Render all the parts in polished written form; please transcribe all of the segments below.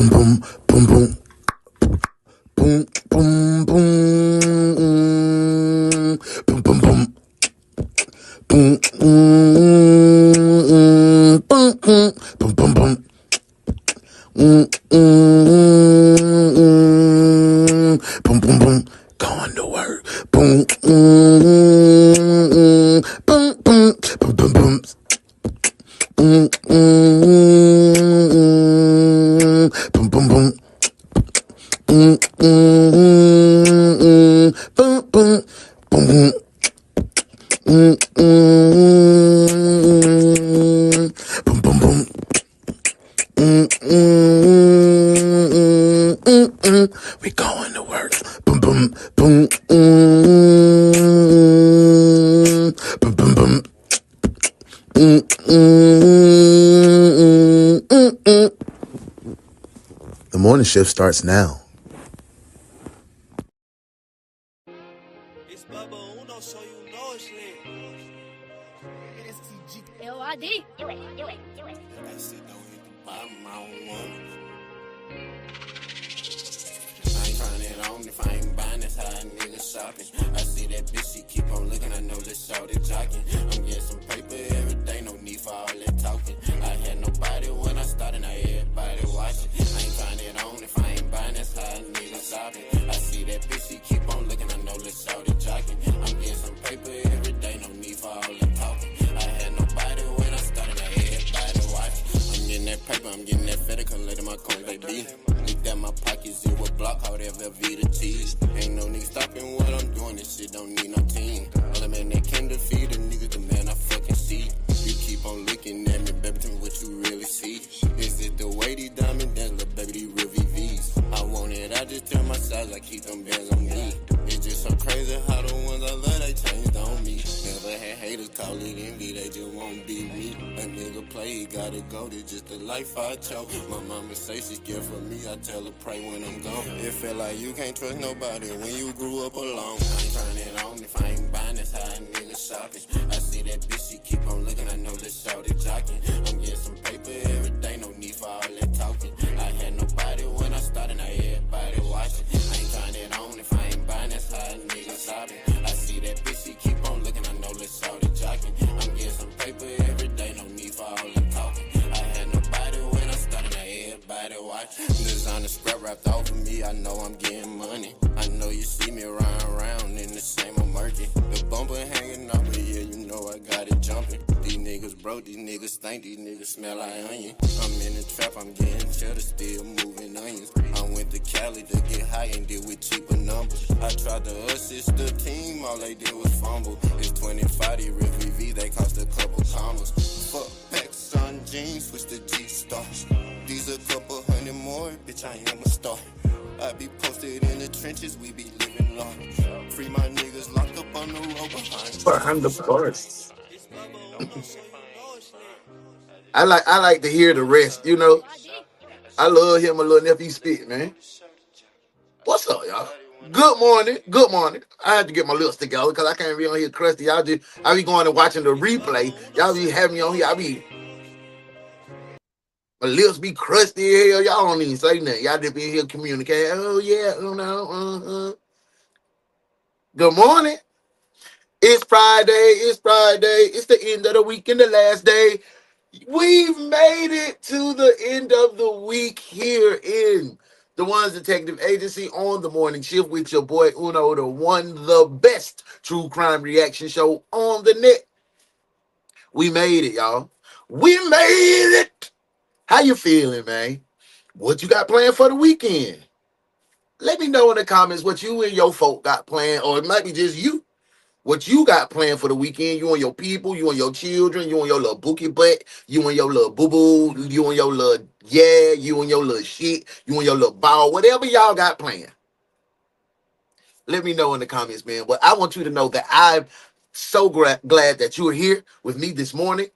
boom, boom, boom, boom, boom, boom, boom, boom, boom, boom, boom, boom, boom, boom, boom. Boom, boom, boom. Going to work. Boom, boom, boom, boom, boom, boom. Boom, boom, boom. Boom, boom, boom, boom. Boom, boom, boom. We going to work. Boom, boom, boom. Boom, boom, boom. The morning shift starts now. It's Bubba Uno, so you know it's lit. LID. Do it. I see don't hit the bottom, I don't want it. I ain't trying it on if I ain't buying, that's how a nigga shopping. I see that bitch, she keep on looking, I know this shorty jocking. I'm getting some paper every day, no need for all that talking. I had nobody when I started, now everybody watching. I ain't trying it on if I ain't buying, that's how a nigga shopping. I see that bitch, she keep on looking, I know this shorty jocking. I'm getting some paper every day, no need for all that talking. I had nobody when I started, now everybody watching. I'm getting that paper, I'm getting that feta, collecting my coins, baby. Look at my pockets, it was block, how that Velveeta cheese. Ain't no nigga stopping what I'm doing, this shit don't need no team. Other man that can defeat the niggas, the man I fucking see. You keep on looking at me, baby, tell me what you really see. Is it the way these diamond dance, little baby, these real VVs? I want it, I just turn my size, I keep them bands on me. It's just so crazy how the ones I love, they changed on me. Never had haters call it envy, they just won't be me. A nigga play, he gotta go, this just the life I chose. My mama say she scared for me, I tell her pray when I'm gone. It feel like you can't trust nobody when you grew up alone. I ain't turn it on if I ain't buying, that's how a nigga shopping. I see that bitch, she keep on looking, I know this shorty jocking. I'm getting some paper every day, no need for all that talking. I had nobody when I started, now everybody watching. I ain't turn it on if I ain't buying, that's how a nigga shopping. I see that bitch, she keep on looking, I know this shorty jocking. I'm getting some paper every day, no need for all that talking. I had nobody when I started, now everybody watching. Designer scrap wrapped over me, I know I'm getting money. I know you see me riding around in the same old murky. The bumper hanging off me, yeah, you know I got it jumping. These niggas broke, these niggas stink, these niggas smell like onion. I'm in the trap, I'm getting cheddar, still moving onions. I went to Cali to get high and deal with cheaper numbers. I tried to assist the team, all they did was fumble. It's 25, the real VV, they cost a couple commas. Fuck packs on jeans, switch to G-Star. These a couple hundred more, bitch, I am a star. I be posted in the trenches, we be living large. Free my niggas locked up on the road behind The bars. It's Bubba Uno, so you know it's lit. I like to hear the rest, you know. I love him a little nephew spit, man. What's up, y'all? Good morning. Good morning. I had to get my lips together because I can't be on here crusty. I be going and watching the replay. Y'all be having me on here. My lips be crusty as hell. Y'all don't even say nothing. Y'all just be in here communicating. Oh yeah, Good morning. It's Friday. It's Friday. It's the end of the week and the last day. We've made it to the end of the week here in DaOnes Detective Agency on the morning shift with your boy UnoDaOne, the best true crime reaction show on the net. We made it, y'all. We made it. How you feeling, man? What you got planned for the weekend? Let me know in the comments what you and your folk got planned, or it might be just you. What you got planned for the weekend, you and your people, you and your children, you and your little bookie butt, you and your little boo-boo, you and your little you and your little shit, you and your little ball, whatever y'all got planned. Let me know in the comments, man. But I want you to know that I'm so glad that you're here with me this morning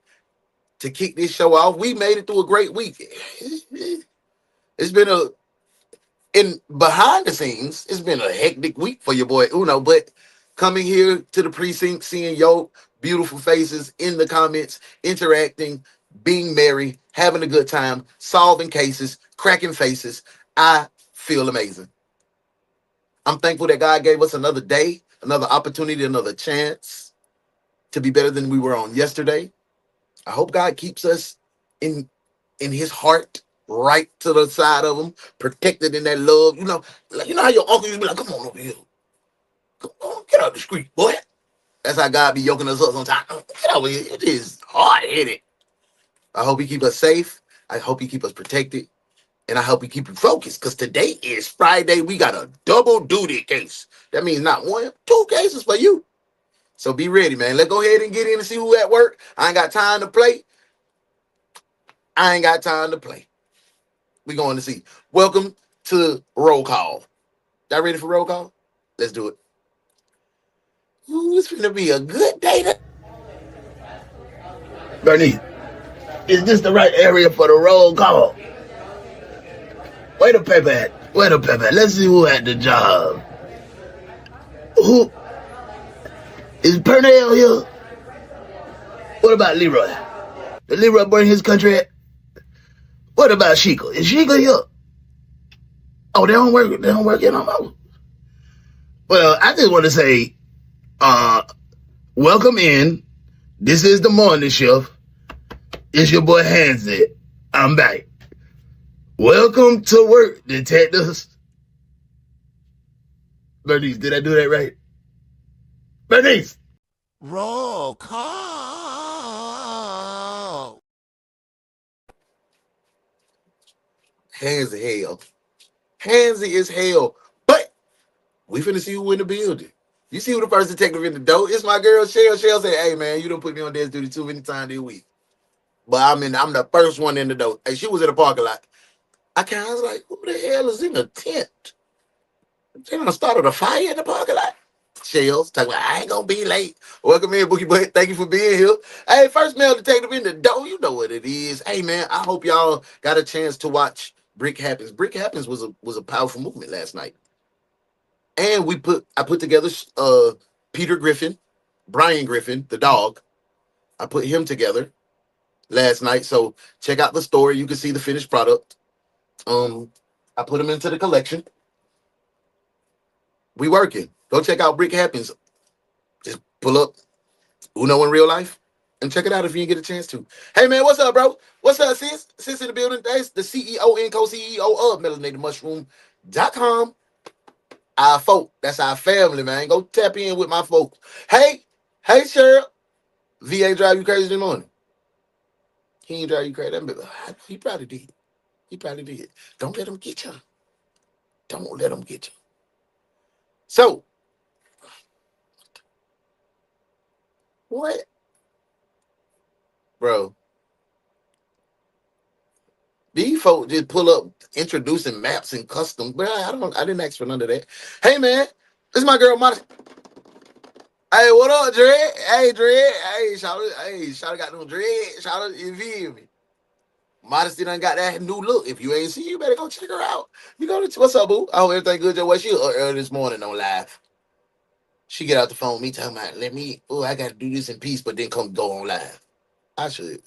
to kick this show off. We made it through a great week. It's been behind the scenes, it's been a hectic week for your boy Uno, but coming here to the precinct, seeing your beautiful faces in the comments, interacting, being merry, having a good time, solving cases, cracking faces. I feel amazing. I'm thankful that God gave us another day, another opportunity, another chance to be better than we were on yesterday. I hope God keeps us in his heart, right to the side of him, protected in that love. You know how your uncle used to be like, come on over here. Come on, get out the street, boy. That's how God be yoking us up sometimes. Get over here. It is hard headed. I hope he keep us safe. I hope he keep us protected. And I hope he keep you focused. Because today is Friday. We got a double duty case. That means not one, two cases for you. So be ready, man. Let's go ahead and get in and see who at work. I ain't got time to play. I ain't got time to play. We going to see. Welcome to roll call. Y'all ready for roll call? Let's do it. Ooh, it's gonna be a good day. Bernice, is this the right area for the roll call? Where the paper at? Where the paper at? Let's see who had the job. Who is Pernell here? What about Leroy? Did Leroy bring his country at? What about Sheikah? Is Sheikah here? Oh, they don't work. They don't work in no more. Well, I just want to say, uh, welcome in. This is the morning shift. It's your boy Hansie. I'm back. Welcome to work, detectives. Bernice, did I do that right? Bernice! Roll call. Hands hell. Handsy is hell. But we finna see who in the building. You see who the first detective in the door? It's my girl Shell. Shell said, hey man, you don't put me on desk duty too many times this week. But I'm the first one in the door. Hey, she was in the parking lot. I was like, who the hell is in the tent? They gonna start a fire in the parking lot. Shells talking about I ain't gonna be late. Welcome in, Bookie Butt. Thank you for being here. Hey, first male detective in the door. You know what it is. Hey man, I hope y'all got a chance to watch Brick Happens. Brick Happens was a powerful movement last night. And I put together Peter Griffin, Brian Griffin, the dog. I put him together last night. So check out the story. You can see the finished product. I put him into the collection. We working. Go check out Brick Happens. Just pull up Uno in real life and check it out if you didn't get a chance to. Hey man, what's up, bro? What's up, sis? Sis in the building. That's the CEO and co-CEO of MelanatedMushroom.com. Our folk. That's our family, man. Go tap in with my folks. Hey, Cheryl. VA drive you crazy this morning. He ain't drive you crazy. He probably did. He probably did. Don't let him get you. Don't let him get you. So, what? Bro, these folks just pull up introducing maps and custom. Bro, I didn't ask for none of that. Hey man, this is my girl Monica. Hey, what up, Dread? Hey, Dread. Shout got no dread. Shout you feel me? Modesty done got that new look. If you ain't seen, you better go check her out. You go to what's up, boo? I hope everything good your way. She up early this morning on live. She get out the phone, me talking about, I gotta do this in peace, but then come go on live. I should,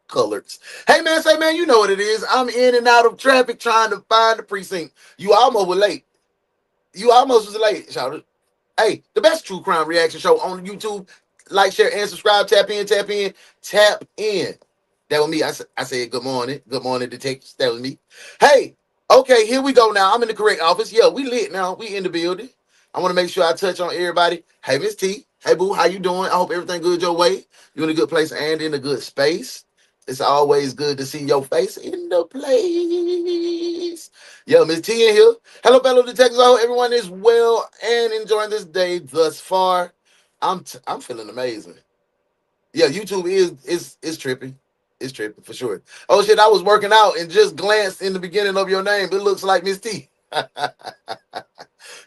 colors. Hey man, say man, you know what it is. I'm in and out of traffic trying to find the precinct. You almost were late. You almost was late, shout. Hey, the best true crime reaction show on YouTube. Like, share, and subscribe. Tap in, tap in, tap in. That was me. I said good morning. Good morning, detectives. That was me. Hey, okay, here we go now. I'm in the correct office. Yeah, we lit now. We in the building. I want to make sure I touch on everybody. Hey, Miss T. Hey, boo. How you doing? I hope everything good your way. You in a good place and in a good space. It's always good to see your face in the place. Yeah, Miss T in here. Hello, fellow detectives. I hope everyone is well and enjoying this day thus far. I'm feeling amazing. Yeah, YouTube is tripping. It's tripping for sure. Oh shit, I was working out and just glanced in the beginning of your name. It looks like Miss T.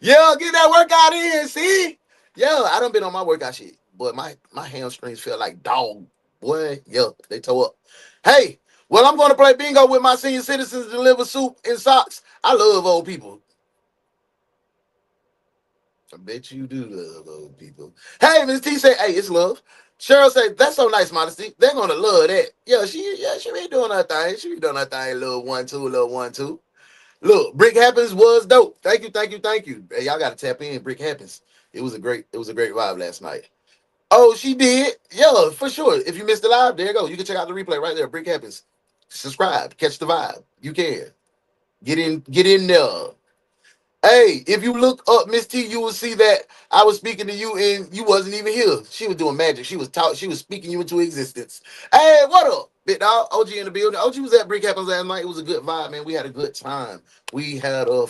Yeah, get that workout in. See? Yeah, I done been on my workout shit. But my hamstrings feel like dog. Boy, yeah, they toe up. Hey, well, I'm gonna play bingo with my senior citizens to deliver soup and socks. I love old people. I bet you do love old people. Hey, Miss T say, hey, it's love. Cheryl said, "That's so nice, Modesty. They're gonna love that." She be doing her thing. She be doing her thing. Little 1 2, little 1 2. Look, Brick Happens was dope. Thank you, thank you, thank you. Hey, y'all gotta tap in. Brick Happens. It was a great vibe last night. Oh, she did. Yeah, for sure. If you missed the live, there you go. You can check out the replay right there. Brick Happens. Subscribe. Catch the vibe. You can. Get in there. Hey, if you look up Miss T, you will see that I was speaking to you and you wasn't even here. She was doing magic. She was speaking you into existence. Hey, what up? Big dog, OG in the building. OG was at Brick Happens last night. It was a good vibe, man. We had a good time. We had a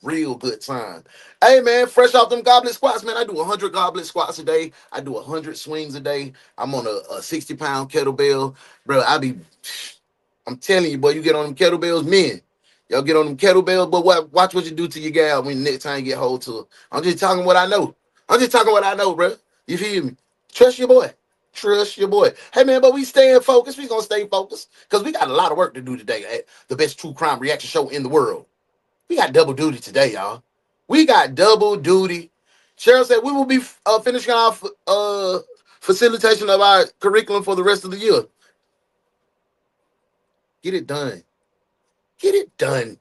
real good time. Hey, man, fresh off them goblet squats, man. I do 100 goblet squats a day. I do 100 swings a day. I'm on a 60-pound kettlebell. Bro, I'm telling you, boy, you get on them kettlebells, men. Y'all get on them kettlebells, but watch what you do to your gal when next time you get hold to her. I'm just talking what I know. I'm just talking what I know, bro. You feel me? Trust your boy. Trust your boy. Hey, man, but we staying focused. We gonna stay focused because we got a lot of work to do today at the best true crime reaction show in the world. We got double duty today, y'all. We got double duty. Cheryl said we will be finishing off facilitation of our curriculum for the rest of the year. Get it done. Get it done.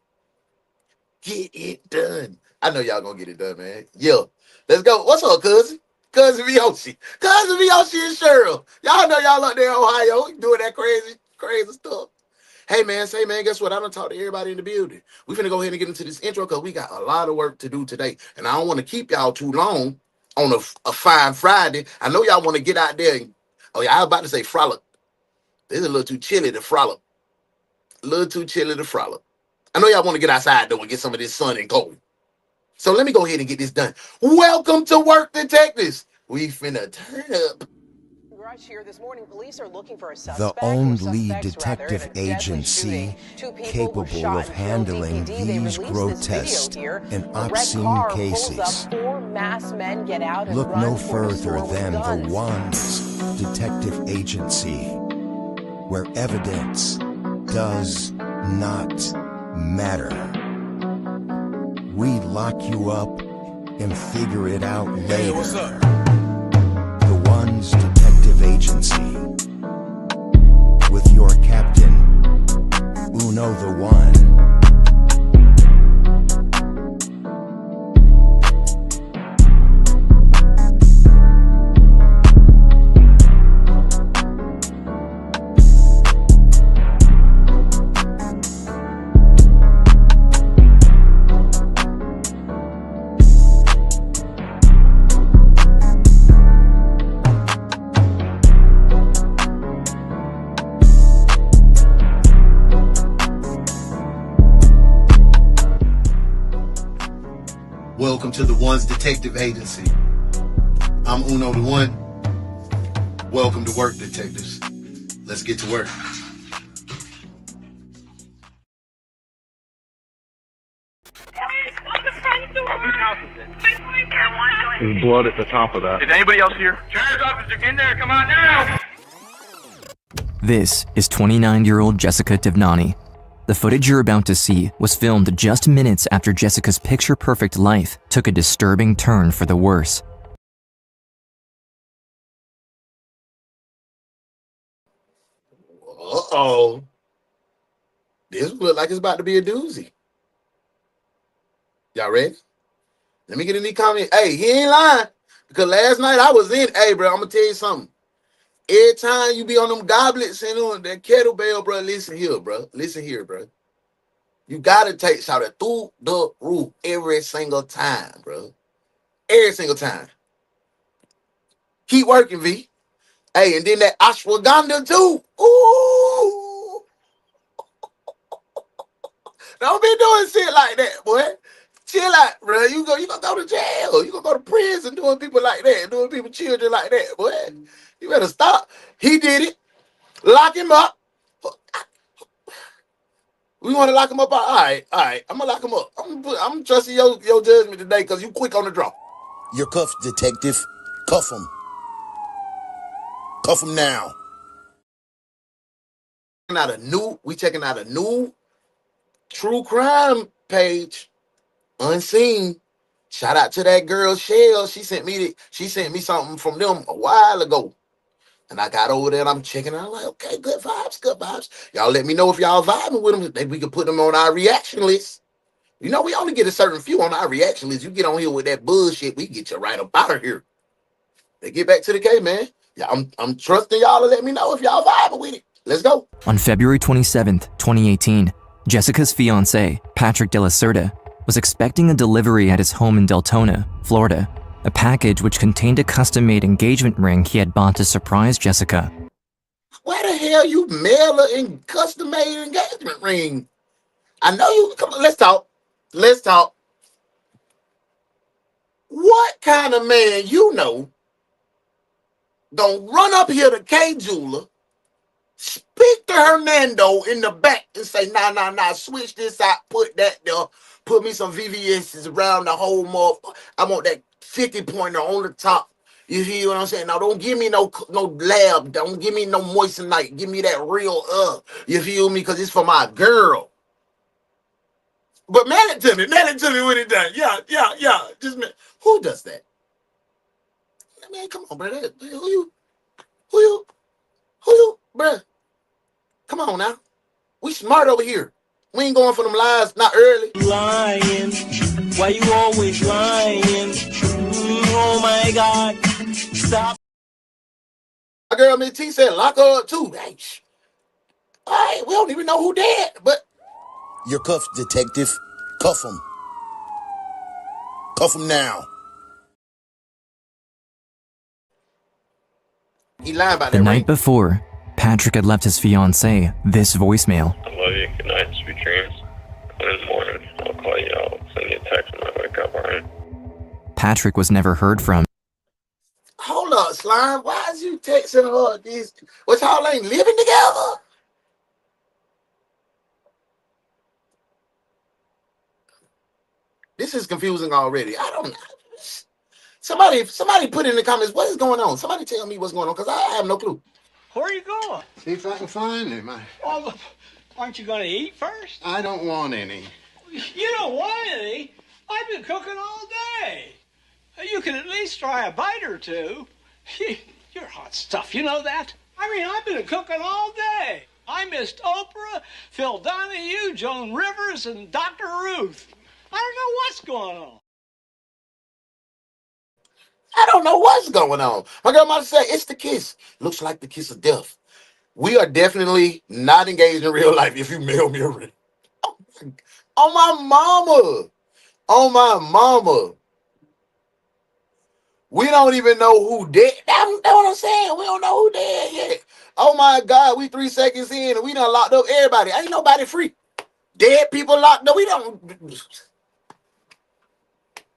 Get it done. I know y'all gonna get it done, man. Yeah. Let's go. What's up, cousin? Cousin Miyoshi. Cousin Miyoshi and Cheryl. Y'all know y'all up there in Ohio doing that crazy stuff. Hey, man, guess what? I done talked to everybody in the building. We finna go ahead and get into this intro because we got a lot of work to do today. And I don't want to keep y'all too long on a fine Friday. I know y'all want to get out there and, oh, yeah, I was about to say frolic. It's a little too chilly to frolic. A little too chilly to frolic. I know y'all want to get outside though and get some of this sun and cold. So let me go ahead and get this done. Welcome to Work Detectives. We finna turn up. Here this morning, police are looking for a The suspect only detective agency capable of handling these grotesque and obscene cases. Look no further than the Ones Detective Agency, where evidence does not matter. We lock you up and figure it out later. Hey, what's up? The Ones Detective Agency, with your captain, UnoDaOne. Welcome to the Ones Detective Agency. I'm UnoDaOne. Welcome to Work Detectives. Let's get to work. There's blood at the top of that. Is anybody else here? Sheriff's officer in there, come on now! This is 29-year-old Jessica Devnani. The footage you're about to see was filmed just minutes after Jessica's picture-perfect life took a disturbing turn for the worse. Uh-oh. This look like it's about to be a doozy. Y'all ready? Let me get in the comment. Hey, he ain't lying. Because last night I was in. Hey, bro, I'm going to tell you something. Every time you be on them goblets and on that kettlebell, bro, listen here, bro. Listen here, bro. You got to take shout it through the roof every single time, bro. Every single time. Keep working, V. Hey, and then that ashwagandha, too. Ooh. Don't be doing shit like that, boy. Chill out, bro. You gonna go to jail. You gonna go to prison doing people like that, doing people children like that, boy. You better stop. He did it. Lock him up. We want to lock him up. All right. I'm gonna lock him up. I'm trusting your judgment today because you quick on the draw. You're cuffed, detective. Cuff him. Cuff him now. We checking out a new true crime page. Unseen. Shout out to that girl Shell. She sent me something from them a while ago. And I got over there and I'm checking out. I'm like, okay, good vibes, good vibes. Y'all let me know if y'all vibing with them. Maybe we can put them on our reaction list. You know, we only get a certain few on our reaction list. You get on here with that bullshit, we get you right up out of here. They get back to the K, man. Yeah, I'm trusting y'all to let me know if y'all vibing with it. Let's go. On February 27th, 2018, Jessica's fiancé, Patrick De La Cerda, was expecting a delivery at his home in Deltona, Florida, a package which contained a custom-made engagement ring he had bought to surprise Jessica. Where the hell you mail a custom-made engagement ring? I know you. Come on, let's talk. Let's talk. What kind of man you know gonna run up here to K Jeweler, speak to Hernando in the back and say, nah, switch this out, put that there, put me some VVS's around the whole month. I want that 50 pointer on the top. You hear what I'm saying? Now, don't give me no lab. Don't give me no moissanite. Give me that real You feel me? Because it's for my girl. But mail it to me when it's done. Yeah. Just who does that? Man, come on, brother. Who you, bruh? Come on now. We smart over here. We ain't going for them lies, not early. Lying. Why you always lying? Oh my God. Stop. My girl Miss T said lock her up too. Hey, all right, we don't even know who dead, but You're cuffed, detective. Cuff him. Cuff him now. he lied about The that night ring. before, Patrick had left his fiancée this voicemail. I love you. Good night. Sweet dreams. In the morning, I'll call you. I'll send you a text when I wake up, alright? Patrick was never heard from. Hold up, Slime. Why is you texting her this? What, y'all ain't living together? This is confusing already. I don't know. Somebody put in the comments, what is going on? Somebody tell me what's going on, because I have no clue. Where are you going? See if I can find him. Well, aren't you going to eat first? I don't want any. You don't want any? I've been cooking all day. You can at least try a bite or two. You're hot stuff, you know that? I mean, I've been cooking all day. I missed Oprah, Phil Donahue, Joan Rivers, and Dr. Ruth. I don't know what's going on. I don't know what's going on. My grandma said, it's the kiss. Looks like the kiss of death. We are definitely not engaged in real life if you mail me a ring. Oh my mama. Oh my mama. We don't even know who dead. That's what I'm saying. We don't know who dead yet. Oh my God, we 3 seconds in and we done locked up everybody. Ain't nobody free. Dead people locked up. We don't.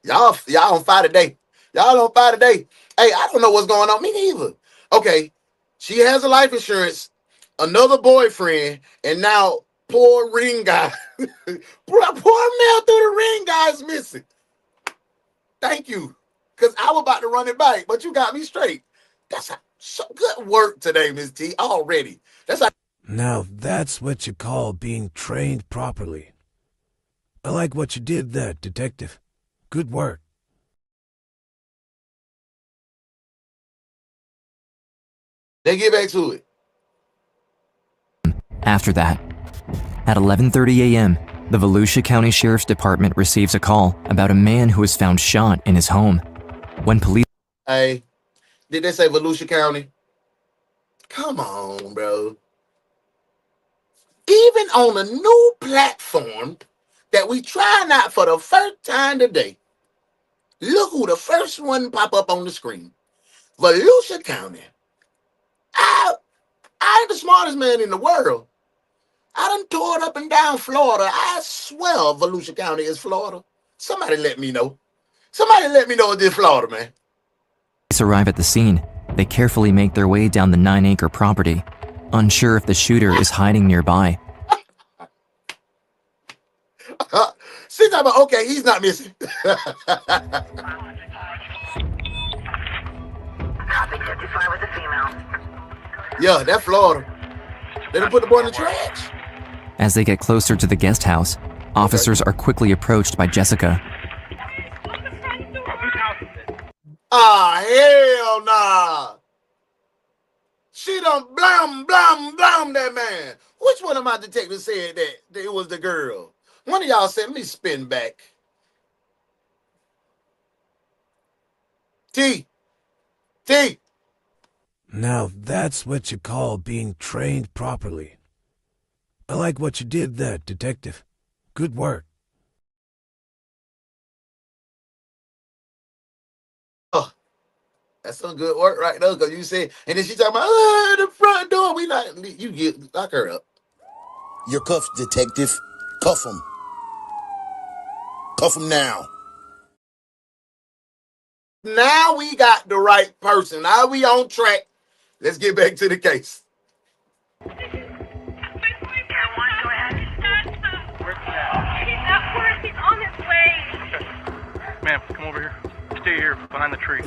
Y'all on fire today. Y'all on fire today. Hey, I don't know what's going on. Me neither. Okay, she has a life insurance, another boyfriend, and now poor ring guy. Poor Mel through the ring guy is missing. Thank you. Because I was about to run it back, but you got me straight. That's so good work today, Miss T, already. Now that's what you call being trained properly. I like what you did there, detective. Good work. They get back to it. After that, at 11:30 a.m., the Volusia County Sheriff's Department receives a call about a man who was found shot in his home. When police... Hey, did they say Volusia County? Come on, bro. Even on a new platform that we trying out for the first time today, look who the first one pop up on the screen. Volusia County. I ain't the smartest man in the world. I done toured up and down Florida. I swear Volusia County is Florida. Somebody let me know. Somebody let me know this Florida, man. Police arrive at the scene. They carefully make their way down the 9-acre property, unsure if the shooter is hiding nearby. Since I'm okay, he's not missing. Yeah, that's Florida. They done put the boy in the trash. As they get closer to the guest house, officers are quickly approached by Jessica. Ah, hell nah. She done blam, blam, blam that man. Which one of my detectives said that it was the girl? One of y'all said, let me spin back. T. Now that's what you call being trained properly. I like what you did there, Detective. Good work. Oh, that's some good work right there, because you said, and then she talking about, the front door. We not, you get, lock her up. You're cuffed, detective. Cuff him. Cuff him now. Now we got the right person. Now we on track. Let's get back to the case. Ma'am, come over here. Stay here behind the tree.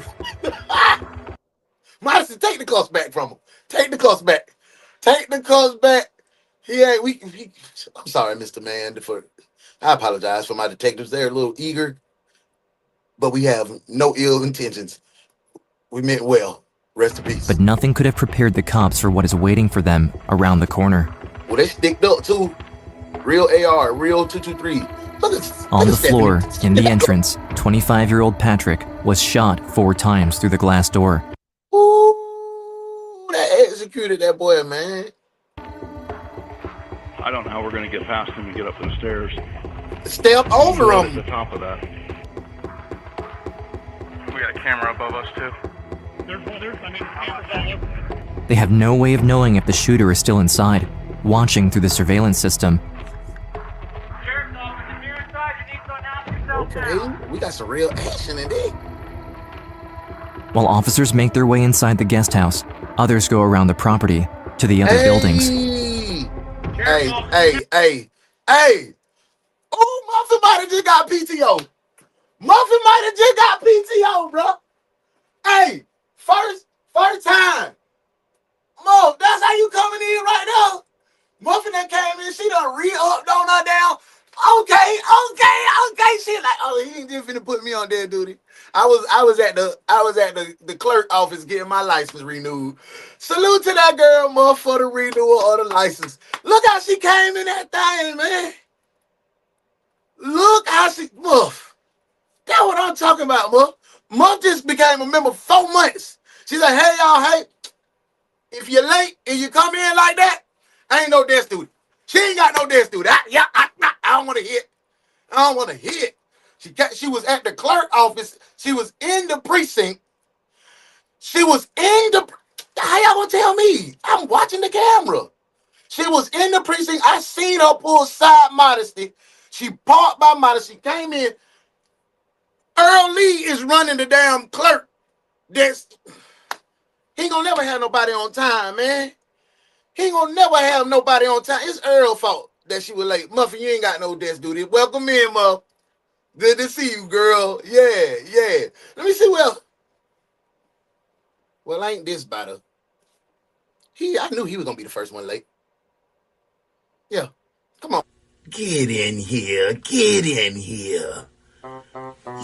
Madison, take the cuffs back from him. Take the cuffs back. Take the cuffs back. I'm sorry, Mr. Man. I apologize for my detectives. They're a little eager, but we have no ill intentions. We meant well. Rest in peace. But nothing could have prepared the cops for what is waiting for them around the corner. Well, they sticked up too. Real AR, real 223. On the floor, in the entrance, 25-year-old Patrick was shot 4 times through the glass door. Ooh, that executed that boy, man. I don't know how we're going to get past him and get up the stairs. Step over him. At the top of that. We got a camera above us, too. They have no way of knowing if the shooter is still inside, watching through the surveillance system. Okay, we got some real action in there. While officers make their way inside the guest house, others go around the property to the other buildings. Hey. Oh, Muffin might have just got PTO. Bro. Hey, first time. Mo, that's how you coming in right now. Muffin that came in, she done re-upped on her down. Okay. She like, oh, he ain't just finna put me on there duty. I was at the clerk office getting my license renewed. Salute to that girl, Muff, for the renewal of the license. Look how she came in that thing, man. Look how she, Muff. That's what I'm talking about, Muff. Muff just became a member 4 months. She's like, hey, y'all, hey, if you're late and you come in like that, ain't no desk duty. She ain't got no desk duty. I don't want to hit. She was at the clerk office. She was in the precinct. How y'all gonna tell me? I'm watching the camera. She was in the precinct. I seen her pull side modesty. She parked by modesty. She came in. Earl Lee is running the damn clerk. He ain't gonna never have nobody on time, man. He ain't gonna never have nobody on time. It's Earl's fault that she was late. Muffin, you ain't got no desk duty. Welcome in, Muff. Good to see you, girl. Yeah. Let me see, well, ain't this better? I knew he was gonna be the first one late. Yeah, come on. Get in here.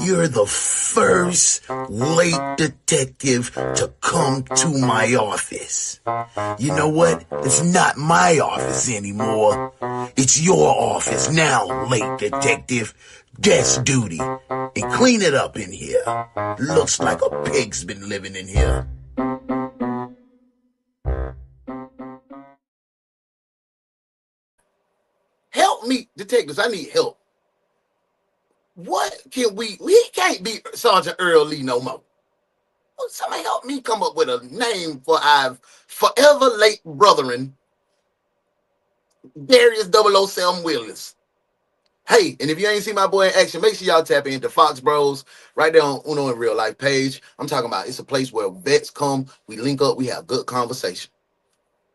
You're the first late detective to come to my office. You know what? It's not my office anymore. It's your office now, late detective. Desk duty. And clean it up in here. Looks like a pig's been living in here. Help me, detectives. I need help. What can we can't be Sergeant Earl Lee no more. Somebody help me come up with a name for our forever late brethren, Darius 007 Willis. Hey, and if you ain't seen my boy in action, make sure y'all tap into Fox Bros right there on Uno in Real Life page. I'm talking about it's a place where vets come, we link up, we have good conversation.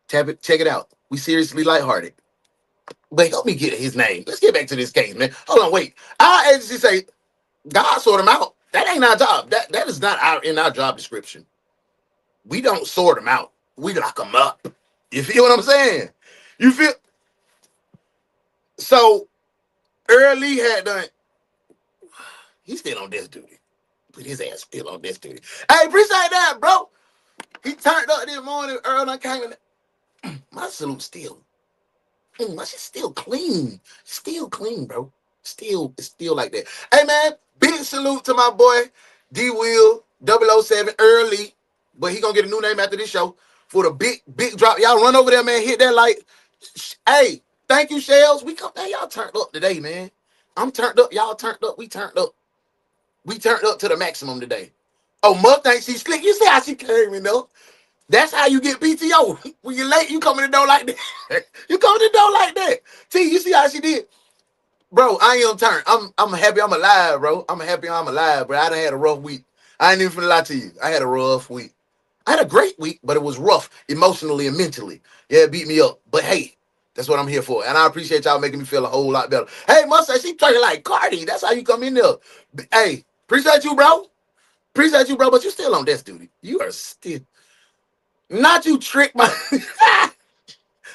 Tap it, check it out. We seriously lighthearted. But help me get his name. Let's get back to this case, man. Hold on, wait. Our agency say God sort them out. That ain't our job. That is not in our job description. We don't sort them out. We lock them up. You feel what I'm saying? You feel? So Early had done. He's still on desk duty. Put his ass still on desk duty. Hey, appreciate that, bro. He turned up this morning, Earl, I came in. My salute still. My shit still clean. Still clean, bro. It's still like that. Hey, man, big salute to my boy, D Will 007 early, but he gonna get a new name after this show for the big drop. Y'all run over there, man. Hit that like. Hey, thank you, Shells. We come. Hey, y'all turned up today, man. I'm turned up. Y'all turned up. We turned up. We turned up to the maximum today. Oh, Muff thinks she's slick. You see how she came in, though? That's how you get PTO. When you're late, you come in the door like that. You come in the door like that. T, you see how she did? Bro, I ain't on turn. I'm happy I'm alive, bro. I'm happy I'm alive, bro. I done had a rough week. I ain't even finna lie to you. I had a rough week. I had a great week, but it was rough emotionally and mentally. Yeah, it beat me up. But hey, that's what I'm here for. And I appreciate y'all making me feel a whole lot better. Hey, Mustang, she talking like Cardi. That's how you come in there. Hey, appreciate you, bro. Appreciate you, bro. But you still on desk duty. You are still. Not you trick my.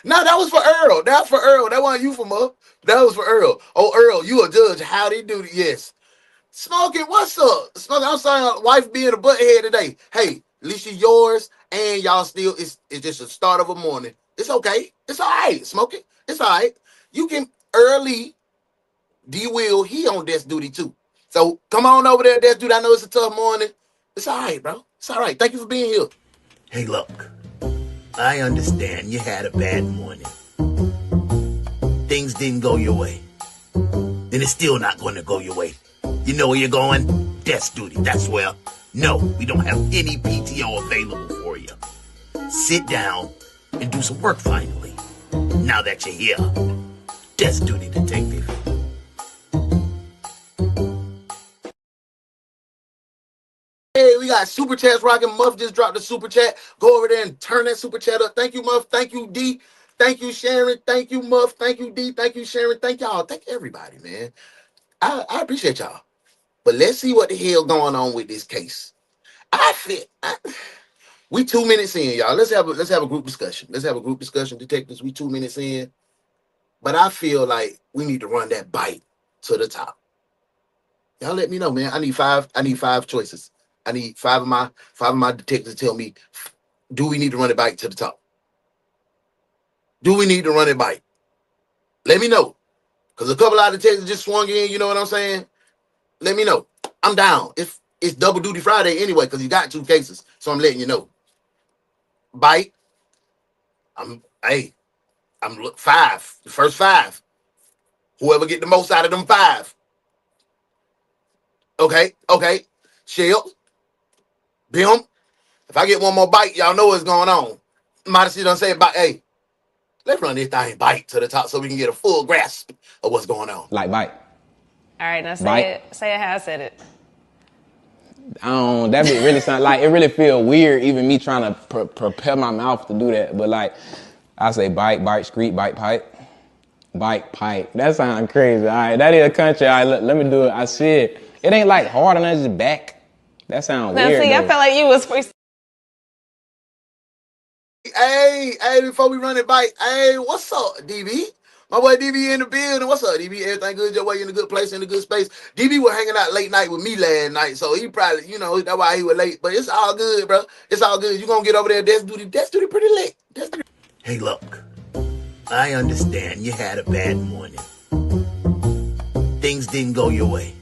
No, that was for Earl. That was for Earl. That wasn't you for Muff. That was for Earl. Oh, Earl, you a judge. Howdy doody. Yes. Smoking, what's up? Smoking, I'm sorry, wife being a butthead today. Hey, at least she's yours, and y'all still, it's just the start of a morning. It's okay. It's all right. Smoking. It's all right. You can early D Will, he on desk duty too. So come on over there, desk duty. I know it's a tough morning. It's all right, bro. It's all right. Thank you for being here. Hey, look. I understand you had a bad morning. Things didn't go your way. And it's still not going to go your way. You know where you're going? Desk duty. That's where. No, we don't have any PTO available for you. Sit down and do some work finally. Now that you're here. Desk duty, detective. Hey, we got super chats rocking. Muff just dropped the super chat. Go over there and turn that super chat up. Thank you, Muff. Thank you, D. Thank you, Sharon. Thank you, Muff. Thank you, D. Thank you, Sharon. Thank y'all. Thank everybody, man. I appreciate y'all. But let's see what the hell going on with this case. We 2 minutes in, y'all. Let's have a group discussion. Let's have a group discussion, detectives. We 2 minutes in. But I feel like we need to run that bite to the top. Y'all let me know, man. I need five choices. I need five of my detectives to tell me, do we need to run it back to the top? Do we need to run it back? Let me know. Because a couple of detectives just swung in, you know what I'm saying? Let me know. I'm down. It's double duty Friday anyway, because you got 2 cases. So I'm letting you know. Bite. I'm 5. The first 5. Whoever get the most out of them 5. Okay. Shell. Bim. If I get one more bite, y'all know what's going on. Modesty done say about, hey, let's run this thing bite to the top so we can get a full grasp of what's going on. Like bite. All right, now Bite. say it how I said it. That bit really sound like, it really feel weird even me trying to prepare my mouth to do that. But like, I say bite, street, bite, pipe. Bite, pipe. That sounds crazy. All right, that is a country. All right, let me do it. I said, it ain't like hard and that's just back. That sounds weird. See, though. I felt like you was freestyle. Hey, before we run it back, hey, what's up, DB? My boy DB in the building. What's up, DB? Everything good? Your way in a good place, in a good space. DB was hanging out late night with me last night, so he probably, that's why he was late. But it's all good, bro. It's all good. You gonna get over there? Desk duty pretty late. Hey, look. I understand you had a bad morning. Things didn't go your way.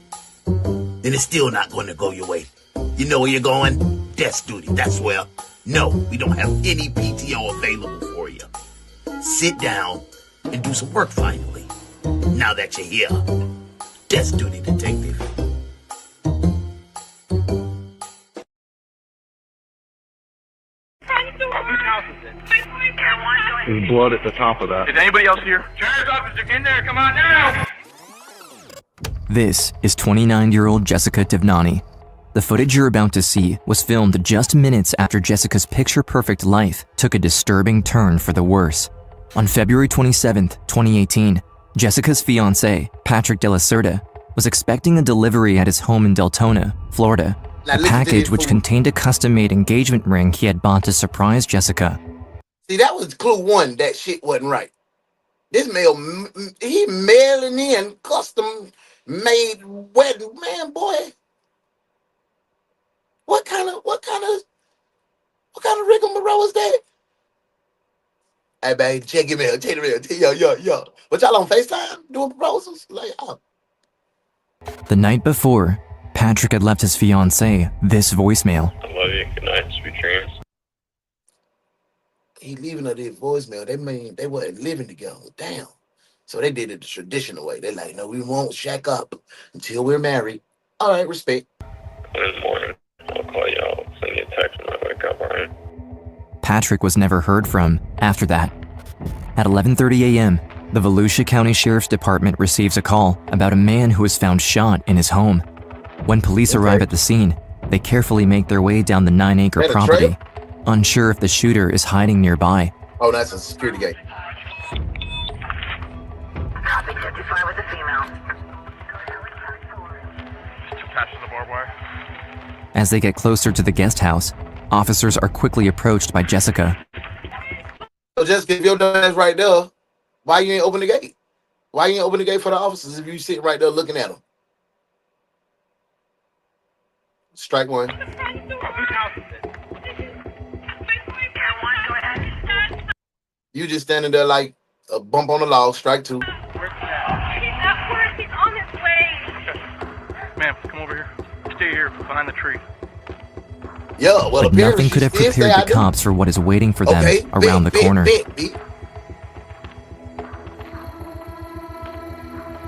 And it's still not going to go your way. You know where you're going? Desk duty. That's where. No, we don't have any PTO available for you. Sit down and do some work finally. Now that you're here. Desk duty, detective. There's blood at the top of that. Is anybody else here? Sheriff's officer in there, come on now! This is 29-year-old Jessica Devnani. The footage you're about to see was filmed just minutes after Jessica's picture-perfect life took a disturbing turn for the worse. On February 27, 2018, Jessica's fiancé, Patrick De La Cerda, was expecting a delivery at his home in Deltona, Florida, a package which contained a custom-made engagement ring he had bought to surprise Jessica. See, that was clue 1. That shit wasn't right. This mail, he mailing in custom-made wedding, man, boy. What kind of What kind of rigmarole is that? Hey, babe, check your mail. Check the mail. Yo. But y'all on FaceTime doing proposals? Like, oh. The night before, Patrick had left his fiancée this voicemail. I love you. Good night. Sweet dreams. He leaving her this voicemail. They mean they wasn't living together. Damn. So they did it the traditional way. They're like, no, we won't shack up until we're married. All right, respect. In the morning, I'll call you. I'll send you a text when I wake up, all right? Patrick was never heard from after that. At 11:30 a.m., the Volusia County Sheriff's Department receives a call about a man who was found shot in his home. When police arrive at the scene, they carefully make their way down the 9-acre property, unsure if the shooter is hiding nearby. Oh, that's a security gate. Copy 55 with the female. Attached to the barbed wire. As they get closer to the guest house, officers are quickly approached by Jessica. So Jessica, if your ass right there, why you ain't open the gate? Why you ain't open the gate for the officers if you sitting right there looking at them? Strike one. You just standing there like a bump on the log. Strike two. He's at work. He's on his way. Ma'am, come over here. Stay here behind the tree. Yeah, well, But nothing could have prepared the cops for what is waiting for them around the corner.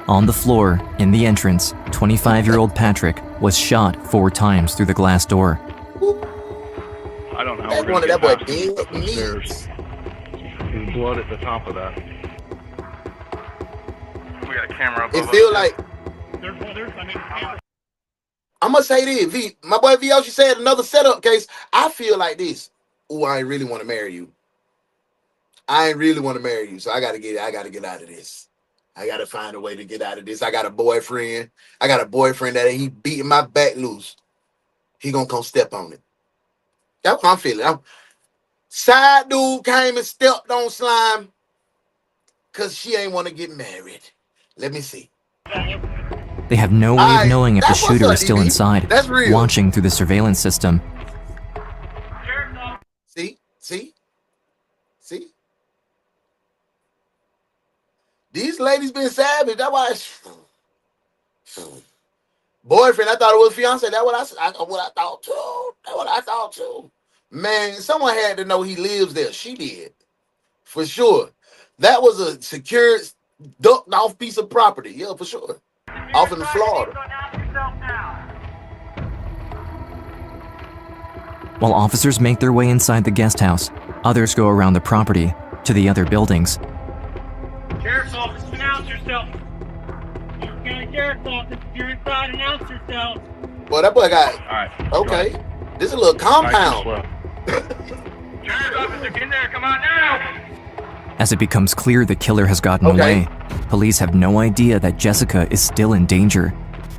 On the floor, in the entrance, 25-year-old Patrick was shot 4 times through the glass door. I don't know how we're going to get past him up the stairs. There's blood at the top of that. We got a camera up. It feel like I'm gonna say this, V. My boy V. She said another setup case. I feel like this. Ooh, I ain't really want to marry you. I ain't really want to marry you, so I gotta get out of this. I gotta find a way to get out of this. I got a boyfriend. That he beating my back loose. He gonna come step on it. That's what I'm feeling. Side dude came and stepped on Slime because she ain't want to get married. Let me see. They have no way of knowing if the shooter is still inside, That's real. watching through the surveillance system. See? These ladies been savage. That's why. Boyfriend, I thought it was fiance. That's what I thought too. Man, someone had to know he lives there. She did, for sure. That was a secured, ducked off piece of property. Yeah, for sure. Off in Florida. While officers make their way inside the guest house, others go around the property to the other buildings. Sheriff's office, announce yourself. Sherwood County Sheriff's Office, if you're inside, announce yourself. Well, that boy got. All right. Okay. This is a little compound. Sheriff's officer, get in there. Come on now. As it becomes clear the killer has gotten away, police have no idea that Jessica is still in danger,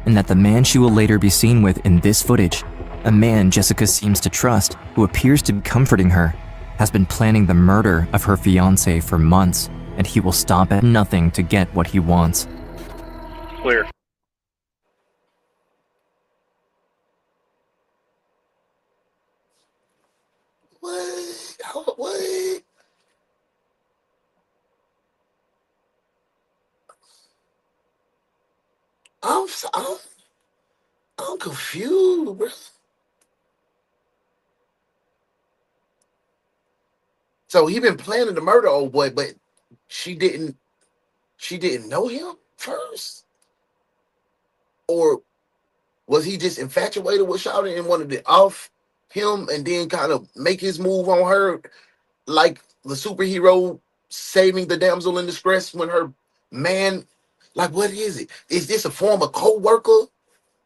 and that the man she will later be seen with in this footage, a man Jessica seems to trust, who appears to be comforting her, has been planning the murder of her fiancé for months, and he will stop at nothing to get what he wants. Clear. What? I'm confused, bro. So he been planning to murder old boy, but she didn't know him first? Or was he just infatuated with Shawty and wanted to off him and then kind of make his move on her like the superhero saving the damsel in distress when her man, like, what is it? Is this a former co-worker?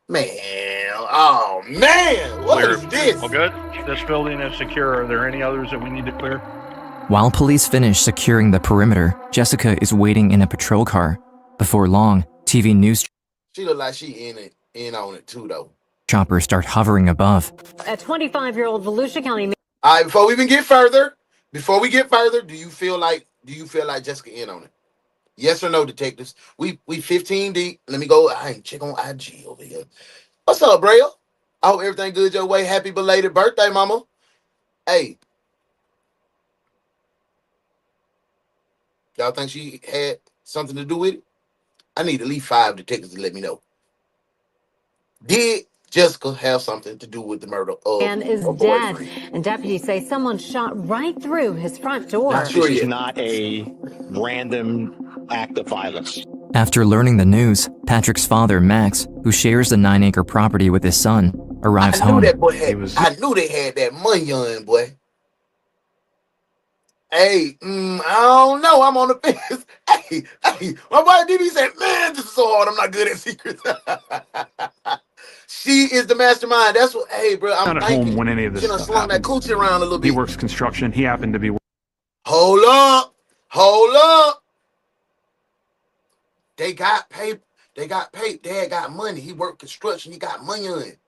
Man, oh man, what is this? All good? This building is secure. Are there any others that we need to clear? While police finish securing the perimeter, Jessica is waiting in a patrol car. Before long, TV news She look like she in on it too, though. choppers start hovering above. A 25-year-old Volusia County. All right, before we even get further, do you feel like Jessica in on it? Yes or no, detectives? We 15 deep. Let me go. I ain't check on IG over here. What's up, Braille? I hope everything good your way. Happy belated birthday, mama. Hey, y'all think she had something to do with it? I need at least 5 detectives to let me know. Did Jessica have something to do with the murder of Man is her dead, boyfriend? and deputies say someone shot right through his front door. Not sure This is yet. not a random act of violence. After learning the news, Patrick's father, Max, who shares the 9-acre property with his son, arrives I knew home. that boy had. I knew they had that money on, boy. Hey, I don't know. I'm on the fence. Hey, my boy DB said, "Man, this is so hard. I'm not good at secrets." She is the mastermind. That's what. Hey, bro, I'm Not at thinking. home when any of this She done stuff slung that happens. coochie around a little bit. He works construction. He happened to be. Hold up. They got paper. Dad got money. He worked construction. He got money on it.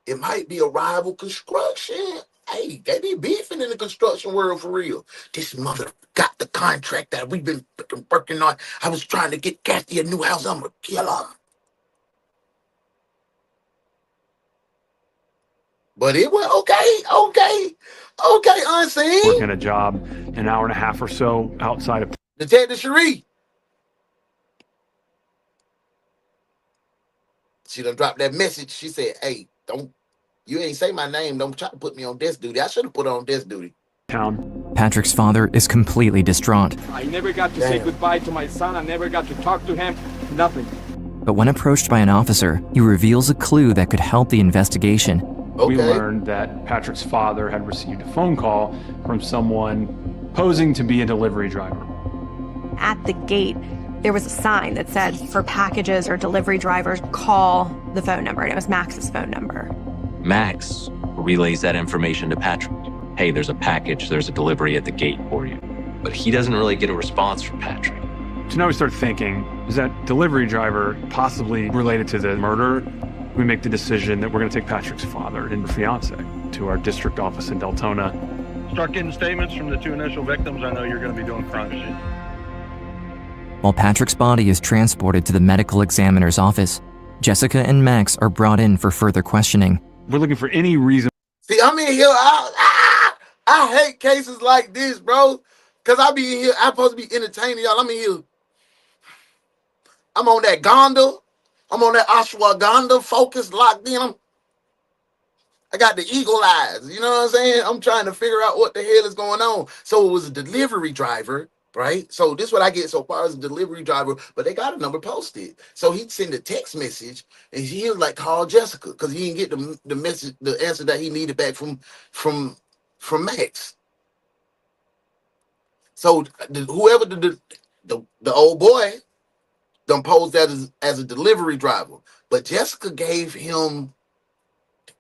It might be a rival construction. Hey, they be beefing in the construction world for real. This mother got the contract that we've been working on. I was trying to get Kathy a new house. I'm gonna kill her. But it was okay, unseen. Working a job an hour and a half or so outside of. Detective Cherie. She done dropped that message. She said, "Hey, you ain't say my name. Don't try to put me on desk duty. I should have put her on desk duty." Patrick's father is completely distraught. I never got to say goodbye to my son. I never got to talk to him. Nothing. But when approached by an officer, he reveals a clue that could help the investigation. We learned that Patrick's father had received a phone call from someone posing to be a delivery driver. At the gate, there was a sign that said, for packages or delivery drivers, call the phone number, and it was Max's phone number. Max relays that information to Patrick. Hey, there's a package, there's a delivery at the gate for you. But he doesn't really get a response from Patrick. So now we start thinking, is that delivery driver possibly related to the murder? We make the decision that we're going to take Patrick's father and fiance to our district office in Deltona. Start getting statements from the 2 initial victims. I know you're going to be doing crime scene. While Patrick's body is transported to the medical examiner's office, Jessica and Max are brought in for further questioning. We're looking for any reason. See, I'm in here. I hate cases like this, bro. Because I be in here. I'm supposed to be entertaining y'all. I'm in here. I'm on that Gonda. I'm on that ashwagandha focus locked in. I got the eagle eyes. You know what I'm saying? I'm trying to figure out what the hell is going on. So it was a delivery driver, right? So this is what I get so far as a delivery driver, but they got a number posted. So he'd send a text message and he was like, call Jessica, because he didn't get the message, the answer that he needed back from Max. So whoever the old boy done posed that as a delivery driver, but Jessica gave him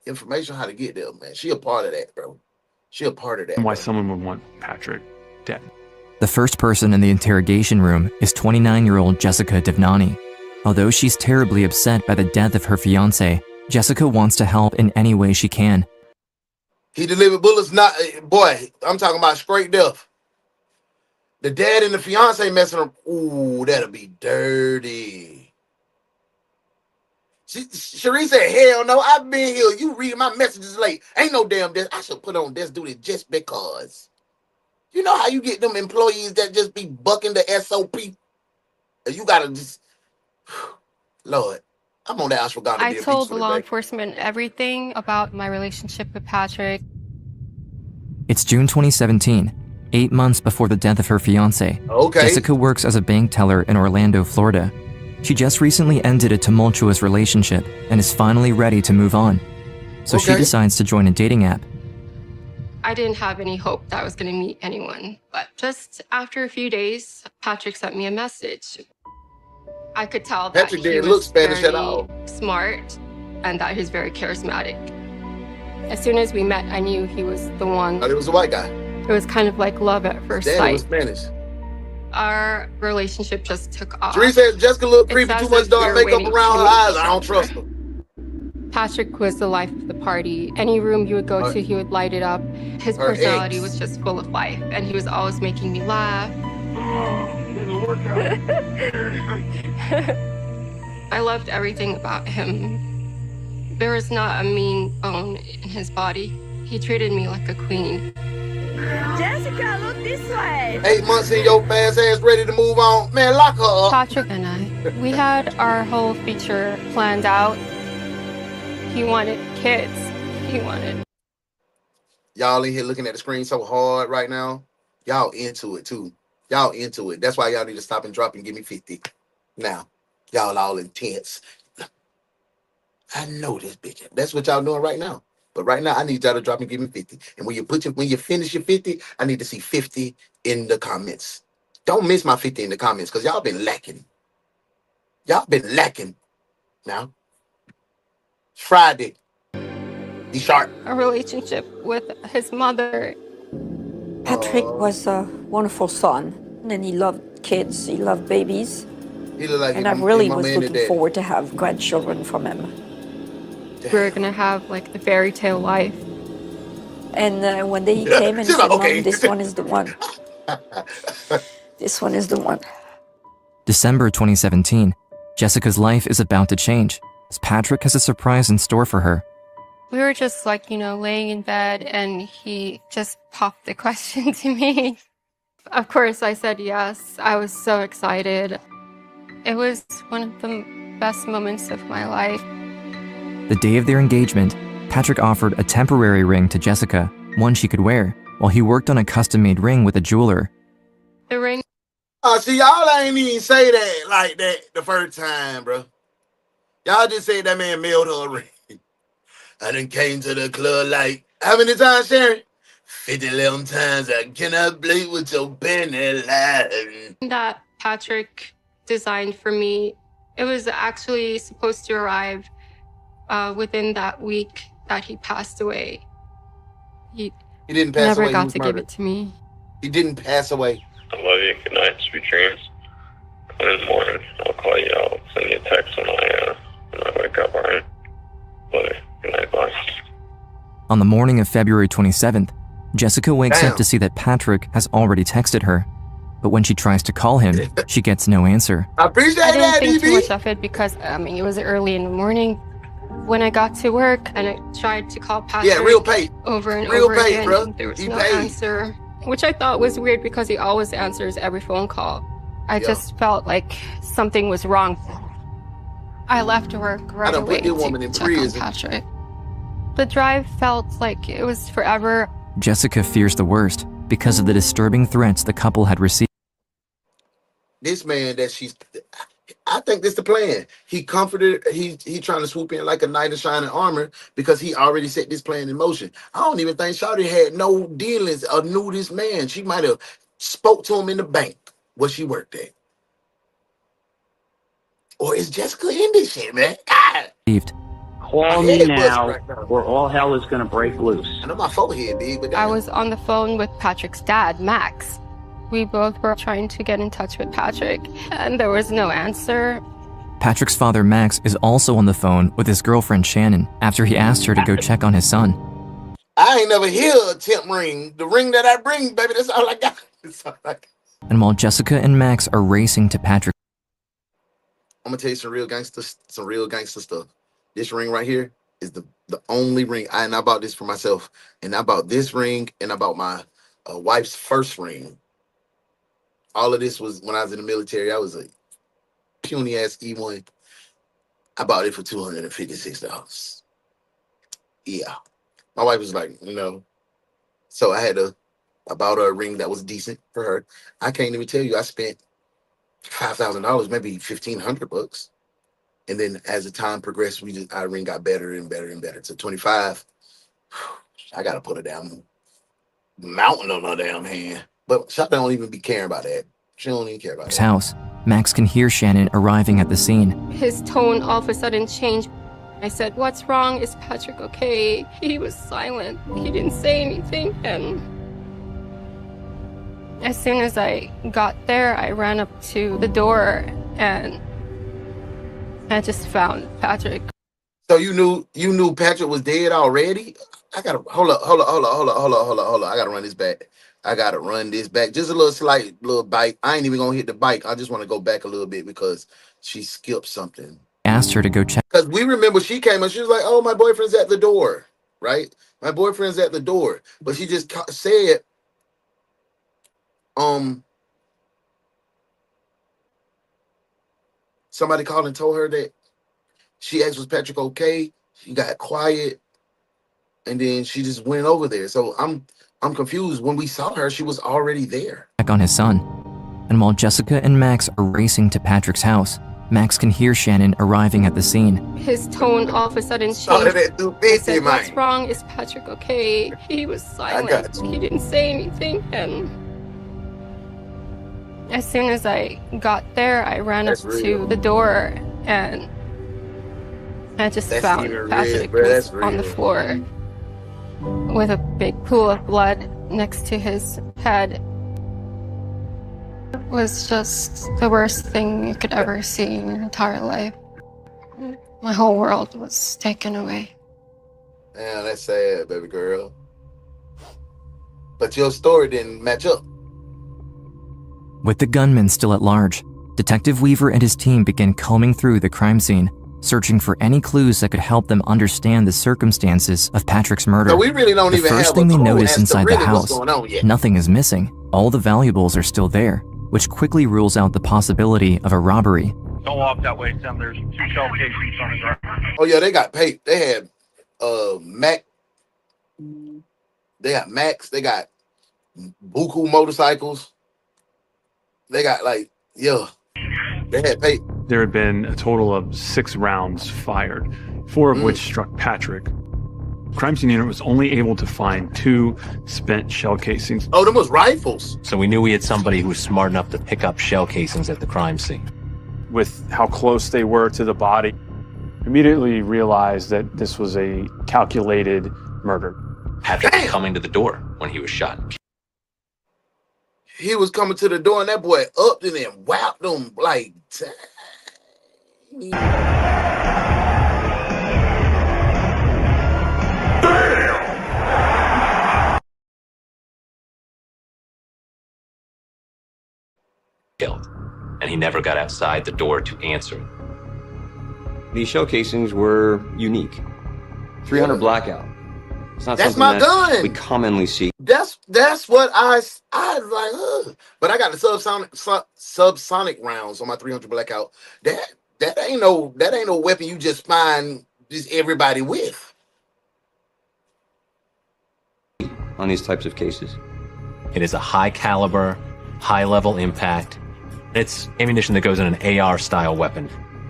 information on how to get there, man. She a part of that, bro. She a part of that. Why someone would want Patrick dead. The first person in the interrogation room is 29-year-old Jessica Devnani. Although she's terribly upset by the death of her fiancé, Jessica wants to help in any way she can. He delivered bullets, not, boy, I'm talking about straight death. The dad and the fiance messing up. Ooh, that'll be dirty. Cherie said, hell no, I've been here. You read my messages late. Ain't no damn desk. I should put on desk duty just because. You know how you get them employees that just be bucking the SOP? You gotta just, Lord, I'm on that ashwagandha. I told the law enforcement everything about my relationship with Patrick. It's June 2017. 8 months before the death of her fiancé. Okay. Jessica works as a bank teller in Orlando, Florida. She just recently ended a tumultuous relationship and is finally ready to move on. So she decides to join a dating app. I didn't have any hope that I was going to meet anyone, but just after a few days, Patrick sent me a message. I could tell that Patrick he didn't was look Spanish very at all. smart and that he was very charismatic. As soon as we met, I knew he was the one. Thought he was a white guy. It was kind of like love at first Daddy sight. was Spanish. Our relationship just took off. Cherie said Jessica looked creepy, It's too as much if dark we're makeup waiting around her to meet eyes. each I don't other. trust her. Patrick was the life of the party. Any room you would go to, he would light it up. His Her personality ex. was just full of life, and he was always making me laugh. I loved everything about him. There was not a mean bone in his body. He treated me like a queen. Jessica, look this way. 8 months in your fast ass ready to move on. Man, lock her up. Patrick and I, we had our whole future planned out. He wanted kids. He wanted. Y'all in here looking at the screen so hard right now. Y'all into it too. Y'all into it. That's why y'all need to stop and drop and give me 50. Now, y'all all intense. I know this bitch. That's what y'all doing right now. But right now, I need y'all to drop and give me 50. And when you finish your 50, I need to see 50 in the comments. Don't miss my 50 in the comments because y'all been lacking. Y'all been lacking. Now, Friday. Be sharp. A relationship with his mother. Patrick was a wonderful son, and he loved kids, he loved babies. He looked like and I really was looking forward to have grandchildren from him. We're gonna have like a fairy tale life. And when they came and said, Mom, this one is the one. This one is the one. December 2017. Jessica's life is about to change, as Patrick has a surprise in store for her. We were just like, laying in bed and he just popped the question to me. Of course, I said yes. I was so excited. It was one of the best moments of my life. The day of their engagement, Patrick offered a temporary ring to Jessica, one she could wear, while he worked on a custom-made ring with a jeweler. The ring. See, y'all ain't even say that like that the first time, bro. Y'all just said that man mailed her a ring. I done came to the club like, how many times, Sharon? 50 times. I cannot believe what your penny line. That Patrick designed for me, it was actually supposed to arrive within that week that he passed away. He didn't pass never away. got to give it to me. He didn't pass away. I love you. Good night. Sweet dreams. And in the morning, I'll call you. I'll send you a text when I wake up, all right? Love you. Good night. Bye. On the morning of February 27th, Jessica wakes up to see that Patrick has already texted her. But when she tries to call him, she gets no answer. I appreciate I that, didn't think DB. too much of it because, it was early in the morning. When I got to work and I tried to call Patrick over and over again, and there was no answer, which I thought was weird because he always answers every phone call. I just felt like something was wrong. I left work right away to check on Patrick. The drive felt like it was forever. Jessica fears the worst because of the disturbing threats the couple had received. This man I think this the plan. He comforted, he trying to swoop in like a knight in shining armor because he already set this plan in motion. I don't even think Shawty had no dealings or knew this man. She might have spoke to him in the bank where she worked at. Or is Jessica in this shit, man? God. Call me now, or all hell is gonna break loose. I know my forehead big, but I was on the phone with Patrick's dad, Max. We both were trying to get in touch with Patrick, and there was no answer. Patrick's father, Max, is also on the phone with his girlfriend, Shannon, after he asked her to go check on his son. I ain't never hear a temp ring. The ring that I bring, baby, that's all I got. That's all I got. And while Jessica and Max are racing to Patrick, I'm gonna tell you some real gangster stuff. This ring right here is the only ring. I bought this for myself, and I bought this ring, and I bought my wife's first ring. All of this was when I was in the military. I was a puny ass E1. I bought it for $256. Yeah, my wife was like, so I bought her a ring that was decent for her. I can't even tell you. I spent $5,000, maybe $1,500. And then as the time progressed, our ring got better and better and better. To 25, I gotta put a damn mountain on her damn hand. But Shop don't even be caring about that. She don't even care about Max' that. house, Max can hear Shannon arriving at the scene. His tone all of a sudden changed. I said, "What's wrong? Is Patrick okay?" He was silent. He didn't say anything. And as soon as I got there, I ran up to the door and I just found Patrick. So you knew Patrick was dead already? I gotta hold up. I gotta run this back. Just a little bike. I ain't even gonna hit the bike. I just want to go back a little bit because she skipped something. Asked her to go check. Because we remember she came and she was like, "Oh, my boyfriend's at the door," right? My boyfriend's at the door, but she just said, somebody called and told her that she asked, was Patrick okay? She got quiet, and then she just went over there. So I'm confused. When we saw her, she was already there. Back on his son. And while Jessica and Max are racing to Patrick's house, Max can hear Shannon arriving at the scene. His tone all of a sudden changed. I said, what's wrong? Is Patrick okay? He was silent. He didn't say anything. And as soon as I got there, I ran up to the door and I just found Patrick was on the floor with a big pool of blood next to his head. It was just the worst thing you could ever see in your entire life. My whole world was taken away. Man, that's sad, baby girl. But your story didn't match up. With the gunman still at large, Detective Weaver and his team begin combing through the crime scene, searching for any clues that could help them understand the circumstances of Patrick's murder. So we really don't even have a clue. The first thing they notice inside the house, going on yet. nothing is missing. All the valuables are still there, which quickly rules out the possibility of a robbery. Don't walk that way, Sam. There's 2 shell casings on the ground. Oh yeah, they got paid. They had Mac. They got Max. They got Buku motorcycles. They got they had paid. There had been a total of 6 rounds fired, 4 of which struck Patrick. Crime scene unit was only able to find 2 spent shell casings. Oh, them was rifles. So we knew we had somebody who was smart enough to pick up shell casings at the crime scene. With how close they were to the body, immediately realized that this was a calculated murder. Patrick was coming to the door when he was shot. He was coming to the door, and that boy upped and then whapped him like. Killed, and he never got outside the door to answer. These shell casings were unique. 300 blackout. It's not That's something my that gun. we commonly see. That's what I was like, ugh. But I got the subsonic rounds on my 300 blackout. That ain't no weapon you just find just everybody with. On these types of cases. It is a high caliber, high level impact. It's ammunition that goes in an AR style weapon.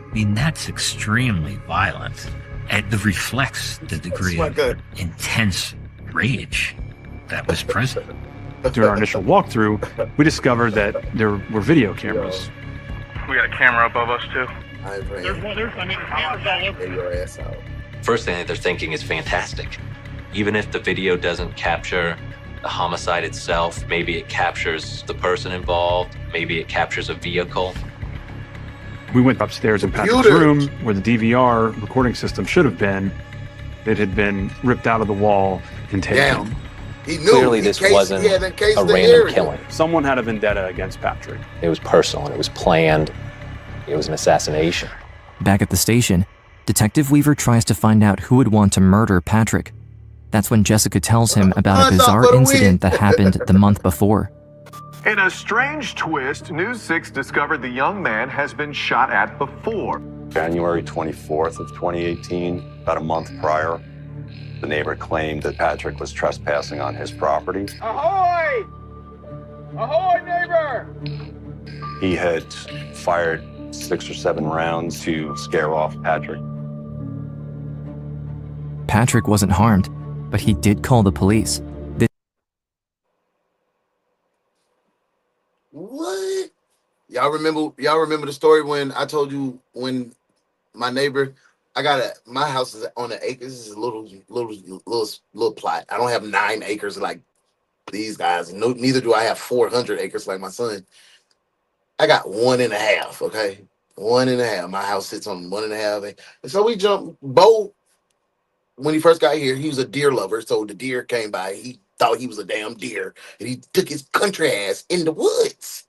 I mean, that's extremely violent. It reflects the degree of intense rage that was present. During our initial walkthrough, we discovered that there were video cameras. We got a camera above us, too. There's cameras all over. Get your ass out. First thing that they're thinking is fantastic. Even if the video doesn't capture the homicide itself, maybe it captures the person involved, maybe it captures a vehicle. We went upstairs in Patrick's room where the DVR recording system should have been. It had been ripped out of the wall and taken. Damn. He knew. Clearly this wasn't a random killing. Someone had a vendetta against Patrick. It was personal, and it was planned. It was an assassination. Back at the station, Detective Weaver tries to find out who would want to murder Patrick. That's when Jessica tells him about a bizarre incident that happened the month before. In a strange twist, News 6 discovered the young man has been shot at before. January 24th of 2018, about a month prior, the neighbor claimed that Patrick was trespassing on his property. Ahoy! Ahoy, neighbor! He had fired 6 or 7 rounds to scare off Patrick. Patrick wasn't harmed, but he did call the police. What? Y'all remember the story when I told you when my neighbor, my house is on an acre. This is a little plot. I don't have 9 acres like these guys. No, neither do I have 400 acres like my son. I got 1.5. Okay, 1.5. My house sits on 1.5. And so we jumped. Bo, when he first got here, he was a deer lover. So the deer came by. He thought he was a damn deer, and he took his country ass in the woods.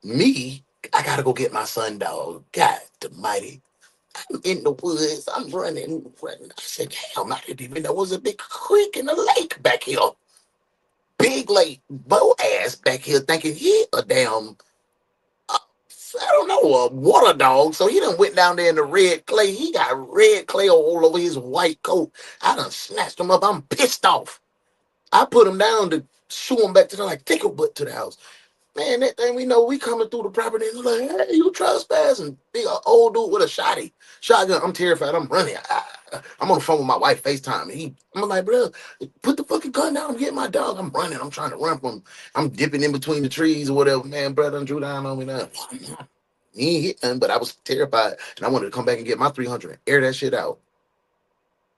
Me, I gotta go get my son, dog. God almighty. I'm in the woods. I'm running. I said, damn, I didn't even know there was a big creek in the lake back here. Big lake, Bo ass back here thinking he a damn, I don't know, a water dog. So he done went down there in the red clay. He got red clay all over his white coat. I done snatched him up. I'm pissed off. I put him down to shoo him back to the, like, take a butt to the house. Man, that thing, we know we coming through the property and like, hey, you trespassing. Big old dude with a shotgun. I'm terrified. I'm running. I'm on the phone with my wife, FaceTime. I'm like, bro, put the fucking gun down. I'm getting my dog. I'm running. I'm trying to run from him. I'm dipping in between the trees or whatever. Man, bro, done drew down on me now. He ain't hit nothing, but I was terrified. And I wanted to come back and get my 300 and air that shit out.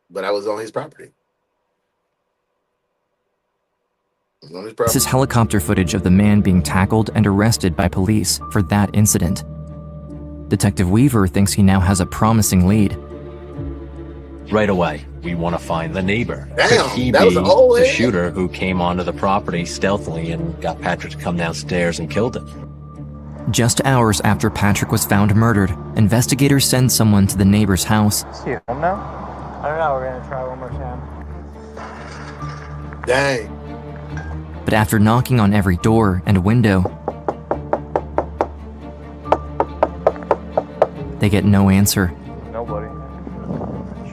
But I was on his property. This is helicopter footage of the man being tackled and arrested by police for that incident. Detective Weaver thinks he now has a promising lead. Right away, we want to find the neighbor. Damn, Could he that be was an old the head. shooter who came onto the property stealthily and got Patrick to come downstairs and killed him? Just hours after Patrick was found murdered, investigators send someone to the neighbor's house. See you home now? I don't know, we're gonna try one more time. Dang. But after knocking on every door and window, they get no answer. Nobody.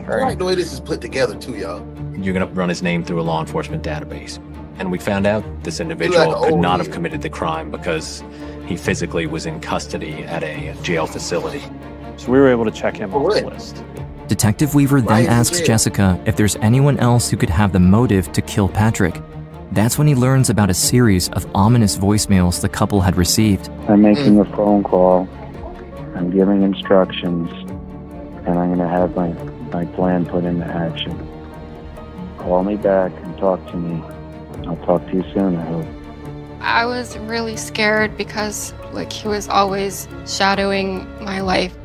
I like the way this is put together too, y'all. You're going to run his name through a law enforcement database. And we found out this individual could not have committed the crime because he physically was in custody at a jail facility. So we were able to check him off the list. Detective Weaver then asks Jessica if there's anyone else who could have the motive to kill Patrick. That's when he learns about a series of ominous voicemails the couple had received. I'm making a phone call. I'm giving instructions, and I'm going to have my plan put into action. Call me back and talk to me. I'll talk to you soon, I hope. I was really scared because, like, he was always shadowing my life.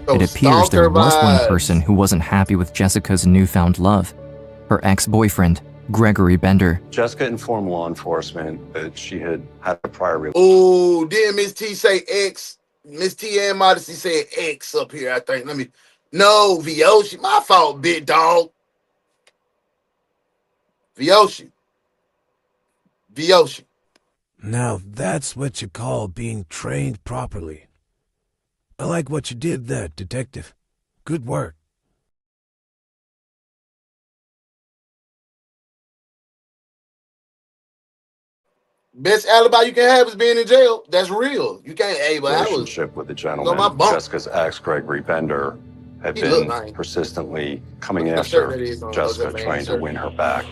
It appears there was one person who wasn't happy with Jessica's newfound love, her ex-boyfriend, Gregory Bender. Jessica informed law enforcement that she had had a prior relationship. Oh, didn't Miss T say X? Miss T and Modesty said X up here, I think. No, Vyoshi. My fault, big dog. Vyoshi. Now that's what you call being trained properly. I like what you did there, Detective. Good work. Best alibi you can have is being in jail. That's real. You can't, hey, but Relationship with the gentleman. my bump. Jessica's ex, Gregory Bender, had He been looked nice. persistently coming What's the shirt after that is on Jessica, those trying to win her back.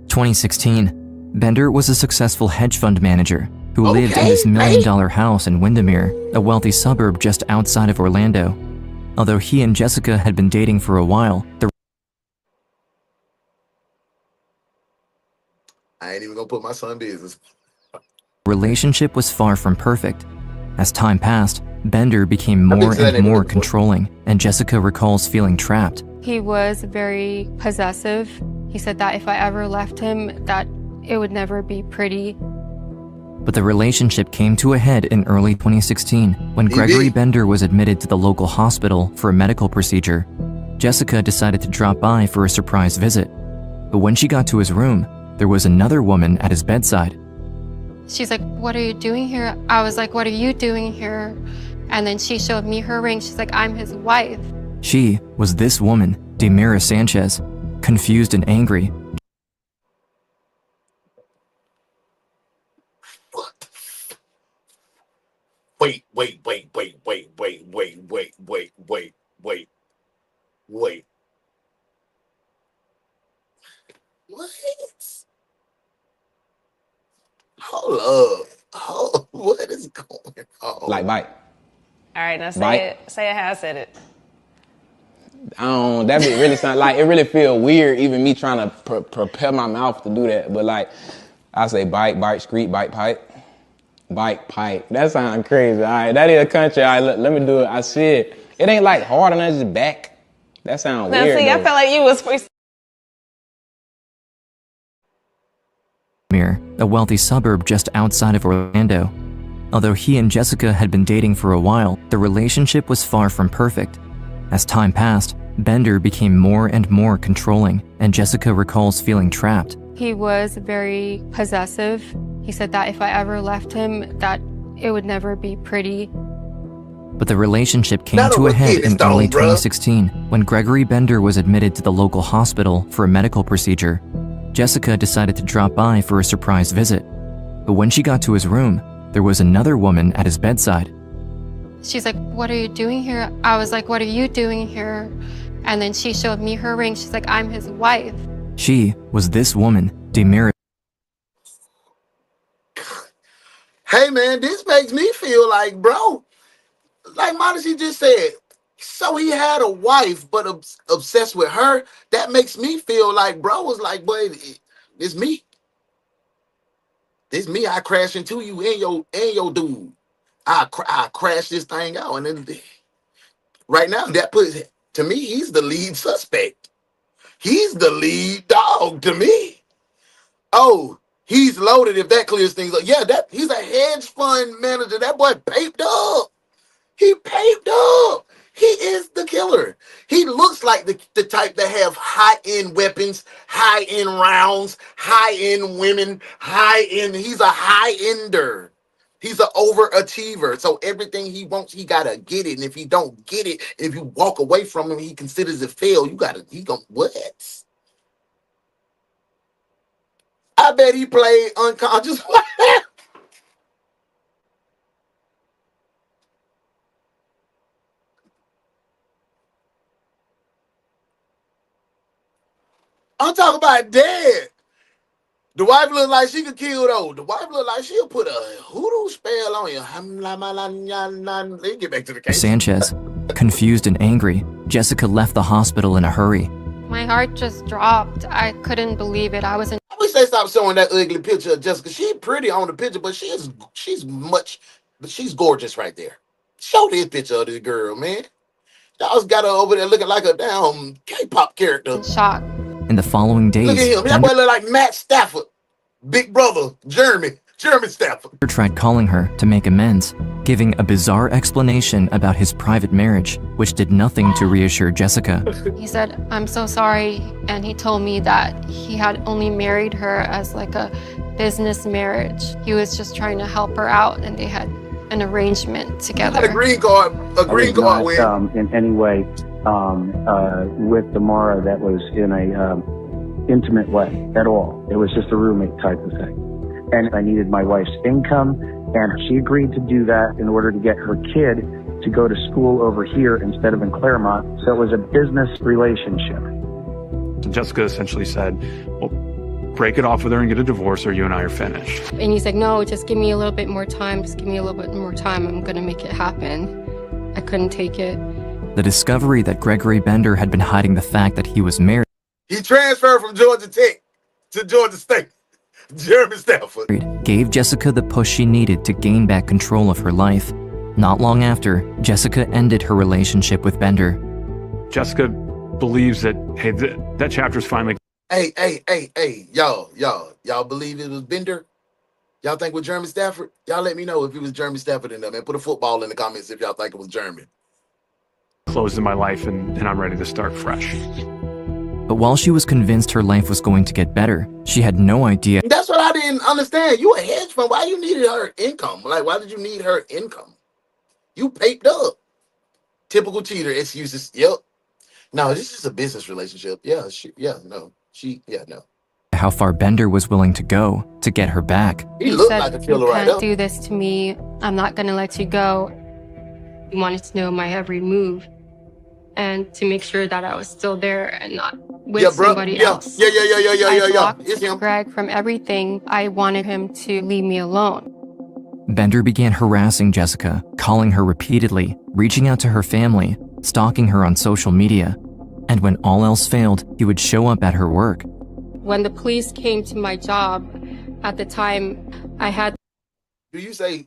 2016, Bender was a successful hedge fund manager who lived in this $1 million house in Windermere, a wealthy suburb just outside of Orlando. Although he and Jessica had been dating for a while, the I ain't even gonna put my son business. relationship was far from perfect. As time passed, Bender became more and more controlling, and Jessica recalls feeling trapped. He was very possessive. He said that if I ever left him, that it would never be pretty. But the relationship came to a head in early 2016 when Gregory Bender was admitted to the local hospital for a medical procedure. Jessica decided to drop by for a surprise visit. But when she got to his room, there was another woman at his bedside. She's like, "What are you doing here?" I was like, "What are you doing here?" And then she showed me her ring. She's like, "I'm his wife." She was this woman, Demira Sanchez. Confused and angry, Wait. What? Hold up. What is going on? Like bite. All right, now Bite. say it how I said it. That be really sound like it really feel weird even me trying to prepare my mouth to do that. But like I say bite, screet, bite, pipe. Bike, pipe. That sounds crazy. All right, that is a country. All right, let me do it. I said it ain't like hard and just back. That sounds Now weird. see, I felt like you was a wealthy suburb just outside of Orlando. Although he and Jessica had been dating for a while, the relationship was far from perfect. As time passed, Bender became more and more controlling, and Jessica recalls feeling trapped. He was very possessive. He said that if I ever left him, that it would never be pretty. But the relationship came to a head in early 2016 when Gregory Bender was admitted to the local hospital for a medical procedure. Jessica decided to drop by for a surprise visit. But when she got to his room, there was another woman at his bedside. She's like, "What are you doing here?" I was like, "What are you doing here?" And then she showed me her ring. She's like, "I'm his wife." She was this woman, Demira. Hey man, this makes me feel like, bro, like Modesty just said, so he had a wife, but obsessed with her. That makes me feel like, bro was like, boy, it's me. It's me. I crash into you and your dude. I crash this thing out, and then right now that puts, to me, he's the lead suspect. He's the lead dog to me. Oh, he's loaded if that clears things up. Yeah, he's a hedge fund manager. That boy paped up. He paped up. He is the killer. He looks like the type that have high-end weapons, high-end rounds, high-end women, high-end. He's a high-ender. He's an overachiever. So everything he wants, he gotta get it. And if he don't get it, if you walk away from him, he considers it fail. What? I bet he played unconscious. I'm talking about dead. The wife look like she could kill though. The wife look like she'll put a hoodoo spell on you. Let me get back to the case. Sanchez. Confused and angry, Jessica left the hospital in a hurry. My heart just dropped. I couldn't believe it. I wish they stopped showing that ugly picture of Jessica. She's pretty on the picture, but she's gorgeous right there. Show this picture of this girl, man. Y'all's got her over there looking like a damn K-pop character. Shocked. In the following days, Look at him. That boy look like Matt Stafford. Big brother, Jeremy Stafford. Bender tried calling her to make amends, giving a bizarre explanation about his private marriage, which did nothing to reassure Jessica. He said, "I'm so sorry." And he told me that he had only married her as like a business marriage. He was just trying to help her out, and they had an arrangement together. A green card win. In any way with Damara that was in a intimate way at all. It was just a roommate type of thing. And I needed my wife's income, and she agreed to do that in order to get her kid to go to school over here instead of in Claremont. So it was a business relationship. And Jessica essentially said, well, break it off with her and get a divorce or you and I are finished. And he's like, "No, just give me a little bit more time. Just give me a little bit more time. I'm going to make it happen." I couldn't take it. The discovery that Gregory Bender had been hiding the fact that he was married He transferred from Georgia Tech to Georgia State. Jeremy Stafford gave Jessica the push she needed to gain back control of her life. Not long after, Jessica ended her relationship with Bender. Jessica believes that, hey, that chapter's finally... Hey, y'all believe it was Bender? Y'all think it was Jeremy Stafford? Y'all let me know if it was Jeremy Stafford in there, man. Put a football in the comments if y'all think it was Jeremy. Closed in my life and I'm ready to start fresh. But while she was convinced her life was going to get better, she had no idea. That's what I didn't understand. You a hedge fund. Why you needed her income? Like, why did you need her income? You paped up. Typical cheater excuses. Yep. No, this is a business relationship. Yeah, no. How far Bender was willing to go to get her back. He looked like a killer right "You up. can't do this to me. I'm not going to let you go." He wanted to know my every move and to make sure that I was still there and not with somebody else. I blocked Greg from everything. I wanted him to leave me alone. Bender began harassing Jessica, calling her repeatedly, reaching out to her family, stalking her on social media. And when all else failed, he would show up at her work. When the police came to my job, at the time, I had... Do you say,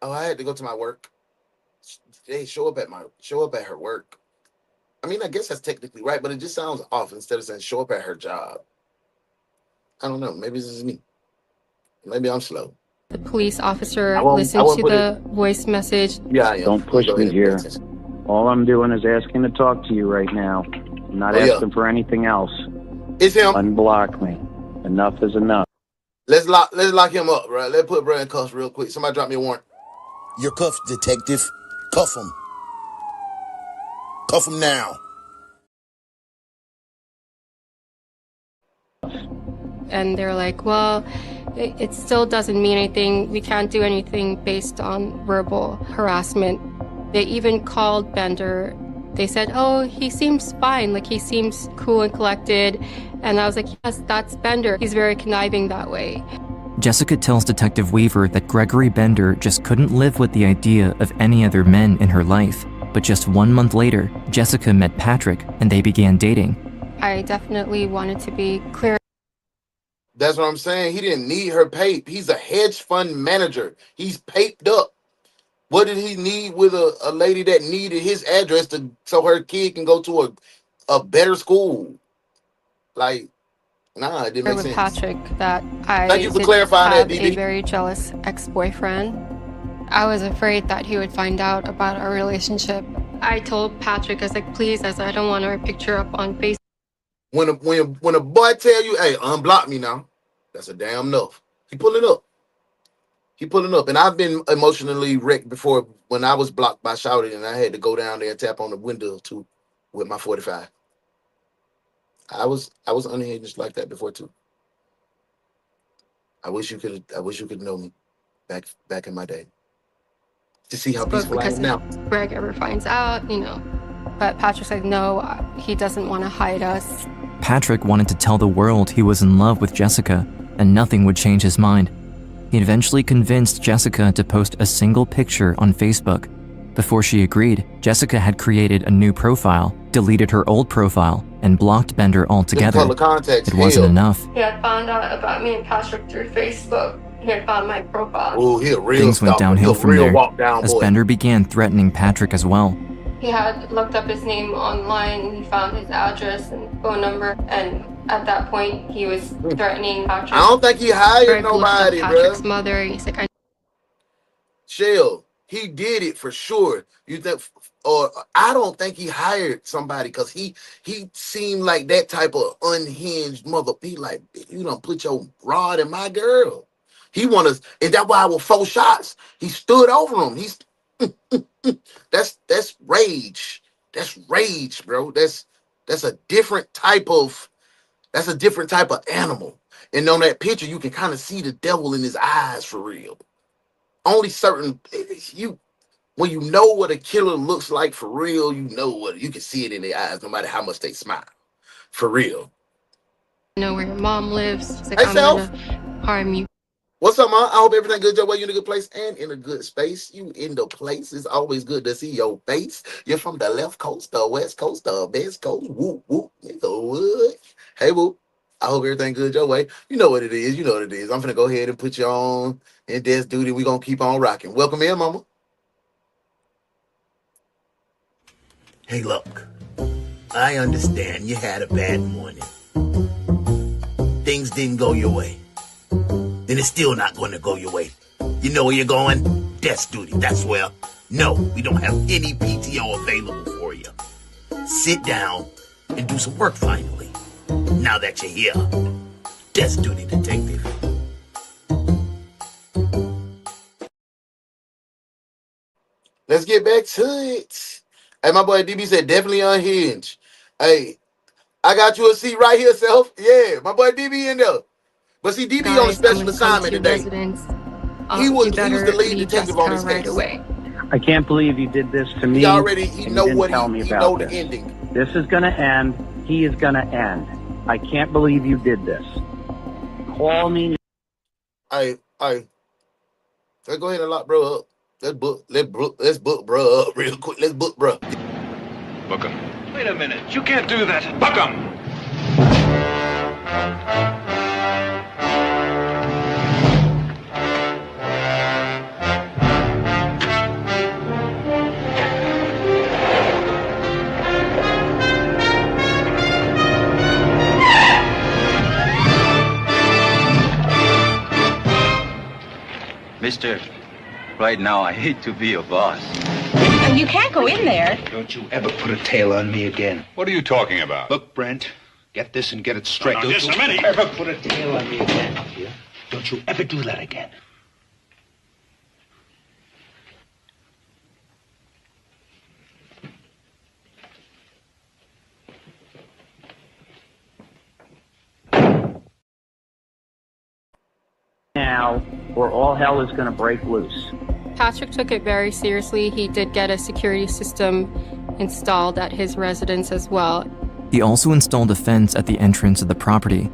I had to go to my work? Hey, show up at her work. I mean, I guess that's technically right, but it just sounds off instead of saying show up at her job. I don't know. Maybe this is me. Maybe I'm slow. The police officer listened to the voice message. Yeah, don't push me here. All I'm doing is asking to talk to you right now. I'm not asking for anything else. It's him. Unblock me. Enough is enough. Let's lock him up, bro. Let's put bro in cuffs real quick. Somebody drop me a warrant. You're cuffed, detective. Cuff him. Cuff him now. And they're like, well, it still doesn't mean anything. We can't do anything based on verbal harassment. They even called Bender. They said, oh, he seems fine. Like, he seems cool and collected. And I was like, yes, that's Bender. He's very conniving that way. Jessica tells Detective Weaver that Gregory Bender just couldn't live with the idea of any other men in her life. But just 1 month later, Jessica met Patrick and they began dating. I definitely wanted to be clear. That's what I'm saying. He didn't need her pape. He's a hedge fund manager. He's paped up. What did he need with a lady that needed his address so her kid can go to a better school? Like, nah, it didn't make with sense. Patrick that I Thank you for clarifying have that, a DD. very jealous ex-boyfriend. I was afraid that he would find out about our relationship. I told Patrick, I was like, please, I don't want our picture up on Facebook. When a boy tell you, hey, unblock me now, that's a damn enough. He pulling up. And I've been emotionally wrecked before when I was blocked by shouting and I had to go down there and tap on the window too with my 45. I was unhinged like that before too. I wish you could know me back in my day. To see how peaceful I am now. If Greg ever finds out, But Patrick's like, no, he doesn't want to hide us. Patrick wanted to tell the world he was in love with Jessica, and nothing would change his mind. He eventually convinced Jessica to post a single picture on Facebook. Before she agreed, Jessica had created a new profile, deleted her old profile, and blocked Bender altogether. It wasn't enough. He had found out about me and Patrick through Facebook. He had found my profile. Oh, he a real Things went downhill from there, as boy. Bender began threatening Patrick as well. He had looked up his name online and he found his address and phone number, and at that point he was threatening Patrick. I don't think he hired nobody, bro. Patrick's mother. He's like, Shell, he did it for sure. You think, or I don't think he hired somebody because he seemed like that type of unhinged mother. He like, you don't put your rod in my girl. He want us, and that's why with 4 shots, he stood over him. He's that's rage. That's rage, bro. That's a different type of animal. And on that picture, you can kind of see the devil in his eyes for real. Only certain when you know what a killer looks like for real, you can see it in their eyes, no matter how much they smile. For real. I know where your mom lives. He's like, Hey, I'm Self. gonna harm you. What's up, man? I hope everything good your way. You in a good place and in a good space. You in the place. It's always good to see your face. You're from the left coast, the west coast, the best coast. Whoop, whoop, nigga, what? Hey, whoop. I hope everything good your way. You know what it is. I'm finna go ahead and put you on in desk duty. We're gonna keep on rocking. Welcome in, mama. Hey, look. I understand you had a bad morning. Things didn't go your way. Then it's still not going to go your way. You know where you're going? Desk duty, that's where. No, we don't have any PTO available for you. Sit down and do some work finally. Now that you're here. Desk duty, detective. Let's get back to it. Hey, my boy DB said definitely unhinged. Hey, I got you a seat right here, Self. Yeah, my boy DB in there. But see, DB on a special assignment today. He was the lead detective on this case. Away. I can't believe you did this to me. He know what he know the ending. This is going to end. He is going to end. I can't believe you did this. Call me. Hey, let's go ahead and lock bro up. Let's book bro up real quick. Let's book bro. Book him. Wait a minute. You can't do that. Book him. Mister, right now I hate to be your boss. You can't go in there. Don't you ever put a tail on me again. What are you talking about? Look, Brent, get this and get it straight. No, Don't just you a minute. ever put a tail on me again. Yeah? Don't you ever do that again. Now, or all hell is going to break loose. Patrick took it very seriously. He did get a security system installed at his residence as well. He also installed a fence at the entrance of the property.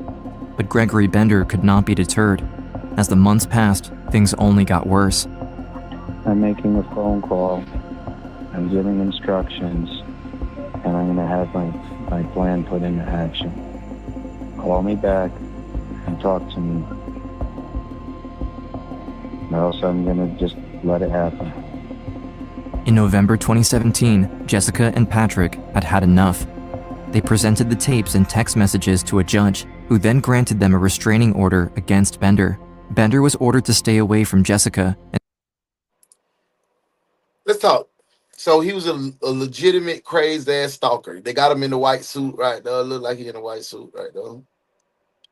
But Gregory Bender could not be deterred. As the months passed, things only got worse. I'm making a phone call. I'm giving instructions. And I'm going to have my plan put into action. Call me back and talk to me. Or else I'm going to just let it happen. In November 2017, Jessica and Patrick had had enough. They presented the tapes and text messages to a judge, who then granted them a restraining order against Bender. Bender was ordered to stay away from Jessica. Let's talk. So he was a legitimate crazed ass stalker. They got him in the white suit right there. Look like he in a white suit right there.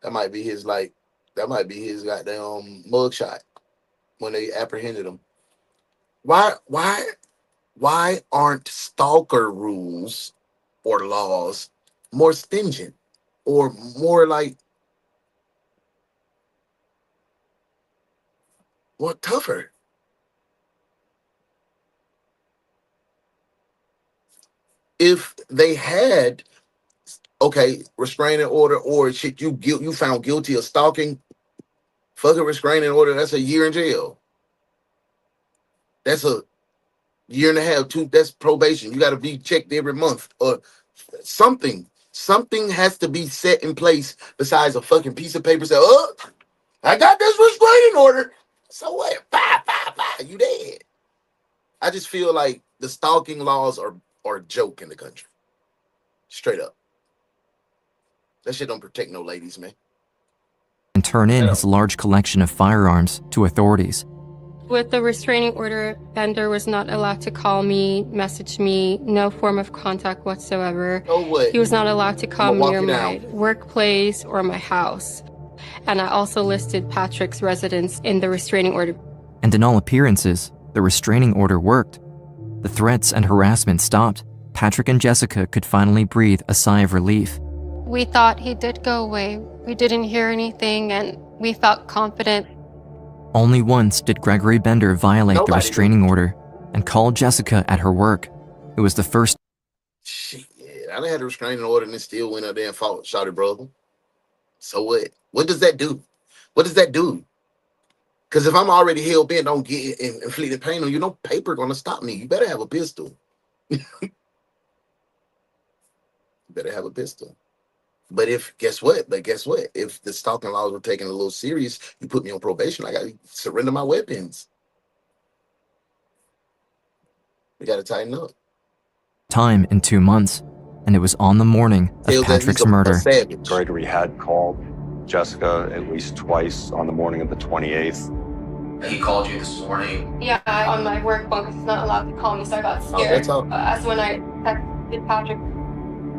That might be his goddamn mugshot when they apprehended him. Why aren't stalker rules or laws more stringent or more like more tougher? If they had, okay, restraining order or shit, you found guilty of stalking, fucking restraining order, that's a year in jail. That's a year and a half, that's probation. You got to be checked every month or something. Something has to be set in place besides a fucking piece of paper say, oh, I got this restraining order. So what? Bye, you dead. I just feel like the stalking laws are a joke in the country. Straight up. That shit don't protect no ladies, man. And turn in his large collection of firearms to authorities. With the restraining order, Bender was not allowed to call me, message me, no form of contact whatsoever. Oh, what? He was not allowed to come near my workplace or my house. And I also listed Patrick's residence in the restraining order. And in all appearances, the restraining order worked. The threats and harassment stopped. Patrick and Jessica could finally breathe a sigh of relief. We thought he did go away. We didn't hear anything, and we felt confident. Only once did Gregory Bender violate the restraining order and call Jessica at her work. It was the first. Shit, I done had a restraining order and then still went out there and fought, shot her brother. So what? What does that do? What does that do? Because if I'm already hell bent on getting inflicting pain on you, no paper gonna stop me. You better have a pistol. You better have a pistol. But guess what? If the stalking laws were taken a little serious, you put me on probation, I gotta surrender my weapons. We gotta tighten up. Time in 2 months, and it was on the morning of Patrick's murder. Gregory had called Jessica at least twice on the morning of the 28th. He called you this morning? Yeah, on my work phone because he's not allowed to call me, so I got scared. That's when I texted Patrick.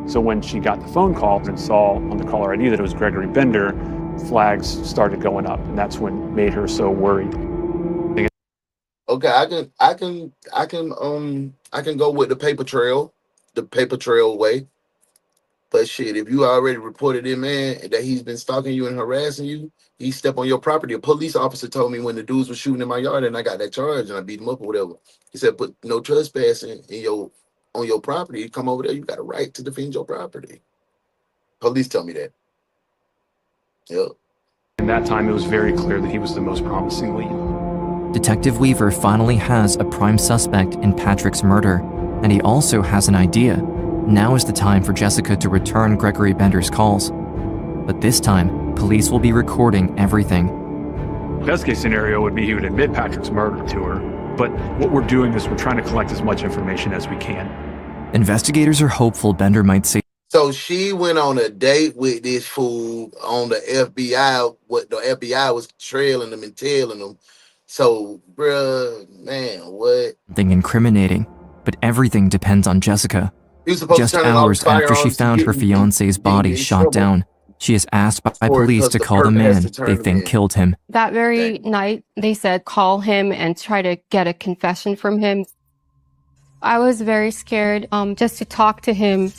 So when she got the phone call and saw on the caller ID that it was Gregory Bender, flags started going up, and that's what made her so worried. Okay, I can go with the paper trail way. But shit, if you already reported in, man, that he's been stalking you and harassing you, he stepped on your property. A police officer told me when the dudes were shooting in my yard and I got that charge and I beat him up or whatever. He said, put no trespassing on your property. You come over there, you got a right to defend your property. Police tell me that. Yep. In that time, it was very clear that he was the most promising lead. Detective Weaver finally has a prime suspect in Patrick's murder, and he also has an idea. Now is the time for Jessica to return Gregory Bender's calls. But this time, police will be recording everything. Best case scenario would be he would admit Patrick's murder to her. But what we're doing is we're trying to collect as much information as we can. Investigators are hopeful Bender might say. So she went on a date with this fool on the FBI. What the FBI was trailing them and tailing them. So, bruh, man, what? Something incriminating. But everything depends on Jessica. He was supposed Just to turn in all the hours after she firearms to found her get fiance's body shot down, she is asked by police to call the man they think killed him. That very night, they said call him and try to get a confession from him. I was very scared just to talk to him.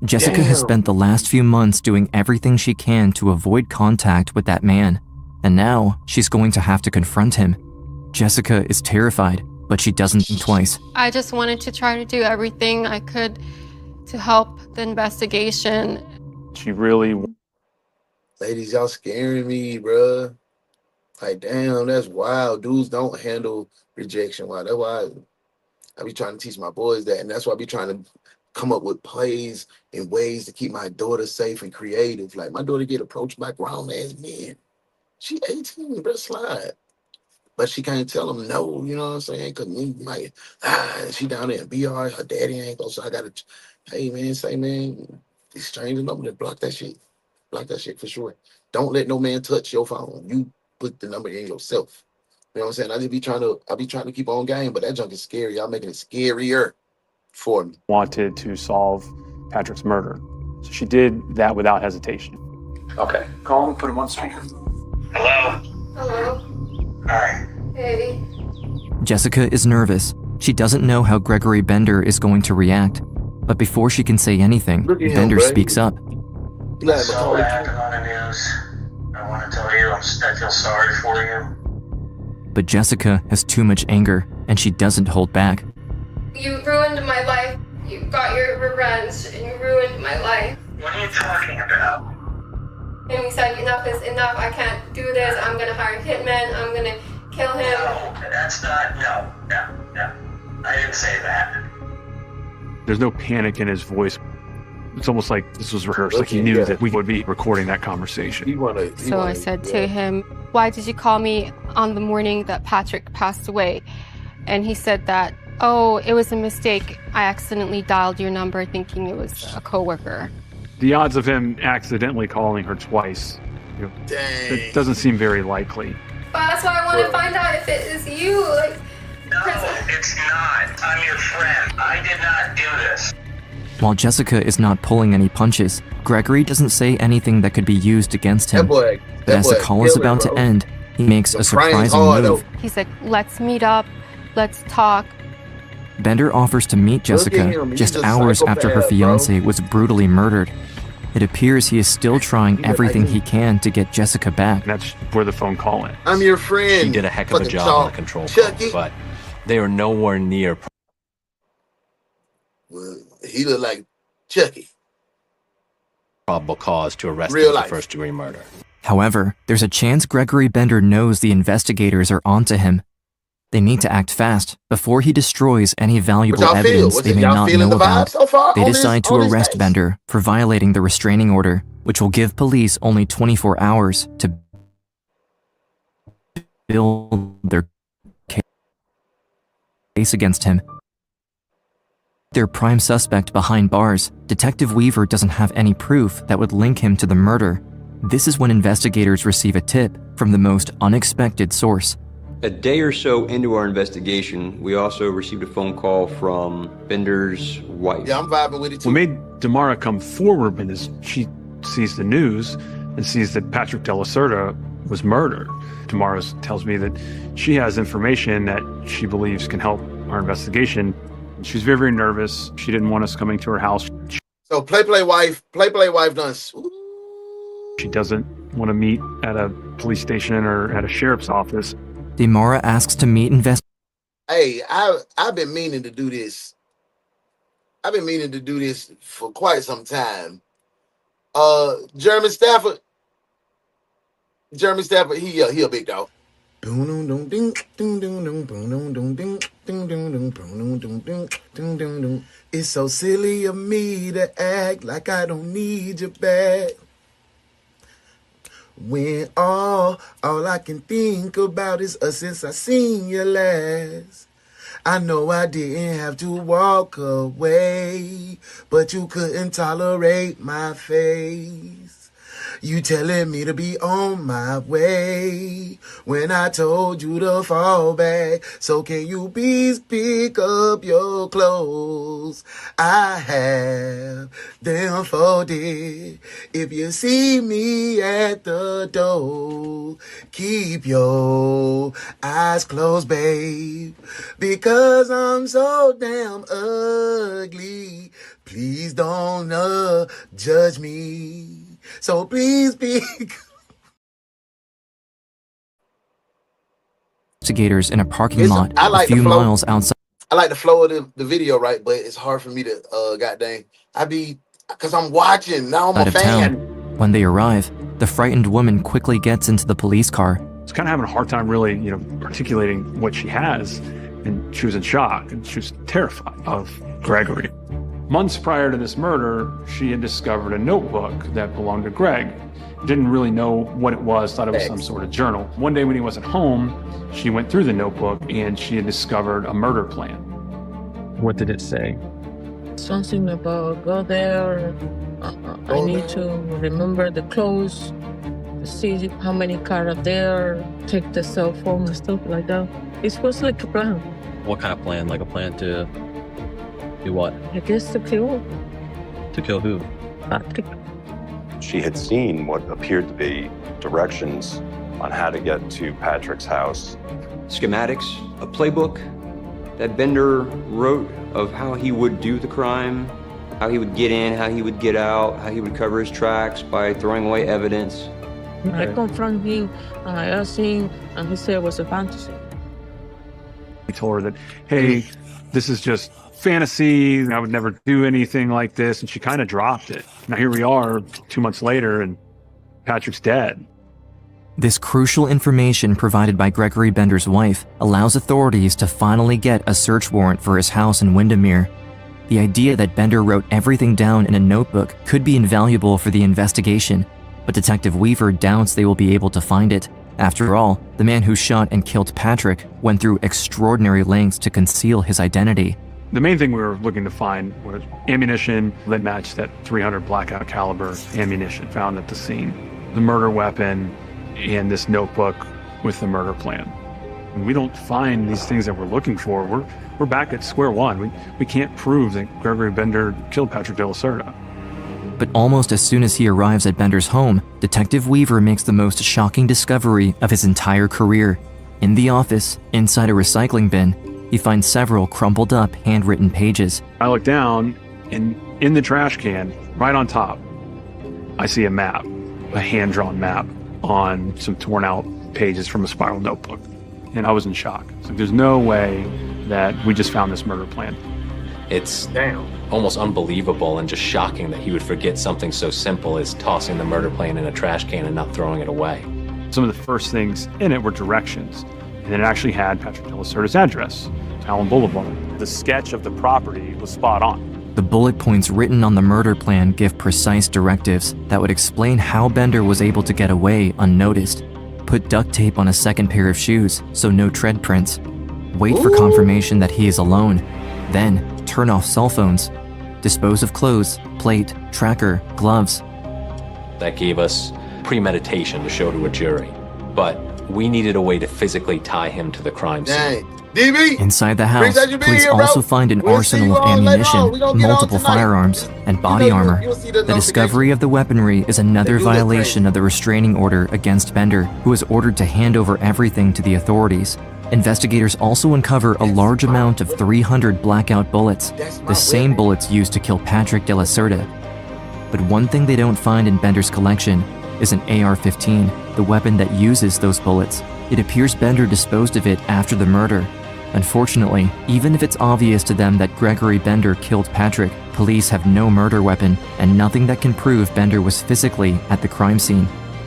Jessica has spent the last few months doing everything she can to avoid contact with that man, and now she's going to have to confront him. Jessica is terrified, but she doesn't think twice. I just wanted to try to do everything I could to help the investigation. She really... Ladies, y'all scaring me, bruh. Like, damn, that's wild. Dudes don't handle rejection well. That's why I be trying to teach my boys that, and that's why I be trying to come up with plays and ways to keep my daughter safe and creative. Like, my daughter get approached by grown-ass men. She 18, bruh, slide. But she can't tell them no, you know what I'm saying? Because me, like, she down there in BR, her daddy ain't go, so I got to, hey, man, say, man, these stranger number, block that shit. Block that shit for sure. Don't let no man touch your phone. You put the number in yourself. You know what I'm saying? I be trying to keep on game, but that junk is scary. Y'all making it scarier for me. Wanted to solve Patrick's murder. So she did that without hesitation. Okay. Call him and put him on speaker. Hello? Hello? Hi. Hey. Jessica is nervous. She doesn't know how Gregory Bender is going to react. But before she can say anything, Bender speaks up. I saw what happened on the news. I want to tell you I feel sorry for you. But Jessica has too much anger, and she doesn't hold back. You ruined my life. You got your revenge, and you ruined my life. What are you talking about? And we said, enough is enough. I can't do this. I'm going to hire a hitman. I'm going to kill him. No, that's not, no. I didn't say that. There's no panic in his voice. It's almost like this was rehearsed. Like he knew that we would be recording that conversation. So I said to him, why did you call me on the morning that Patrick passed away? And he said that, oh, it was a mistake. I accidentally dialed your number thinking it was a coworker. The odds of him accidentally calling her twice, it doesn't seem very likely. But that's why I want to find out if it is you. Like, no, it's not. I'm your friend. I did not do this. While Jessica is not pulling any punches, Gregory doesn't say anything that could be used against him. But as the call is about to end, he makes a surprising move. He's like, let's meet up, let's talk. Bender offers to meet Jessica just hours after her fiancé was brutally murdered. It appears he is still trying everything he can to get Jessica back. That's where the phone call went. I'm your friend. She did a heck of a job on the control call, but they were nowhere near. Well, he looked like Chucky. Probable cause to arrest him for first-degree murder. However, there's a chance Gregory Bender knows the investigators are onto him. They need to act fast before he destroys any valuable evidence they may not know about. They decide to arrest Bender for violating the restraining order, which will give police only 24 hours to build their case against him. Their prime suspect behind bars, Detective Weaver doesn't have any proof that would link him to the murder. This is when investigators receive a tip from the most unexpected source. A day or so into our investigation, we also received a phone call from Bender's wife. Yeah, I'm vibing with it too. What made Damara come forward is she sees the news and sees that Patrick De La Cerda was murdered. Damara tells me that she has information that she believes can help our investigation. She's very, very nervous. She didn't want us coming to her house. So play wife done. She doesn't want to meet at a police station or at a sheriff's office. Damara asks to meet Hey, I've been meaning to do this. I've been meaning to do this for quite some time. Jeremy Stafford, he a big dog. It's so silly of me to act like I don't need you back. When all I can think about is us since I seen you last. I know I didn't have to walk away, but you couldn't tolerate my face. You telling me to be on my way when I told you to fall back. So can you please pick up your clothes? I have them folded. If you see me at the door, keep your eyes closed, babe, because I'm so damn ugly. Please don't judge me. So please be. Investigators in a parking lot a few miles outside. I like the flow of the video, right? But it's hard for me to, goddamn. Because I'm watching. Now I'm a Of fan. town. When they arrive, the frightened woman quickly gets into the police car. She's kind of having a hard time really, articulating what she has. And she was in shock and she was terrified of Gregory. Months prior to this murder, she had discovered a notebook that belonged to Greg. Didn't really know what it was, thought it was some sort of journal. One day when he wasn't home, she went through the notebook and she had discovered a murder plan. What did it say? Something about go there, I need to remember the clothes, see how many cars are there, take the cell phone and stuff like that. It was like a plan. What kind of plan? Like a plan to do what? I guess to kill. To kill who? Patrick. She had seen what appeared to be directions on how to get to Patrick's house. Schematics, a playbook that Bender wrote of how he would do the crime, how he would get in, how he would get out, how he would cover his tracks by throwing away evidence. I confronted him and I asked him, and he said it was a fantasy. He told her that, hey, this is just fantasy. I would never do anything like this. And she kind of dropped it. Now here we are 2 months later and Patrick's dead. This crucial information provided by Gregory Bender's wife allows authorities to finally get a search warrant for his house in Windermere. The idea that Bender wrote everything down in a notebook could be invaluable for the investigation, but Detective Weaver doubts they will be able to find it. After all, the man who shot and killed Patrick went through extraordinary lengths to conceal his identity. The main thing we were looking to find was ammunition that matched that .300 blackout caliber ammunition found at the scene, the murder weapon, and this notebook with the murder plan. When we don't find these things that we're looking for, we're back at square one. We can't prove that Gregory Bender killed Patrick De La Cerda. But almost as soon as he arrives at Bender's home, Detective Weaver makes the most shocking discovery of his entire career. In the office, inside a recycling bin, he finds several crumpled up handwritten pages. I look down, and in the trash can, right on top, I see a map, a hand-drawn map on some torn out pages from a spiral notebook. And I was in shock. So there's no way that we just found this murder plan. It's almost unbelievable and just shocking that he would forget something so simple as tossing the murder plan in a trash can and not throwing it away. Some of the first things in it were directions, and it actually had Patrick De La Cerda's address, Allen Boulevard. The sketch of the property was spot on. The bullet points written on the murder plan give precise directives that would explain how Bender was able to get away unnoticed. Put duct tape on a second pair of shoes so no tread prints. Wait for confirmation that he is alone. Then turn off cell phones. Dispose of clothes, plate, tracker, gloves. That gave us premeditation to show to a jury. But we needed a way to physically tie him to the crime scene. DB! Inside the house, police also find an arsenal of ammunition, multiple firearms, and body armor. The discovery of the weaponry is another violation of the restraining order against Bender, who is ordered to hand over everything to the authorities. Investigators also uncover a large amount of .300 blackout bullets, the same bullets used to kill Patrick De La Cerda. But one thing they don't find in Bender's collection is an AR-15, the weapon that uses those bullets. It appears Bender disposed of it after the murder. Unfortunately, even if it's obvious to them that Gregory Bender killed Patrick, police have no murder weapon and nothing that can prove Bender was physically at the crime scene.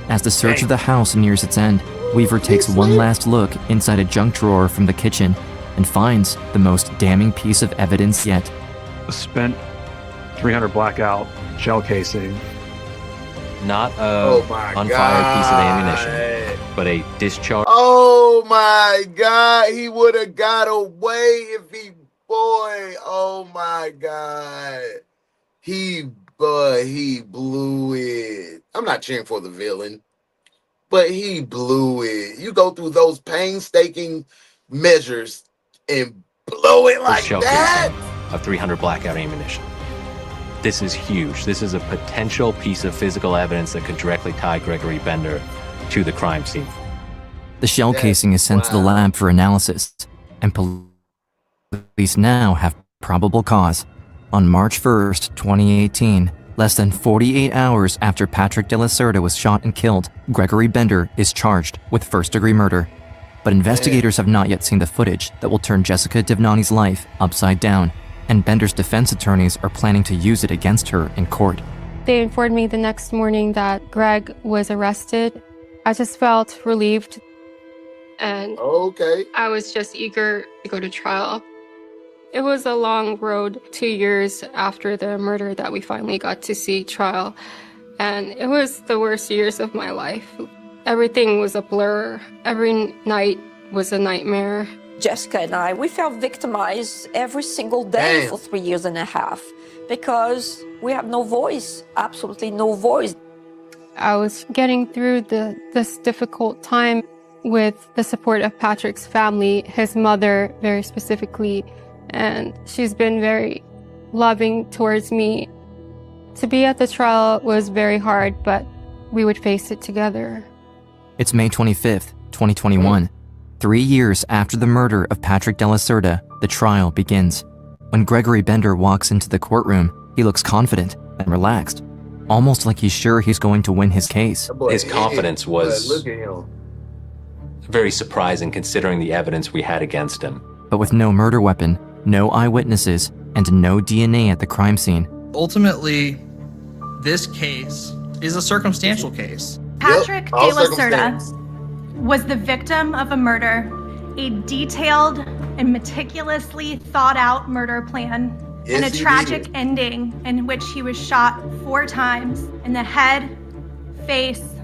As the search of the house nears its end, Weaver takes one last look inside a junk drawer from the kitchen and finds the most damning piece of evidence yet. A spent .300 blackout shell casing. Not a unfired piece of ammunition, but a discharge. Oh my God, he would have got away if he, boy, oh my God. He But he blew it. I'm not cheering for the villain, but he blew it. You go through those painstaking measures and blow it like that? Of 300 blackout ammunition. This is huge. This is a potential piece of physical evidence that could directly tie Gregory Bender to the crime scene. The shell casing is sent to the lab for analysis, and police now have probable cause. On March 1st, 2018, less than 48 hours after Patrick De La Cerda was shot and killed, Gregory Bender is charged with first-degree murder. But investigators have not yet seen the footage that will turn Jessica Divnani's life upside down, and Bender's defense attorneys are planning to use it against her in court. They informed me the next morning that Greg was arrested. I just felt relieved, and I was just eager to go to trial. It was a long road, 2 years after the murder, that we finally got to see trial. And it was the worst years of my life. Everything was a blur. Every night was a nightmare. Jessica and I, we felt victimized every single day for 3 years and a half because we have no voice, absolutely no voice. I was getting through this difficult time with the support of Patrick's family, his mother very specifically, and she's been very loving towards me. To be at the trial was very hard, but we would face it together. It's May 25th, 2021. 3 years after the murder of Patrick De La Cerda, the trial begins. When Gregory Bender walks into the courtroom, he looks confident and relaxed, almost like he's sure he's going to win his case. His confidence was very surprising considering the evidence we had against him. But with no murder weapon, no eyewitnesses, and no DNA at the crime scene. Ultimately, this case is a circumstantial case. Patrick De La Cerda was the victim of a murder, a detailed and meticulously thought out murder plan, and a tragic ending in which he was shot 4 times in the head, face,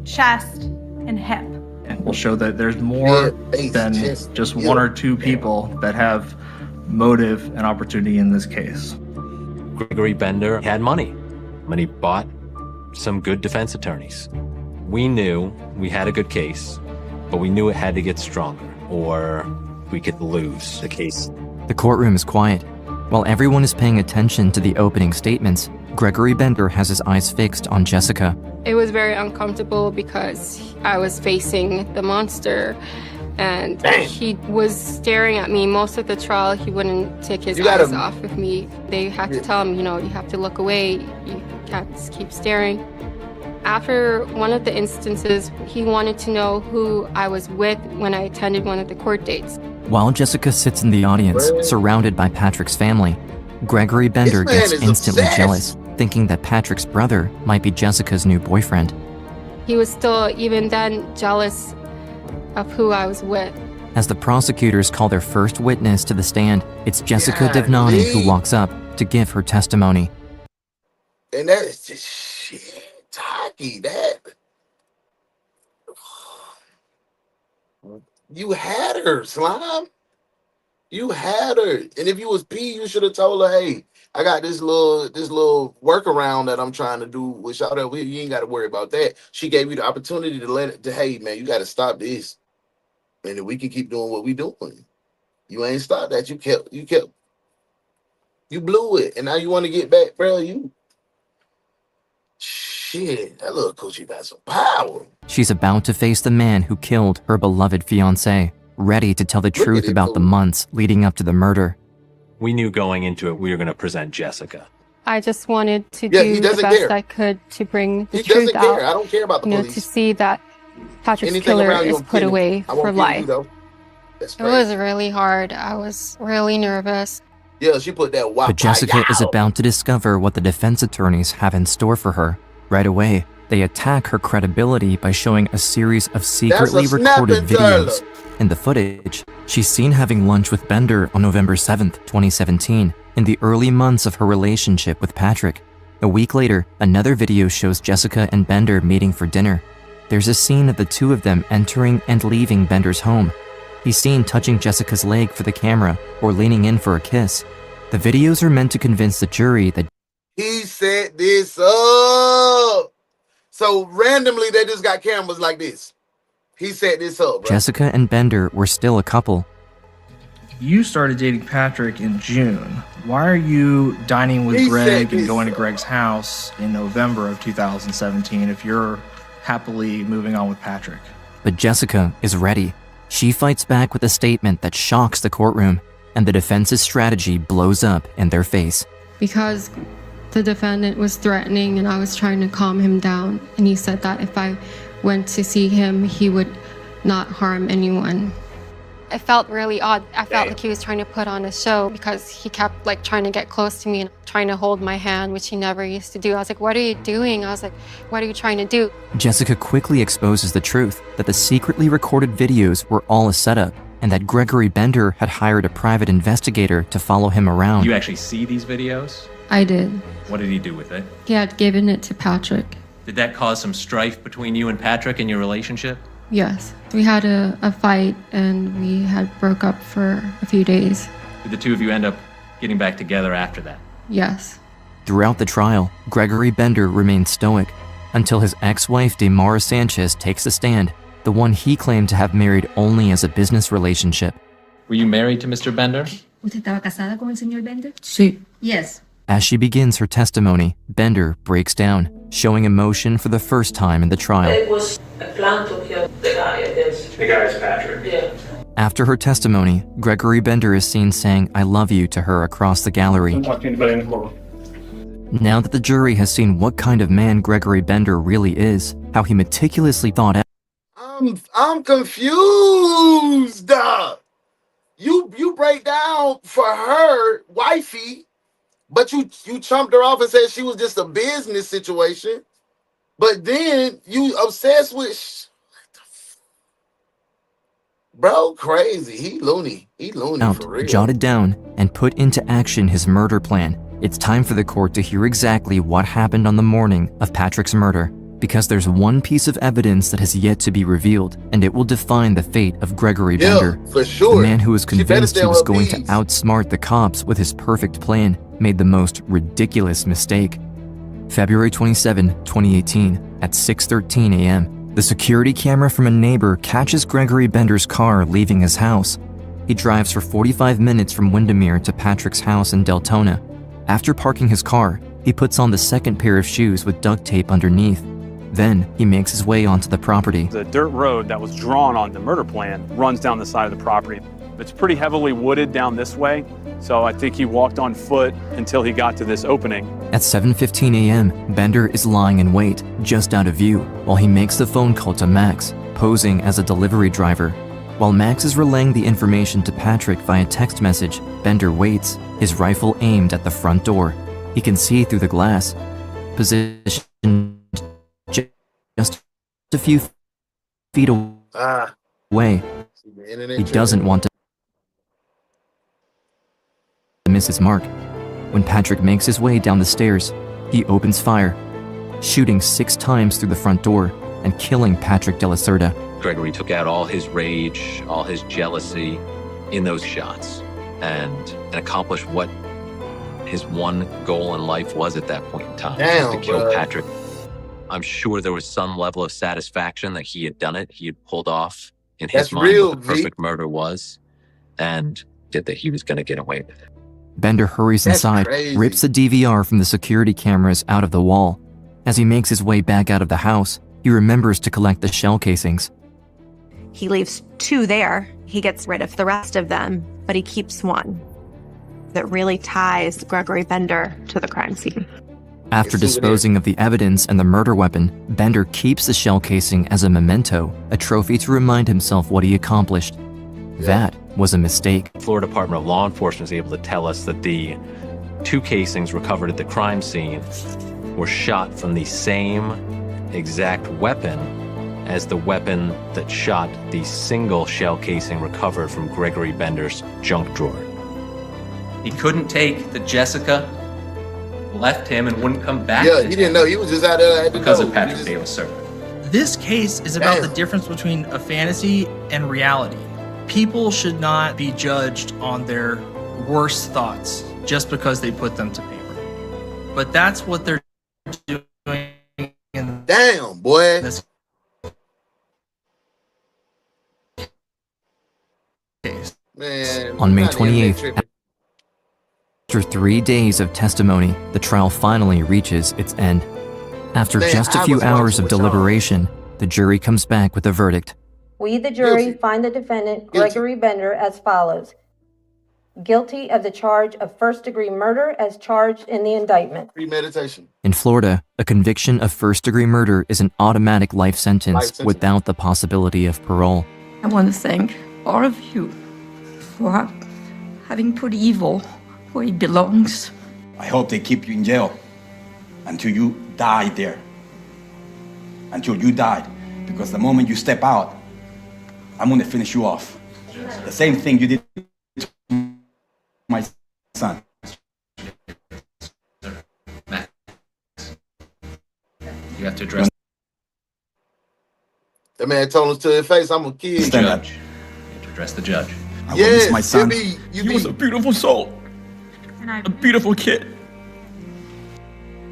chest, and hip. And we'll show that there's more than just 1 or 2 people that have motive and opportunity in this case. Gregory Bender had money, and he bought some good defense attorneys. We knew we had a good case, but we knew it had to get stronger, or we could lose the case. The courtroom is quiet. While everyone is paying attention to the opening statements, Gregory Bender has his eyes fixed on Jessica. It was very uncomfortable because I was facing the monster, and he was staring at me most of the trial. He wouldn't take his eyes off of me. They had to tell him, you know, you have to look away. You can't just keep staring. After one of the instances, he wanted to know who I was with when I attended one of the court dates. While Jessica sits in the audience, surrounded by Patrick's family, Gregory Bender gets instantly jealous, thinking that Patrick's brother might be Jessica's new boyfriend. He was still, even then, jealous of who I was with. As the prosecutors call their first witness to the stand, it's Jessica Divnani who walks up to give her testimony. And that is just shit. Tacky, that. You had her, Slime. You had her. And if you was P, you should have told her, hey, I got this little workaround that I'm trying to do with y'all. You ain't got to worry about that. She gave you the opportunity to hey, man, you got to stop this. And then we can keep doing what we doing. You ain't stopped that. You blew it. And now you want to get back, bro. Shit, that little coochie got some power. She's about to face the man who killed her beloved fiancé, ready to tell the truth about the months leading up to the murder. We knew going into it we were going to present Jessica. I just wanted to do the best I could to bring the truth out. I don't care about the police. To see that Patrick's killer is put away for life. It was really hard. I was really nervous. Yeah, she put that But Jessica is about to discover what the defense attorneys have in store for her. Right away, they attack her credibility by showing a series of secretly recorded videos. In the footage, she's seen having lunch with Bender on November 7th, 2017, in the early months of her relationship with Patrick. A week later, another video shows Jessica and Bender meeting for dinner. There's a scene of the two of them entering and leaving Bender's home. He's seen touching Jessica's leg for the camera or leaning in for a kiss. The videos are meant to convince the jury that He set this up. So randomly, they just got cameras like this. He set this up, bro. Jessica and Bender were still a couple. You started dating Patrick in June. Why are you dining with Greg and going to Greg's house in November of 2017 if you're happily moving on with Patrick? But Jessica is ready. She fights back with a statement that shocks the courtroom, and the defense's strategy blows up in their face. Because the defendant was threatening and I was trying to calm him down, and he said that if I went to see him, he would not harm anyone. It felt really odd. I felt like he was trying to put on a show because he kept like trying to get close to me and trying to hold my hand, which he never used to do. I was like, what are you doing? I was like, what are you trying to do? Jessica quickly exposes the truth that the secretly recorded videos were all a setup, and that Gregory Bender had hired a private investigator to follow him around. You actually see these videos? I did. What did he do with it? He had given it to Patrick. Did that cause some strife between you and Patrick in your relationship? Yes. We had a fight and we had broke up for a few days. Did the two of you end up getting back together after that? Yes. Throughout the trial, Gregory Bender remained stoic until his ex-wife Damara Sanchez takes the stand, the one he claimed to have married only as a business relationship. Were you married to Mr. Bender? ¿Usted estaba casada con el señor Bender? Sí. Yes. As she begins her testimony, Bender breaks down, showing emotion for the first time in the trial. It was a plan to kill the guy against. The guy is Patrick. Yeah. After her testimony, Gregory Bender is seen saying "I love you" to her across the gallery. Don't talk to anybody in the courtroom. Now that the jury has seen what kind of man Gregory Bender really is, how he meticulously thought out. I'm confused. You break down for her wifey, but you chumped her off and said she was just a business situation. But then you obsessed with bro, crazy. He loony for real. Jotted down and put into action his murder plan. It's time for the court to hear exactly what happened on the morning of Patrick's murder, because there's one piece of evidence that has yet to be revealed, and it will define the fate of Gregory Bender. For sure. The man who was convinced he was going to outsmart the cops with his perfect plan made the most ridiculous mistake. February 27, 2018, at 6:13 a.m., the security camera from a neighbor catches Gregory Bender's car leaving his house. He drives for 45 minutes from Windermere to Patrick's house in Deltona. After parking his car, he puts on the second pair of shoes with duct tape underneath. Then he makes his way onto the property. The dirt road that was drawn on the murder plan runs down the side of the property. It's pretty heavily wooded down this way, so I think he walked on foot until he got to this opening. At 7:15 a.m., Bender is lying in wait, just out of view, while he makes the phone call to Max, posing as a delivery driver. While Max is relaying the information to Patrick via text message, Bender waits, his rifle aimed at the front door. He can see through the glass. Positioned just a few feet away. He doesn't want to miss his mark. When Patrick makes his way down the stairs, he opens fire, shooting 6 times through the front door and killing Patrick De La Cerda. Gregory took out all his rage, all his jealousy in those shots and accomplished what his one goal in life was at that point in time. Damn, to kill bro. Patrick. I'm sure there was some level of satisfaction that he had done it. He had pulled off in his mind real, what the perfect murder was, and did that he was going to get away with it. Bender hurries inside, rips the DVR from the security cameras out of the wall. As he makes his way back out of the house, he remembers to collect the shell casings. He leaves 2 there. He gets rid of the rest of them, but he keeps 1 that really ties Gregory Bender to the crime scene. After disposing of the evidence and the murder weapon, Bender keeps the shell casing as a memento, a trophy to remind himself what he accomplished. That was a mistake. Florida Department of Law Enforcement was able to tell us that the 2 casings recovered at the crime scene were shot from the same exact weapon as the weapon that shot the single shell casing recovered from Gregory Bender's junk drawer. He couldn't take the Jessica, left him, and wouldn't come back. Yeah, he didn't know. He was just out there at the because door. of Patrick De La Cerda. This case is about the difference between a fantasy and reality. People should not be judged on their worst thoughts just because they put them to paper. But that's what they're doing. Damn, boy. This case. Man, On May not the internet 28th, tripping. after 3 days of testimony, the trial finally reaches its end. After Man, just a I few was hours watching of with y'all. deliberation, the jury comes back with a verdict. We, the jury, Guilty. find the defendant, Guilty. Gregory Bender, as follows. Guilty of the charge of first-degree murder as charged in the indictment. Premeditation. In Florida, a conviction of first-degree murder is an automatic life sentence without the possibility of parole. I want to thank all of you for having put evil where it belongs. I hope they keep you in jail until you die there. Until you die. Because the moment you step out, I'm going to finish you off. The same thing you did to my son. You have to address That man told us to his face, I'm gonna kill you. the judge. You have to address the judge. I will miss my son. You was a beautiful soul. A beautiful kid.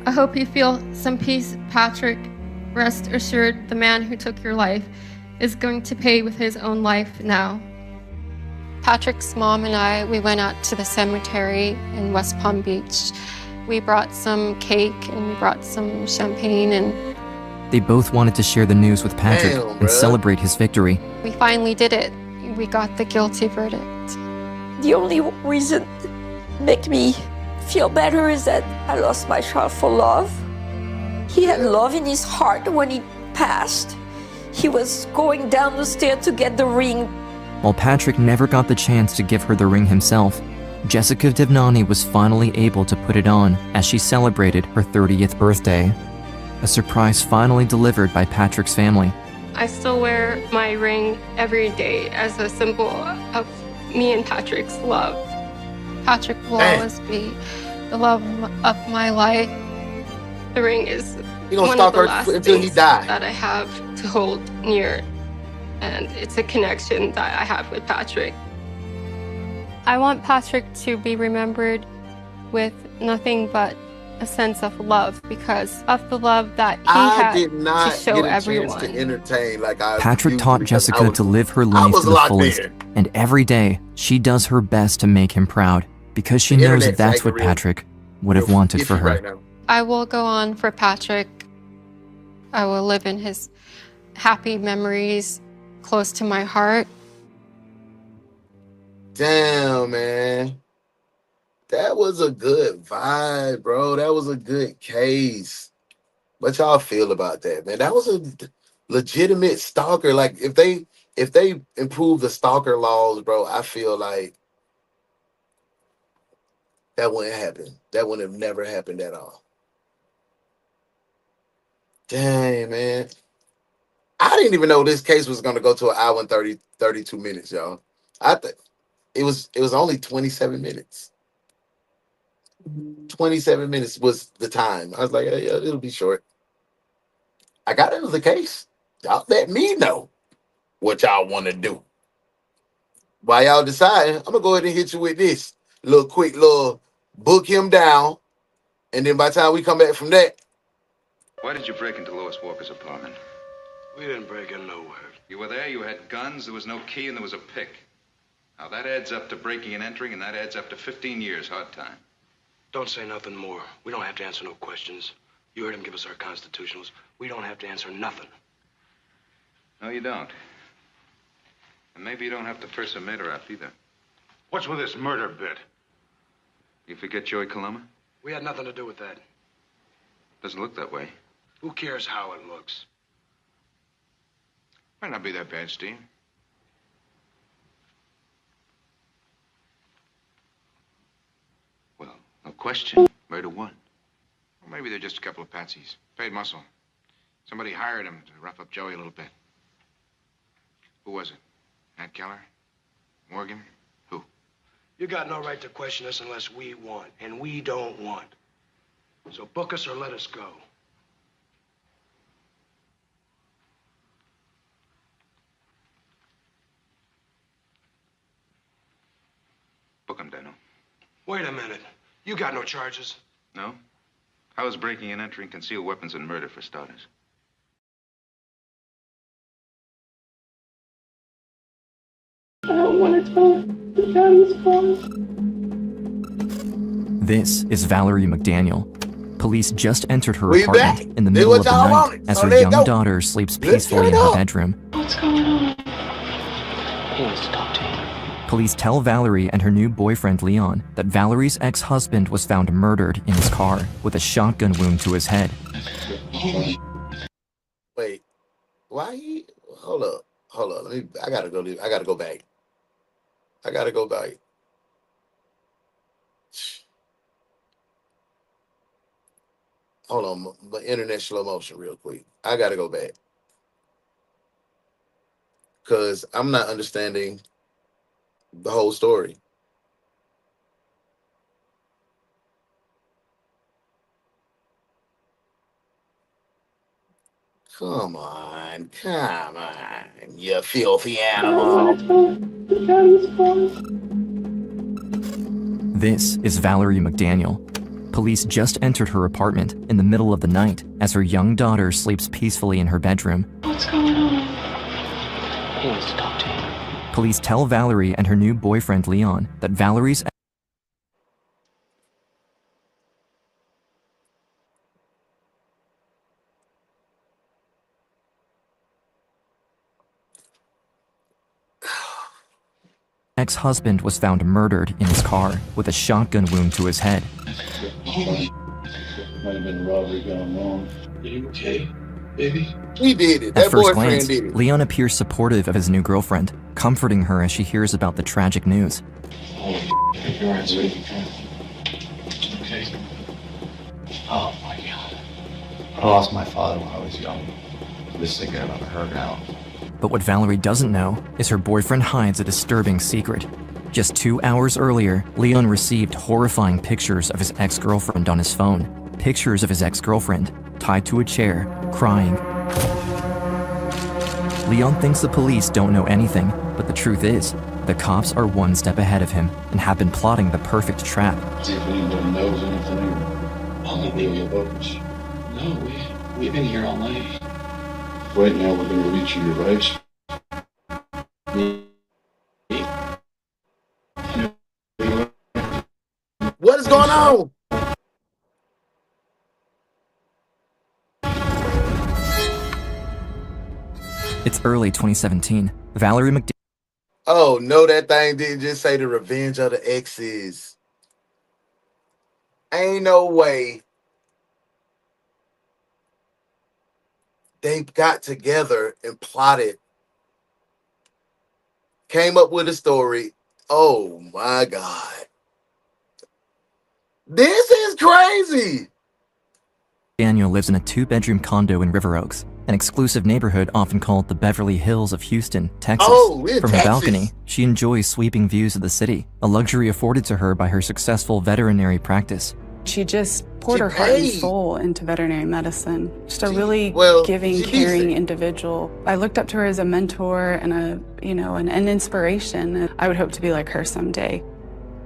I hope you feel some peace, Patrick. Rest assured, the man who took your life is going to pay with his own life now. Patrick's mom and I, we went out to the cemetery in West Palm Beach. We brought some cake and we brought some champagne, and They both wanted to share the news with Patrick and celebrate his victory. we finally did it. We got the guilty verdict. The only reason make me feel better is that I lost my child for love. He had love in his heart when he passed. He was going down the stairs to get the ring. While Patrick never got the chance to give her the ring himself, Jessica Devnani was finally able to put it on as she celebrated her 30th birthday. A surprise finally delivered by Patrick's family. I still wear my ring every day as a symbol of me and Patrick's love. Patrick will always be the love of my life. The ring is one of the last things that I have to hold near, and it's a connection that I have with Patrick. I want Patrick to be remembered with nothing but a sense of love because of the love that he had did not to show get a everyone. chance to entertain like I Patrick used taught because I Jessica was- to live her I life was to the locked fullest, in. and every day she does her best to make him proud because she The knows internet's that's acting what real- Patrick would have wanted for iffy her. right now. I will go on for Patrick. I will live in his happy memories close to my heart. Damn, man. That was a good vibe, bro. That was a good case. What y'all feel about that, man? That was a legitimate stalker. Like if they improve the stalker laws, bro, I feel like that wouldn't happen. That would have never happened at all. Dang, man. I didn't even know this case was gonna go to an hour and 32 minutes, y'all. I think it was only 27 minutes. 27 minutes was the time. I was like, yeah, it'll be short. I got into the case. Y'all let me know what y'all want to do. While y'all decide, I'm gonna go ahead and hit you with this quick little book him down, and then by the time we come back from that, Why did you break into Lois Walker's apartment? We didn't break in nowhere. You were there, you had guns, there was no key, and there was a pick. Now that adds up to breaking and entering, and that adds up to 15 years hard time. Don't say nothing more. We don't have to answer no questions. You heard him give us our constitutionals. We don't have to answer nothing. No, you don't. And maybe you don't have to first a murder up either. What's with this murder bit? You forget Joey Coloma? We had nothing to do with that. Doesn't look that way. Who cares how it looks? Might not be that bad, Steve. Well, no question. Murder one. Well, maybe they're just a couple of patsies. Paid muscle. Somebody hired him to rough up Joey a little bit. Who was it? Nat Keller? Morgan? Who? You got no right to question us unless we want, and we don't want. So book us or let us go. Book him, Dano. Wait a minute. You got no charges. No? How is breaking and entering, concealed weapons, and murder, for starters? I don't want to tell the daddy's fault. This is Valerie McDaniel. Police just entered her We apartment back. in the Did middle what of the y'all night wanted. as So her let's young go. daughter sleeps Let's peacefully turn in her up. bedroom. What's going on? He wants to talk to you. Police tell Valerie and her new boyfriend Leon that Valerie's ex-husband was found murdered in his car with a shotgun wound to his head. Wait, why he? Hold up. I gotta go back. I gotta go back. Hold on, my internet slow motion real quick. I gotta go back because I'm not understanding the whole story. Come on, you filthy animal. The daddy's fault. This is Valerie McDaniel. Police just entered her apartment in the middle of the night as her young daughter sleeps peacefully in her bedroom. What's going on? He wants to talk to you. Police tell Valerie and her new boyfriend Leon that Valerie's ex-husband was found murdered in his car with a shotgun wound to his head. Might have been a robbery gone wrong. Are you okay, baby? He did it. At That first boyfriend glance, did it. Leon appears supportive of his new girlfriend, comforting her as she hears about the tragic news. Holy shit, you're right, sweetie. Okay. Oh my God. I lost my father when I was young. This is again on her now. But what Valerie doesn't know is her boyfriend hides a disturbing secret. Just 2 hours earlier, Leon received horrifying pictures of his ex-girlfriend on his phone. Pictures of his ex-girlfriend, tied to a chair, crying. Leon thinks the police don't know anything, but the truth is, the cops are one step ahead of him and have been plotting the perfect trap. See if anyone knows anything on the Amelia Boats. No, we've been here all night. Right now, we're going to reach your rights. What is going on? It's early 2017. Valerie McDaniel. Oh no, that thing didn't just say the revenge of the exes. Ain't no way they got together and plotted, came up with a story. Oh my God. This is crazy. Daniel lives in a 2-bedroom condo in River Oaks, an exclusive neighborhood often called the Beverly Hills of Houston, Texas. Oh, in From her Texas. balcony, she enjoys sweeping views of the city, a luxury afforded to her by her successful veterinary practice. She just poured her heart and soul into veterinary medicine. Just a really giving, she caring decent. individual. I looked up to her as a mentor and an inspiration. I would hope to be like her someday.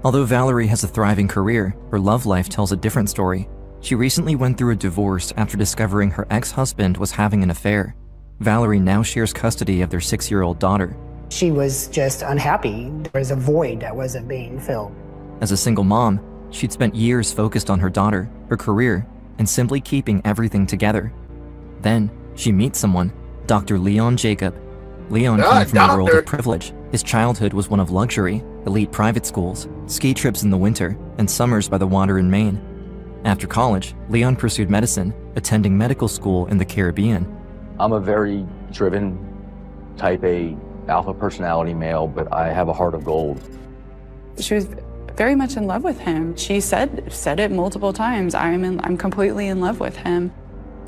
Although Valerie has a thriving career, her love life tells a different story. She recently went through a divorce after discovering her ex-husband was having an affair. Valerie now shares custody of their 6-year-old daughter. She was just unhappy. There was a void that wasn't being filled. As a single mom, she'd spent years focused on her daughter, her career, and simply keeping everything together. Then, she meets someone, Dr. Leon Jacob. Leon came from a world of privilege. His childhood was one of luxury, elite private schools, ski trips in the winter, and summers by the water in Maine. After college, Leon pursued medicine, attending medical school in the Caribbean. I'm a very driven, type A, alpha personality male, but I have a heart of gold. She was very much in love with him. She said it multiple times. I'm completely in love with him.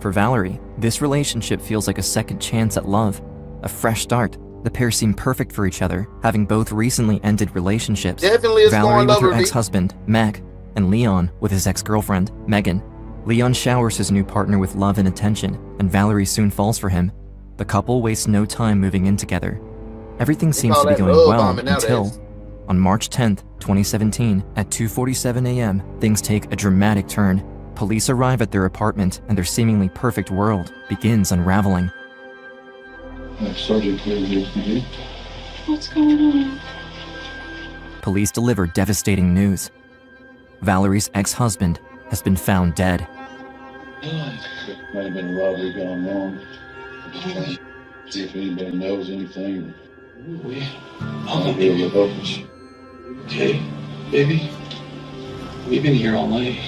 For Valerie, this relationship feels like a second chance at love, a fresh start. The pair seem perfect for each other, having both recently ended relationships. Definitely a Valerie scorn with her lover, ex-husband, Mac, and Leon with his ex-girlfriend, Megan. Leon showers his new partner with love and attention, and Valerie soon falls for him. The couple wastes no time moving in together. Everything seems to be going well until, on March 10th, 2017, at 2:47 a.m., things take a dramatic turn. Police arrive at their apartment and their seemingly perfect world begins unraveling. Sergeant Krewe, What's going on? Police deliver devastating news. Valerie's ex-husband has been found dead. Might have been a robbery gone wrong. Just trying to see if anybody knows anything. I'm gonna be able to help us. Okay, baby. We've been here all night.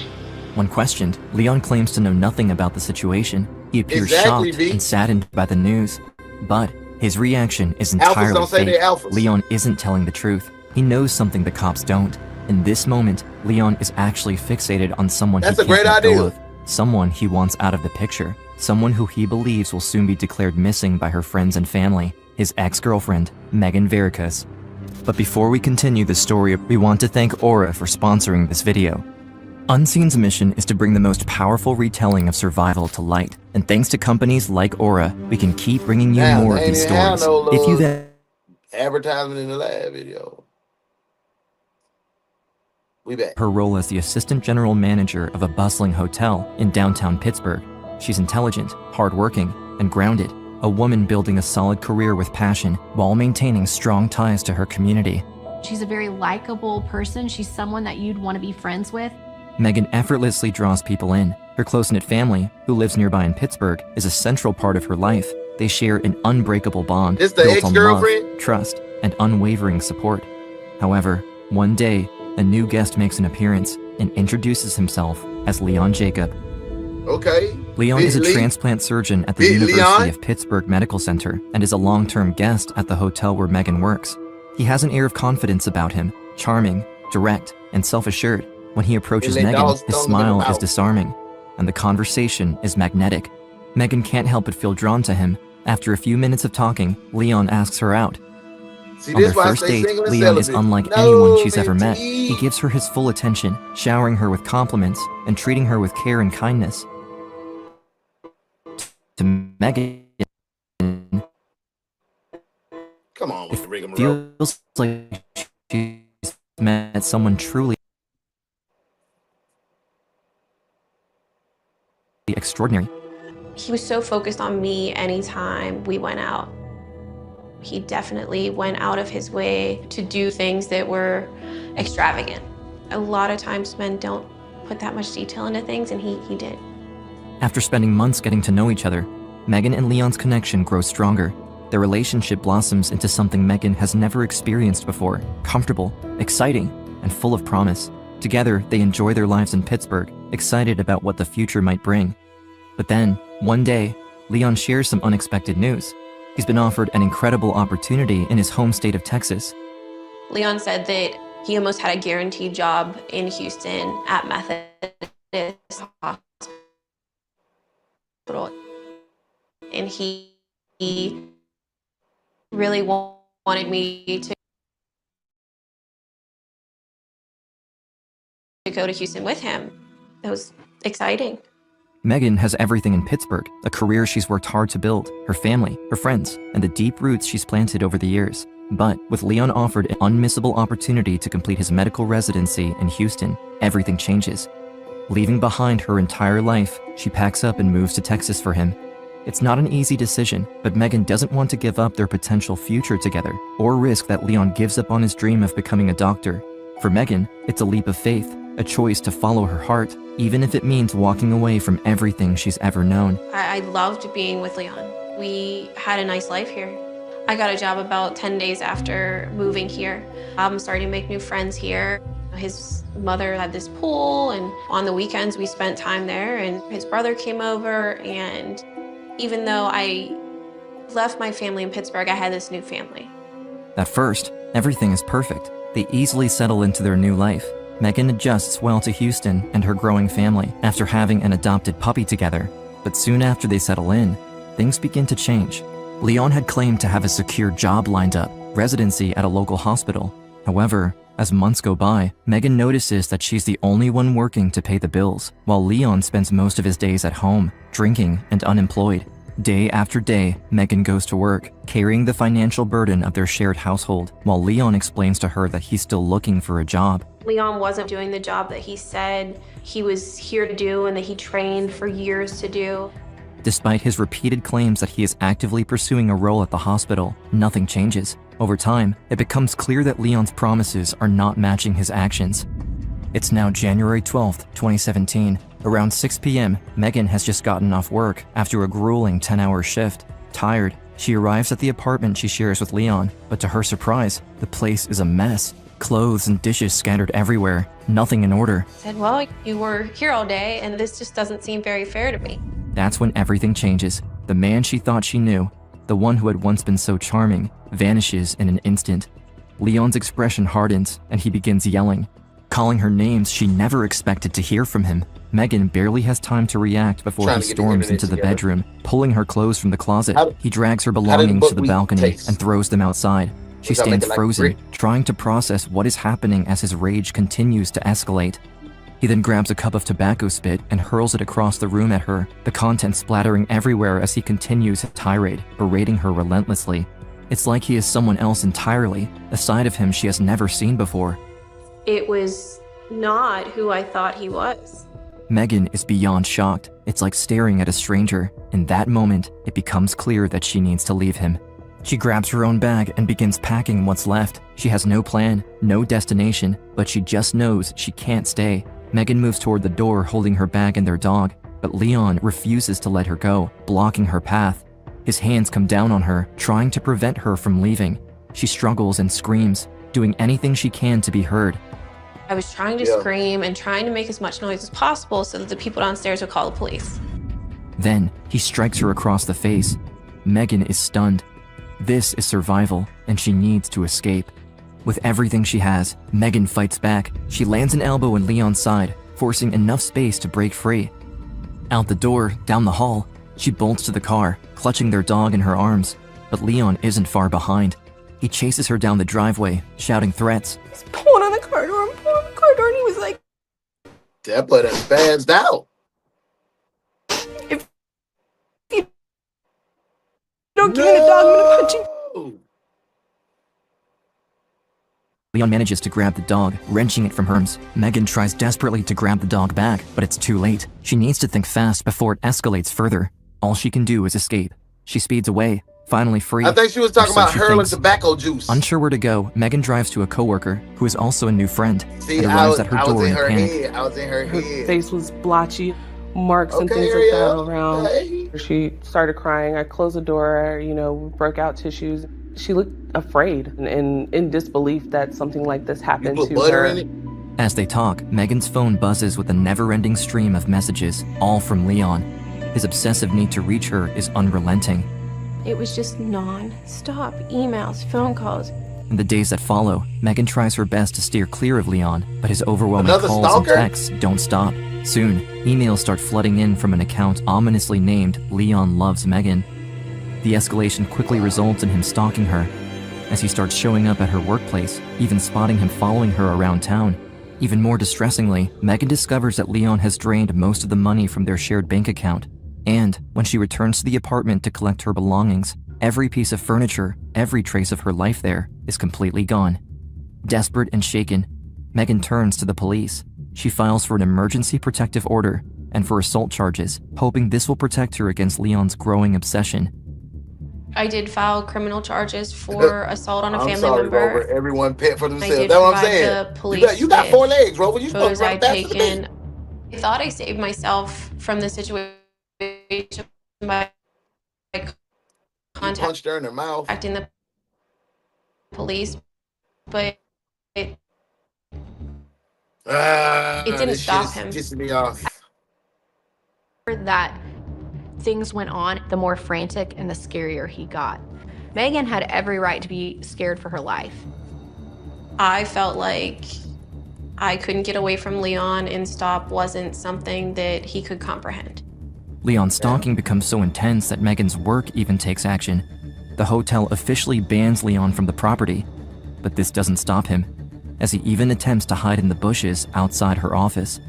When questioned, Leon claims to know nothing about the situation. He appears Exactly, shocked V. and saddened by the news. But his reaction is Alphas entirely don't say fake. they're alphas. Leon isn't telling the truth. He knows something the cops don't. In this moment, Leon is actually fixated on someone That's he a can't great let go idea. of. Someone he wants out of the picture. Someone who he believes will soon be declared missing by her friends and family. His ex-girlfriend, Megan Vericas. But before we continue the story, we want to thank Aura for sponsoring this video. Unseen's mission is to bring the most powerful retelling of survival to light. And thanks to companies like Aura, we can keep bringing you Damn, more they of these ain't have stories. no If you little advertisement in the lab video. We back. her role as the assistant general manager of a bustling hotel in downtown Pittsburgh. She's intelligent, hardworking, and grounded, a woman building a solid career with passion while maintaining strong ties to her community. She's a very likable person. She's someone that you'd want to be friends with. Megan effortlessly draws people in. Her close-knit family, who lives nearby in Pittsburgh, is a central part of her life. They share an unbreakable bond This the built on love, ex-girlfriend? trust, and unwavering support. However, one day, a new guest makes an appearance and introduces himself as Leon Jacob. Okay. Leon is a transplant surgeon at the University Leon? of Pittsburgh Medical Center and is a long-term guest at the hotel where Megan works. He has an air of confidence about him, charming, direct, and self-assured. When he approaches And they Megan, dogs his don't smile give him is out. disarming, and the conversation is magnetic. Megan can't help but feel drawn to him. After a few minutes of talking, Leon asks her out. See, On this their why I first stay date, single and Leon is celibate. unlike No, anyone she's ever met. BT. He gives her his full attention, showering her with compliments and treating her with care and kindness. To Megan, Come on with the rigmarole. feels like she's met someone truly extraordinary. He was so focused on me anytime we went out. He definitely went out of his way to do things that were extravagant. A lot of times men don't put that much detail into things, and he did. After spending months getting to know each other, Megan and Leon's connection grows stronger. Their relationship blossoms into something Megan has never experienced before, comfortable, exciting, and full of promise. Together, they enjoy their lives in Pittsburgh, excited about what the future might bring. But then, one day, Leon shares some unexpected news. He's been offered an incredible opportunity in his home state of Texas. Leon said that he almost had a guaranteed job in Houston at Methodist Hospital. And he really wanted me to go to Houston with him. It was exciting. Megan has everything in Pittsburgh, a career she's worked hard to build, her family, her friends, and the deep roots she's planted over the years. But with Leon offered an unmissable opportunity to complete his medical residency in Houston, everything changes. Leaving behind her entire life, she packs up and moves to Texas for him. It's not an easy decision, but Megan doesn't want to give up their potential future together, or risk that Leon gives up on his dream of becoming a doctor. For Megan, it's a leap of faith, a choice to follow her heart, even if it means walking away from everything she's ever known. I loved being with Leon. We had a nice life here. I got a job about 10 days after moving here. I'm starting to make new friends here. His mother had this pool, and on the weekends we spent time there, and his brother came over, and even though I left my family in Pittsburgh, I had this new family. At first, everything is perfect. They easily settle into their new life. Megan adjusts well to Houston and her growing family after having an adopted puppy together. But soon after they settle in, things begin to change. Leon had claimed to have a secure job lined up, residency at a local hospital. However, as months go by, Megan notices that she's the only one working to pay the bills, while Leon spends most of his days at home, drinking and unemployed. Day after day, Megan goes to work, carrying the financial burden of their shared household, while Leon explains to her that he's still looking for a job. Leon wasn't doing the job that he said he was here to do and that he trained for years to do. Despite his repeated claims that he is actively pursuing a role at the hospital, nothing changes. Over time, it becomes clear that Leon's promises are not matching his actions. It's now January 12th, 2017. Around 6 p.m., Megan has just gotten off work after a grueling 10-hour shift. Tired, she arrives at the apartment she shares with Leon, but to her surprise, the place is a mess. Clothes and dishes scattered everywhere, nothing in order. I said, well, you were here all day and this just doesn't seem very fair to me. That's when everything changes. The man she thought she knew, the one who had once been so charming, vanishes in an instant. Leon's expression hardens and he begins yelling, calling her names she never expected to hear from him. Megan barely has time to react before he storms into the bedroom, pulling her clothes from the closet. He drags her belongings to the balcony and throws them outside. She stands frozen, trying to process what is happening as his rage continues to escalate. He then grabs a cup of tobacco spit and hurls it across the room at her, the contents splattering everywhere as he continues his tirade, berating her relentlessly. It's like he is someone else entirely, a side of him she has never seen before. It was not who I thought he was. Megan is beyond shocked. It's like staring at a stranger. In that moment, it becomes clear that she needs to leave him. She grabs her own bag and begins packing what's left. She has no plan, no destination, but she just knows she can't stay. Megan moves toward the door holding her bag and their dog, but Leon refuses to let her go, blocking her path. His hands come down on her, trying to prevent her from leaving. She struggles and screams, doing anything she can to be heard. I was trying to scream and trying to make as much noise as possible so that the people downstairs would call the police. Then, he strikes her across the face. Megan is stunned. This is survival, and she needs to escape. With everything she has, Megan fights back. She lands an elbow in Leon's side, forcing enough space to break free. Out the door, down the hall, she bolts to the car, clutching their dog in her arms. But Leon isn't far behind. He chases her down the driveway, shouting threats. He's pulling on the car door, I'm pulling on the car door, and he was like, that boy done spazzed out. if you don't give me the dog, I'm gonna punch you. Leon manages to grab the dog, wrenching it from her arms. Megan tries desperately to grab the dog back, but it's too late. She needs to think fast before it escalates further. All she can do is escape. She speeds away, finally free. I think she was talking about hurling tobacco juice. Unsure where to go, Megan drives to a coworker, who is also a new friend, See, and arrives at her door in panic. I was in her Her head. face was blotchy, marks and things like that around. She started crying. I closed the door, broke out tissues. She looked afraid and in disbelief that something like this happened to her. As they talk, Megan's phone buzzes with a never-ending stream of messages, all from Leon. His obsessive need to reach her is unrelenting. It was just non-stop emails, phone calls. In the days that follow, Megan tries her best to steer clear of Leon, but his overwhelming Another calls stalker? and texts don't stop. Soon, emails start flooding in from an account ominously named Leon Loves Megan. The escalation quickly results in him stalking her. As he starts showing up at her workplace, even spotting him following her around town. Even more distressingly, Megan discovers that Leon has drained most of the money from their shared bank account. And when she returns to the apartment to collect her belongings, every piece of furniture, every trace of her life there, is completely gone. Desperate and shaken, Megan turns to the police. She files for an emergency protective order and for assault charges, hoping this will protect her against Leon's growing obsession. I did file criminal charges for assault on a family member. Rover. Everyone pet for themselves. I did That's what I'm provide saying. the police You got with 4 legs, Rover. You supposed photos to run I'd faster than me. taken. I thought I saved myself from the situation by Punched her in her mouth. contacting the police, but it didn't this stop shit him. is pissing me off. That things went on, the more frantic and the scarier he got. Megan had every right to be scared for her life. I felt like I couldn't get away from Leon and stop wasn't something that he could comprehend. Leon's stalking becomes so intense that Megan's work even takes action. The hotel officially bans Leon from the property, but this doesn't stop him, as he even attempts to hide in the bushes outside her office.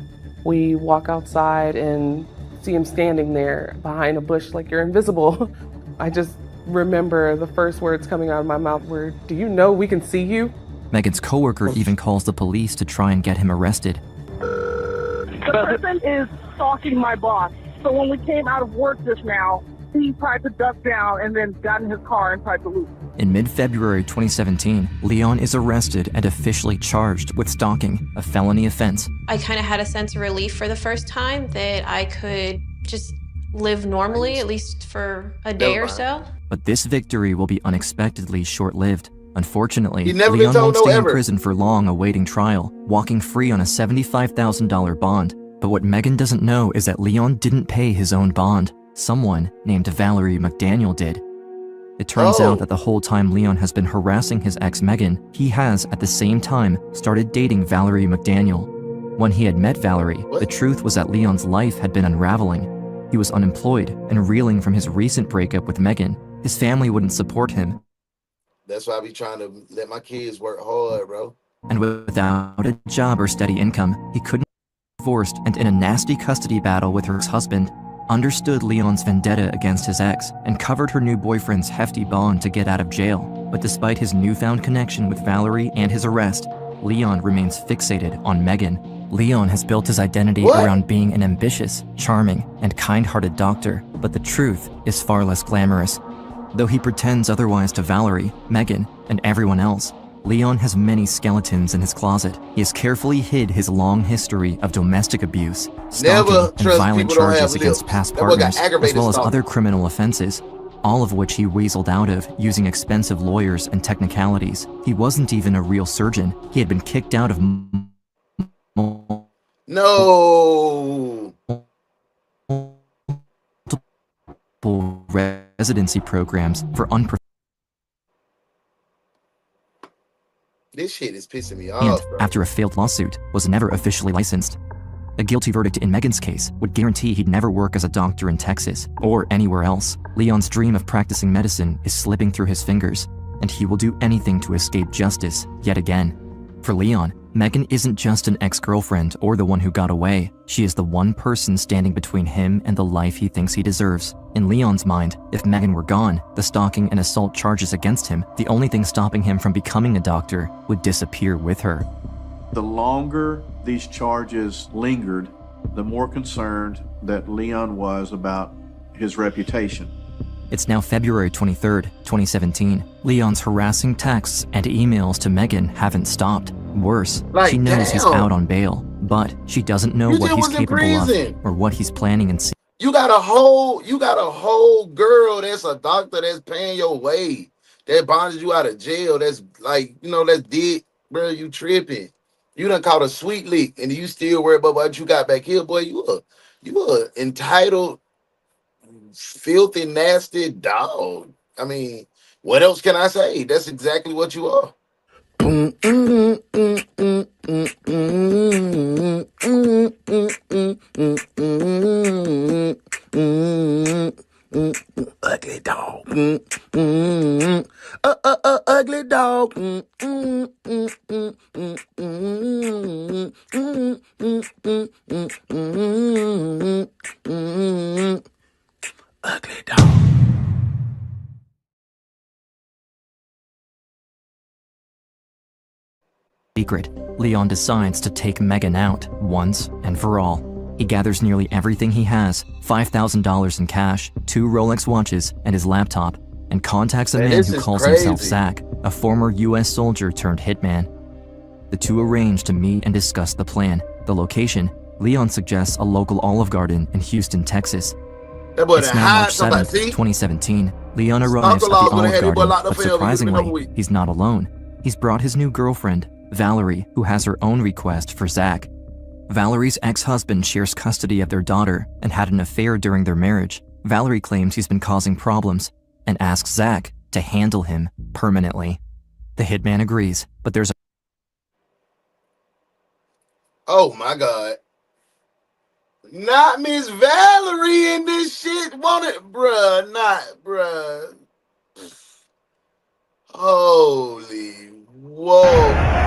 We walk outside and see him standing there behind a bush like you're invisible. I just remember the first words coming out of my mouth were, "Do you know we can see you?" Megan's coworker even calls the police to try and get him arrested. The person is stalking my boss. So when we came out of work just now, he tried to duck down and then got in his car and tried to leave. In mid-February 2017, Leon is arrested and officially charged with stalking, a felony offense. I kind of had a sense of relief for the first time that I could just live normally, at least for a day or so. But this victory will be unexpectedly short-lived. Unfortunately, never Leon been told won't no stay in ever. prison for long awaiting trial, walking free on a $75,000 bond. But what Megan doesn't know is that Leon didn't pay his own bond. Someone named Valerie McDaniel did. It turns out that the whole time Leon has been harassing his ex Megan, he has, at the same time, started dating Valerie McDaniel. When he had met Valerie, the truth was that Leon's life had been unraveling. He was unemployed and reeling from his recent breakup with Megan. His family wouldn't support him. That's why I be trying to let my kids work hard, bro. And without a job or steady income, he couldn't be divorced and in a nasty custody battle with her ex-husband, understood Leon's vendetta against his ex and covered her new boyfriend's hefty bond to get out of jail. But despite his newfound connection with Valerie and his arrest, Leon remains fixated on Megan. Leon has built his identity around being an ambitious, charming, and kind-hearted doctor, but the truth is far less glamorous. Though he pretends otherwise to Valerie, Megan, and everyone else, Leon has many skeletons in his closet. He has carefully hid his long history of domestic abuse, stalking, and violent charges against past partners, as well as other criminal offenses, all of which he weaseled out of using expensive lawyers and technicalities. He wasn't even a real surgeon. He had been kicked out of No. residency programs for This shit is pissing me off, and, bro. after a failed lawsuit, was never officially licensed. A guilty verdict in Megan's case would guarantee he'd never work as a doctor in Texas or anywhere else. Leon's dream of practicing medicine is slipping through his fingers, and he will do anything to escape justice yet again. For Leon, Megan isn't just an ex-girlfriend or the one who got away. She is the one person standing between him and the life he thinks he deserves. In Leon's mind, if Megan were gone, the stalking and assault charges against him, the only thing stopping him from becoming a doctor, would disappear with her. The longer these charges lingered, the more concerned that Leon was about his reputation. It's now February 23rd, 2017. Leon's harassing texts and emails to Megan haven't stopped. Worse, she knows he's out on bail, but she doesn't know what he's capable of or what he's planning and You got a whole girl that's a doctor that's paying your way, that bonded you out of jail, that's like, that's dead, bro. You tripping. You done caught a sweet lick and you still worry about what you got back here, boy. You a entitled, filthy, nasty dog. I mean, what else can I say? That's exactly what you are. Ugly dog. Ugly dog. Ugly dog. Secret, Leon decides to take Megan out once and for all. He gathers nearly everything he has, $5,000 in cash, 2 Rolex watches, and his laptop, and contacts a man who calls himself Zach, a former US soldier turned hitman. The two arrange to meet and discuss the plan. The location, Leon suggests a local Olive Garden in Houston, Texas. It's now March 7th, 2017. Leon arrives at the Olive Garden, but surprisingly, he's not alone. He's brought his new girlfriend, Valerie, who has her own request for Zach. Valerie's ex-husband shares custody of their daughter and had an affair during their marriage. Valerie claims he's been causing problems and asks Zach to handle him permanently. The hitman agrees, but there's a... Oh my God. Not Miss Valerie in this shit. Want it, bruh. Not, bruh. Holy whoa.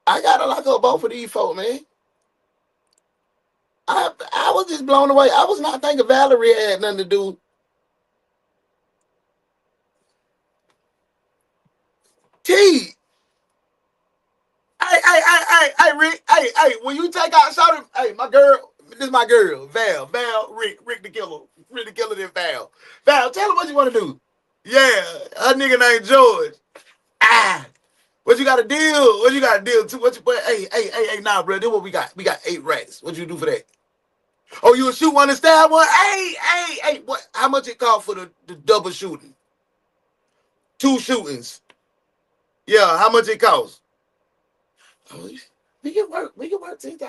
I They gotta lock up both of these folk, man. I was just blown away. I was not thinking Valerie had nothing to do. T. Hey, Rick. Hey, when you take out Shawty, hey, my girl, this is my girl, Val, Rick the killer, then Val. Val, tell her what you want to do. Yeah, her nigga named George. What you got to deal? What you got to deal to? Hey, nah, bro, this what we got. We got 8 rats. What you do for that? Oh, you shoot one and stab one? Hey, what? How much it cost for the double shooting? 2 shootings. Yeah, how much it cost? Oh, we can work 10,000.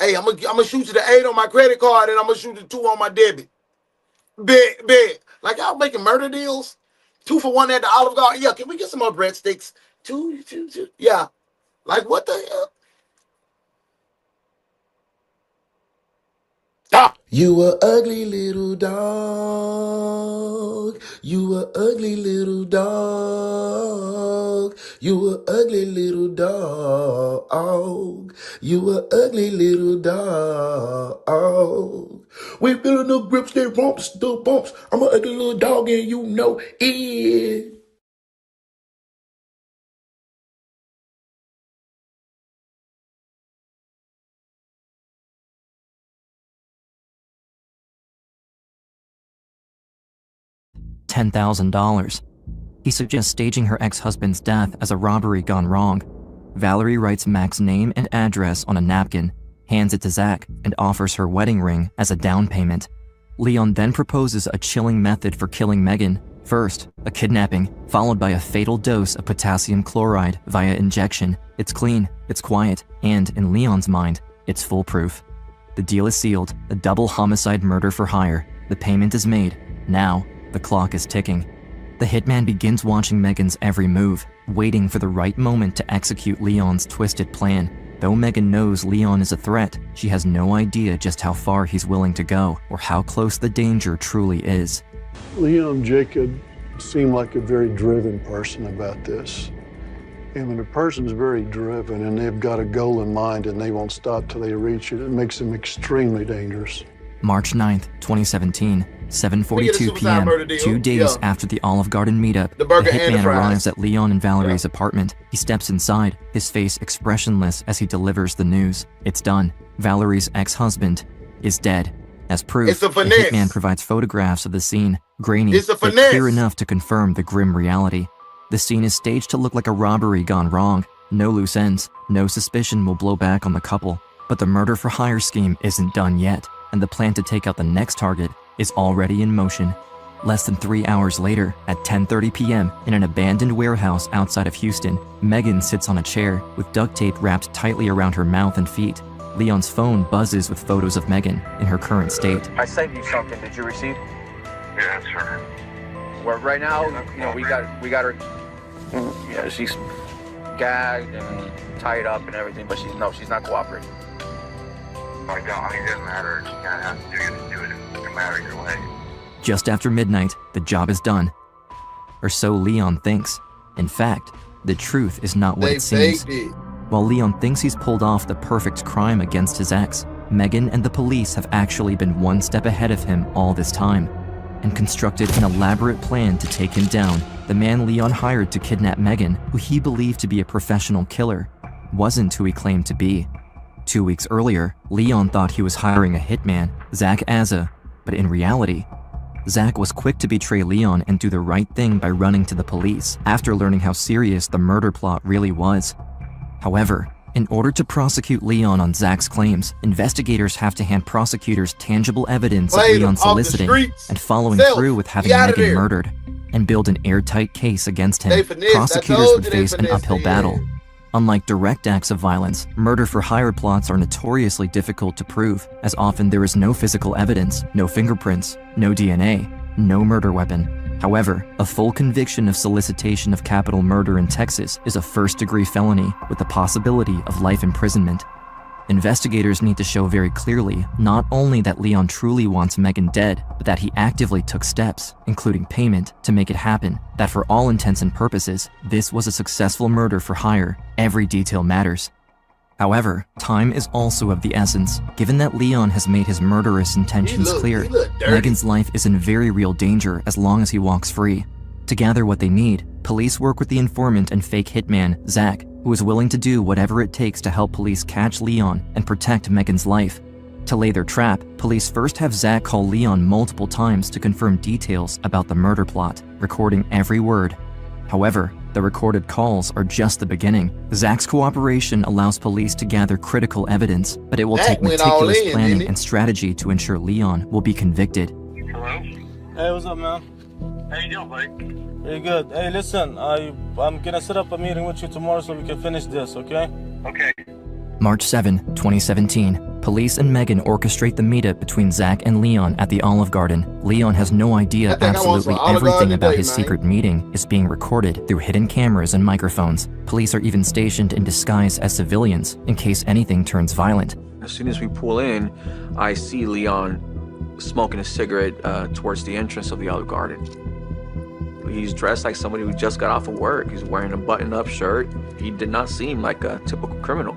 Hey, I'm gonna shoot you the 8 on my credit card and I'm gonna shoot the 2 on my debit. Bet. Like y'all making murder deals? 2 for 1 at the Olive Garden. Yeah, can we get some more breadsticks? 2. Yeah. Like what the hell? Stop. You a ugly little dog. You a ugly little dog. You a ugly little dog. You a ugly little dog. We feeling the grips, they bumps, the bumps. I'm a ugly little dog and you know it. $10,000. He suggests staging her ex-husband's death as a robbery gone wrong. Valerie writes Mac's name and address on a napkin, hands it to Zach, and offers her wedding ring as a down payment. Leon then proposes a chilling method for killing Megan. First, a kidnapping, followed by a fatal dose of potassium chloride via injection. It's clean, it's quiet, and, in Leon's mind, it's foolproof. The deal is sealed, a double homicide murder for hire. The payment is made. Now, the clock is ticking. The hitman begins watching Megan's every move, waiting for the right moment to execute Leon's twisted plan. Though Megan knows Leon is a threat, she has no idea just how far he's willing to go or how close the danger truly is. Leon Jacob seemed like a very driven person about this. And when a person's very driven and they've got a goal in mind and they won't stop till they reach it, it makes them extremely dangerous. March 9th, 2017, 7:42 p.m., 2 days after the Olive Garden meetup, the hitman arrives at Leon and Valerie's apartment. He steps inside, his face expressionless as he delivers the news. It's done. Valerie's ex-husband is dead. As proof, the hitman provides photographs of the scene, grainy, but clear enough to confirm the grim reality. The scene is staged to look like a robbery gone wrong. No loose ends, no suspicion will blow back on the couple. But the murder-for-hire scheme isn't done yet, and the plan to take out the next target is already in motion. Less than 3 hours later, at 10:30 p.m., in an abandoned warehouse outside of Houston, Megan sits on a chair with duct tape wrapped tightly around her mouth and feet. Leon's phone buzzes with photos of Megan in her current state. I sent you something. Did you receive? Yeah, sure. Well, right now, we got her. Yeah, she's gagged and tied up and everything, but she's not cooperating. I mean, it doesn't matter. You kind of have to do it. It doesn't matter either way. Just after midnight, the job is done. Or so Leon thinks. In fact, the truth is not what it seems. While Leon thinks he's pulled off the perfect crime against his ex, Megan and the police have actually been one step ahead of him all this time and constructed an elaborate plan to take him down. The man Leon hired to kidnap Megan, who he believed to be a professional killer, wasn't who he claimed to be. 2 weeks earlier, Leon thought he was hiring a hitman, Zach Azza, but in reality, Zach was quick to betray Leon and do the right thing by running to the police after learning how serious the murder plot really was. However, in order to prosecute Leon on Zach's claims, investigators have to hand prosecutors tangible evidence of Leon soliciting and following through with having Megan murdered, and build an airtight case against him. Prosecutors would face an uphill battle. Unlike direct acts of violence, murder-for-hire plots are notoriously difficult to prove, as often there is no physical evidence, no fingerprints, no DNA, no murder weapon. However, a full conviction of solicitation of capital murder in Texas is a first-degree felony with the possibility of life imprisonment. Investigators need to show very clearly not only that Leon truly wants Megan dead, but that he actively took steps, including payment, to make it happen, that for all intents and purposes, this was a successful murder for hire. Every detail matters. However, time is also of the essence. Given that Leon has made his murderous intentions clear, Megan's life is in very real danger as long as he walks free. To gather what they need, police work with the informant and fake hitman, Zach, who is willing to do whatever it takes to help police catch Leon and protect Megan's life. To lay their trap, police first have Zach call Leon multiple times to confirm details about the murder plot, recording every word. However, the recorded calls are just the beginning. Zach's cooperation allows police to gather critical evidence, but it will take meticulous planning and strategy to ensure Leon will be convicted. Hello? Hey, what's up, man? How you doing, buddy? Pretty good. Hey, listen, I'm gonna set up a meeting with you tomorrow so we can finish this, okay? Okay. March 7, 2017. Police and Megan orchestrate the meetup between Zach and Leon at the Olive Garden. Leon has no idea absolutely everything about his secret meeting is being recorded through hidden cameras and microphones. Police are even stationed in disguise as civilians in case anything turns violent. As soon as we pull in, I see Leon smoking a cigarette towards the entrance of the Olive Garden. He's dressed like somebody who just got off of work. He's wearing a button-up shirt. He did not seem like a typical criminal.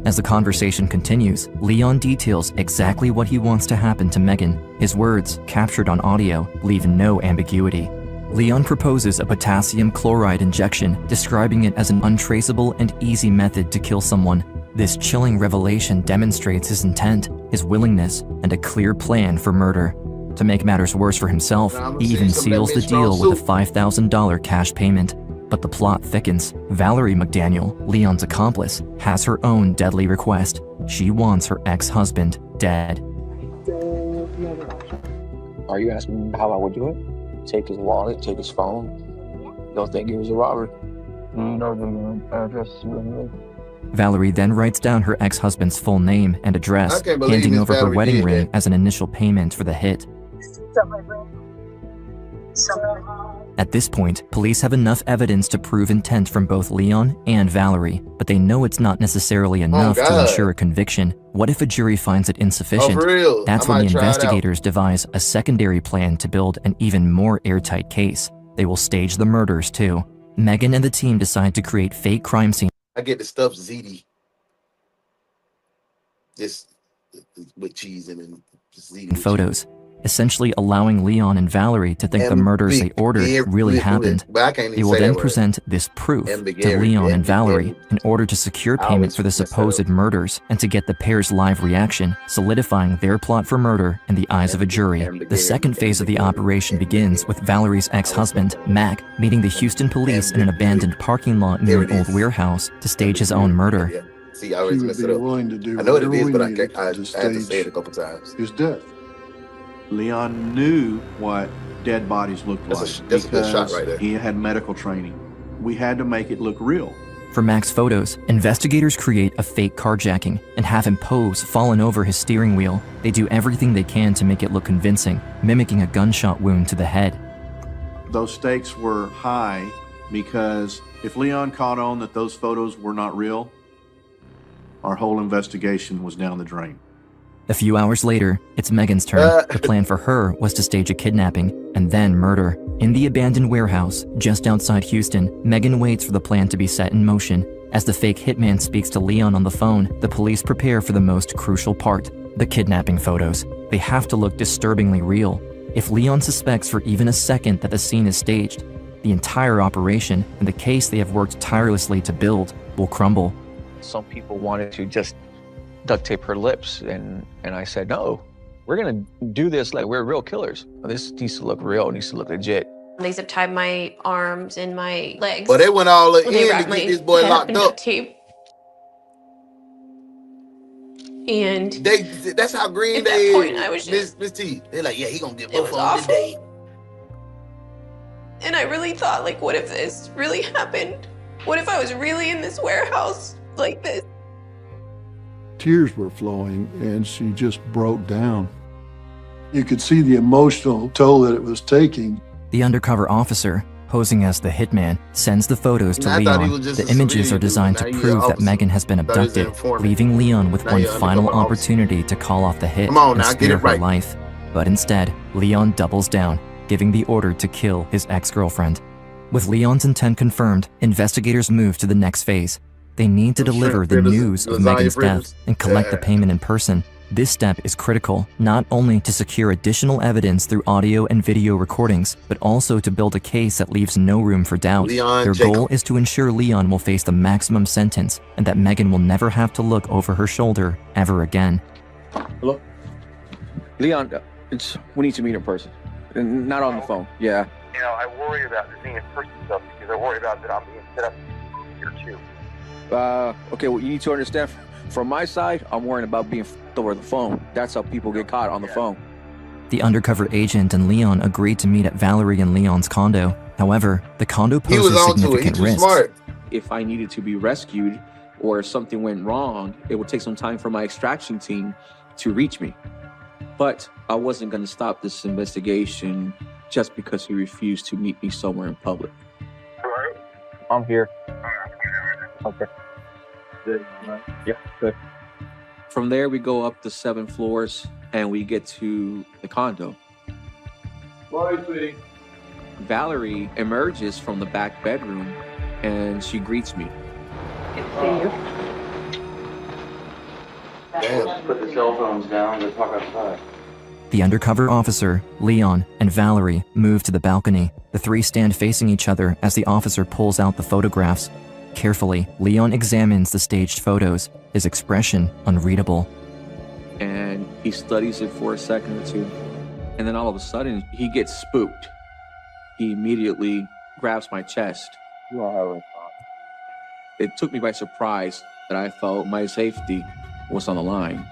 As the conversation continues, Leon details exactly what he wants to happen to Megan. His words, captured on audio, leave no ambiguity. Leon proposes a potassium chloride injection, describing it as an untraceable and easy method to kill someone. This chilling revelation demonstrates his intent, his willingness, and a clear plan for murder. To make matters worse for himself, he even seals the deal with a $5,000 cash payment. But the plot thickens. Valerie McDaniel, Leon's accomplice, has her own deadly request. She wants her ex-husband dead. Are you asking me how I would do it? Take his wallet, take his phone. They'll think he was a robber. No, the address is really. Valerie then writes down her ex-husband's full name and address, handing over her wedding ring as an initial payment for the hit. At this point, police have enough evidence to prove intent from both Leon and Valerie, but they know it's not necessarily enough to ensure a conviction. What if a jury finds it insufficient? That's when the investigators devise a secondary plan to build an even more airtight case. They will stage the murders too. Megan and the team decide to create fake crime scenes. I get the stuffed ziti. This with cheese and ziti. Photos, essentially allowing Leon and Valerie to think the murders they ordered really happened. They will then present this proof to Leon and Valerie in order to secure payment for the supposed murders and to get the pair's live reaction, solidifying their plot for murder in the eyes of a jury. The second phase of the operation begins with Valerie's ex-husband, Mac, meeting the Houston police in an abandoned parking lot near an old warehouse to stage his own murder. See, I always mess it up. I know what it is, but I had to say it a couple times. His death. Leon knew what dead bodies looked like that's a good shot right there. He had medical training. We had to make it look real. For Mac's photos, investigators create a fake carjacking and have him pose fallen over his steering wheel. They do everything they can to make it look convincing, mimicking a gunshot wound to the head. Those stakes were high because if Leon caught on that those photos were not real, our whole investigation was down the drain. A few hours later, it's Megan's turn. The plan for her was to stage a kidnapping and then murder. In the abandoned warehouse just outside Houston, Megan waits for the plan to be set in motion. As the fake hitman speaks to Leon on the phone, the police prepare for the most crucial part, the kidnapping photos. They have to look disturbingly real. If Leon suspects for even a second that the scene is staged, the entire operation and the case they have worked tirelessly to build will crumble. Some people wanted to just duct tape her lips, and I said, no, we're gonna do this like we're real killers. This needs to look real, it needs to look legit. They zip tied my arms and my legs. But they went all in to get this boy locked up. Tape. And that's how green they is. Miss T. They're like, yeah, he gonna get both of them today. And I really thought, like, what if this really happened? What if I was really in this warehouse like this? Tears were flowing and she just broke down. You could see the emotional toll that it was taking. The undercover officer, posing as the hitman, sends the photos to I thought he Leon. was just The a images are civilian designed dude. to Now he prove an that officer. Megan has been Thought he was an abducted, informant. leaving Leon with Now one he undercover final officer. opportunity to call off the hit Come on and now, get spare it right. her life. But instead, Leon doubles down, giving the order to kill his ex-girlfriend. With Leon's intent confirmed, investigators move to the next phase. They need to deliver the news of Megan's death and collect the payment in person. This step is critical, not only to secure additional evidence through audio and video recordings, but also to build a case that leaves no room for doubt. Their goal is to ensure Leon will face the maximum sentence and that Megan will never have to look over her shoulder ever again. Hello? Leon, we need to meet in person. Not on the phone. Yeah. You know, I worry about the in-person stuff because I worry about that I'm being set up here too. Okay, well, you need to understand, from my side, I'm worrying about being f***ed over the phone. That's how people get caught on the phone. The undercover agent and Leon agreed to meet at Valerie and Leon's condo. However, the condo poses significant risks. If I needed to be rescued or if something went wrong, it would take some time for my extraction team to reach me. But I wasn't going to stop this investigation just because he refused to meet me somewhere in public. I'm here. Okay. Yeah, good. From there, we go up the 7 floors and we get to the condo. Bye, sweetie. Valerie emerges from the back bedroom and she greets me. Good to see you. Damn. Put the cell phones down and talk outside. The undercover officer, Leon, and Valerie move to the balcony. The three stand facing each other as the officer pulls out the photographs. Carefully, Leon examines the staged photos, his expression unreadable. And he studies it for a second or two. And then all of a sudden, he gets spooked. He immediately grabs my chest. It took me by surprise that I felt my safety was on the line.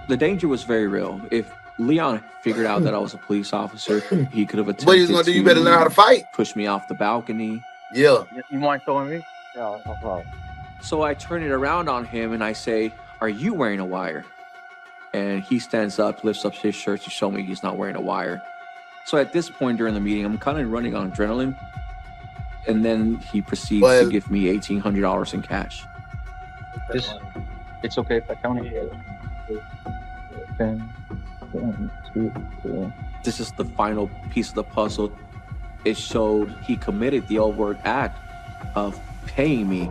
The danger was very real. If Leon figured out that I was a police officer, he could have attempted What he's gonna do? You better learn how to fight. Push me off the balcony. Yeah. You mind showing me? No, no problem. So I turn it around on him and I say, "Are you wearing a wire?" And he stands up, lifts up his shirt to show me he's not wearing a wire. So at this point during the meeting, I'm kind of running on adrenaline. And then he proceeds to give me $1,800 in cash. It's okay if I count it. 10, 1, 2, 3. This is the final piece of the puzzle. It showed he committed the overt act of paying me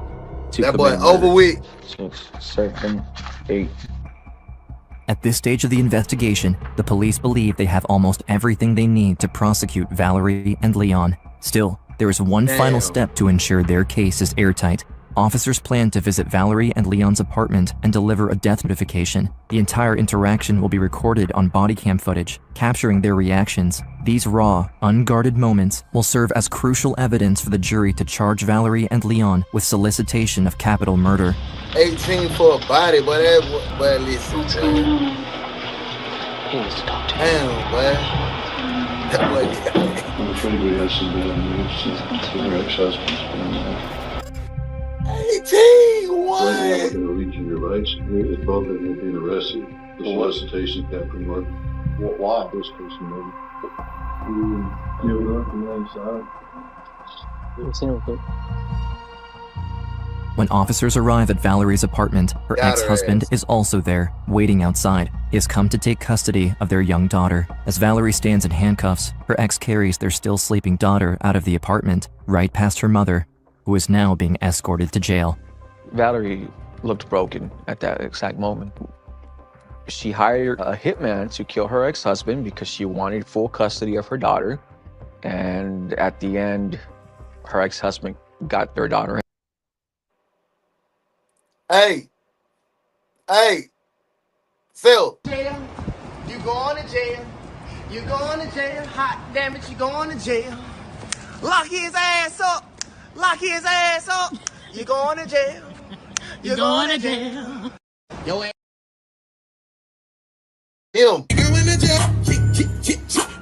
to that boy commit over murder. with. 6, 7, 8. At this stage of the investigation, the police believe they have almost everything they need to prosecute Valerie and Leon. Still, there is one final step to ensure their case is airtight. Officers plan to visit Valerie and Leon's apartment and deliver a death notification. The entire interaction will be recorded on body cam footage, capturing their reactions. These raw, unguarded moments will serve as crucial evidence for the jury to charge Valerie and Leon with solicitation of capital murder. 18 for a body, but listen, damn, boy. That boy. I'm afraid we have some bad news. Her ex-husband's been 18, what? We're going to read you your rights. Both of them are being arrested. The solicitation, capital murder. Why? This person murder. You up on the other side. When officers arrive at Valerie's apartment, her ex-husband is also there, waiting outside. He has come to take custody of their young daughter. As Valerie stands in handcuffs, her ex carries their still sleeping daughter out of the apartment, right past her mother, who is now being escorted to jail. Valerie looked broken at that exact moment. She hired a hitman to kill her ex-husband because she wanted full custody of her daughter. And at the end, her ex-husband got their daughter. Hey, Phil. Jail, you going to jail. You going to jail. Hot damn it, you going to jail. Lock his ass up. Lock his ass up. You going to jail. You going to jail. Yo ass. Him. Going to jail.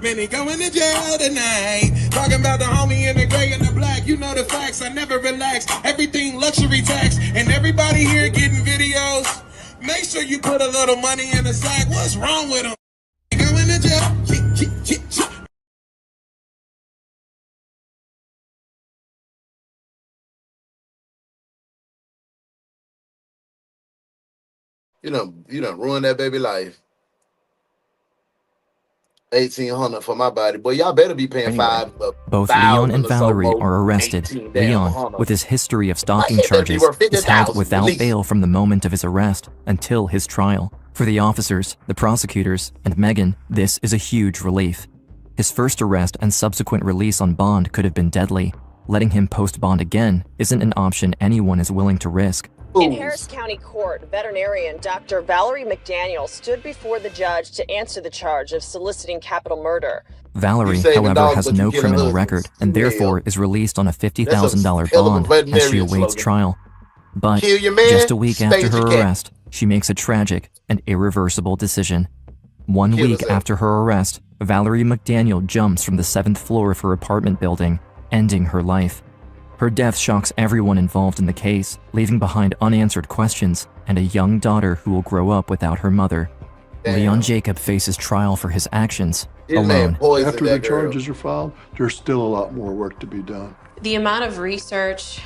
Man, he going to jail tonight. Talking about the homie in the gray and the black. You know the facts. I never relax. Everything luxury tax. And everybody here getting videos. Make sure you put a little money in the sack. What's wrong with him? Going to jail. You done ruined that baby life. 1,800 for my body. Boy, y'all better be paying Anyway, five both Leon and 1,000 or so Valerie more. are arrested. 18 damn Leon, hundred. with his history of stalking Might that be charges, worth is held 50,000 without at least. bail from the moment of his arrest until his trial. For the officers, the prosecutors, and Megan, this is a huge relief. His first arrest and subsequent release on bond could have been deadly. Letting him post bond again isn't an option anyone is willing to risk. In Harris County Court, veterinarian Dr. Valerie McDaniel stood before the judge to answer the charge of soliciting capital murder. Valerie, however, has no criminal record and therefore is released on a $50,000 bond as she awaits trial. But just a week after her arrest, she makes a tragic and irreversible decision. 1 week after her arrest, Valerie McDaniel jumps from the 7th floor of her apartment building, ending her life. Her death shocks everyone involved in the case, leaving behind unanswered questions and a young daughter who will grow up without her mother. Leon Jacob faces trial for his actions alone. After the charges are filed, there's still a lot more work to be done. The amount of research,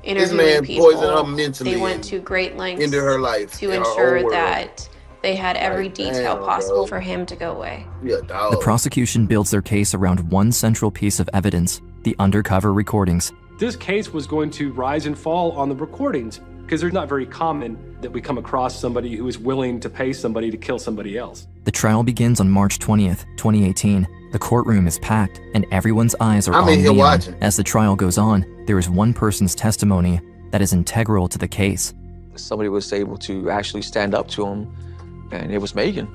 This interviewing man people, poisoned her mentally they went to great lengths into her life, to in her ensure whole world. that they had every detail possible for him to go away. The prosecution builds their case around one central piece of evidence, the undercover recordings. This case was going to rise and fall on the recordings because it's not very common that we come across somebody who is willing to pay somebody to kill somebody else. The trial begins on March 20th, 2018. The courtroom is packed and everyone's eyes are on Leon. As the trial goes on, there is one person's testimony that is integral to the case. Somebody was able to actually stand up to him, and it was Megan.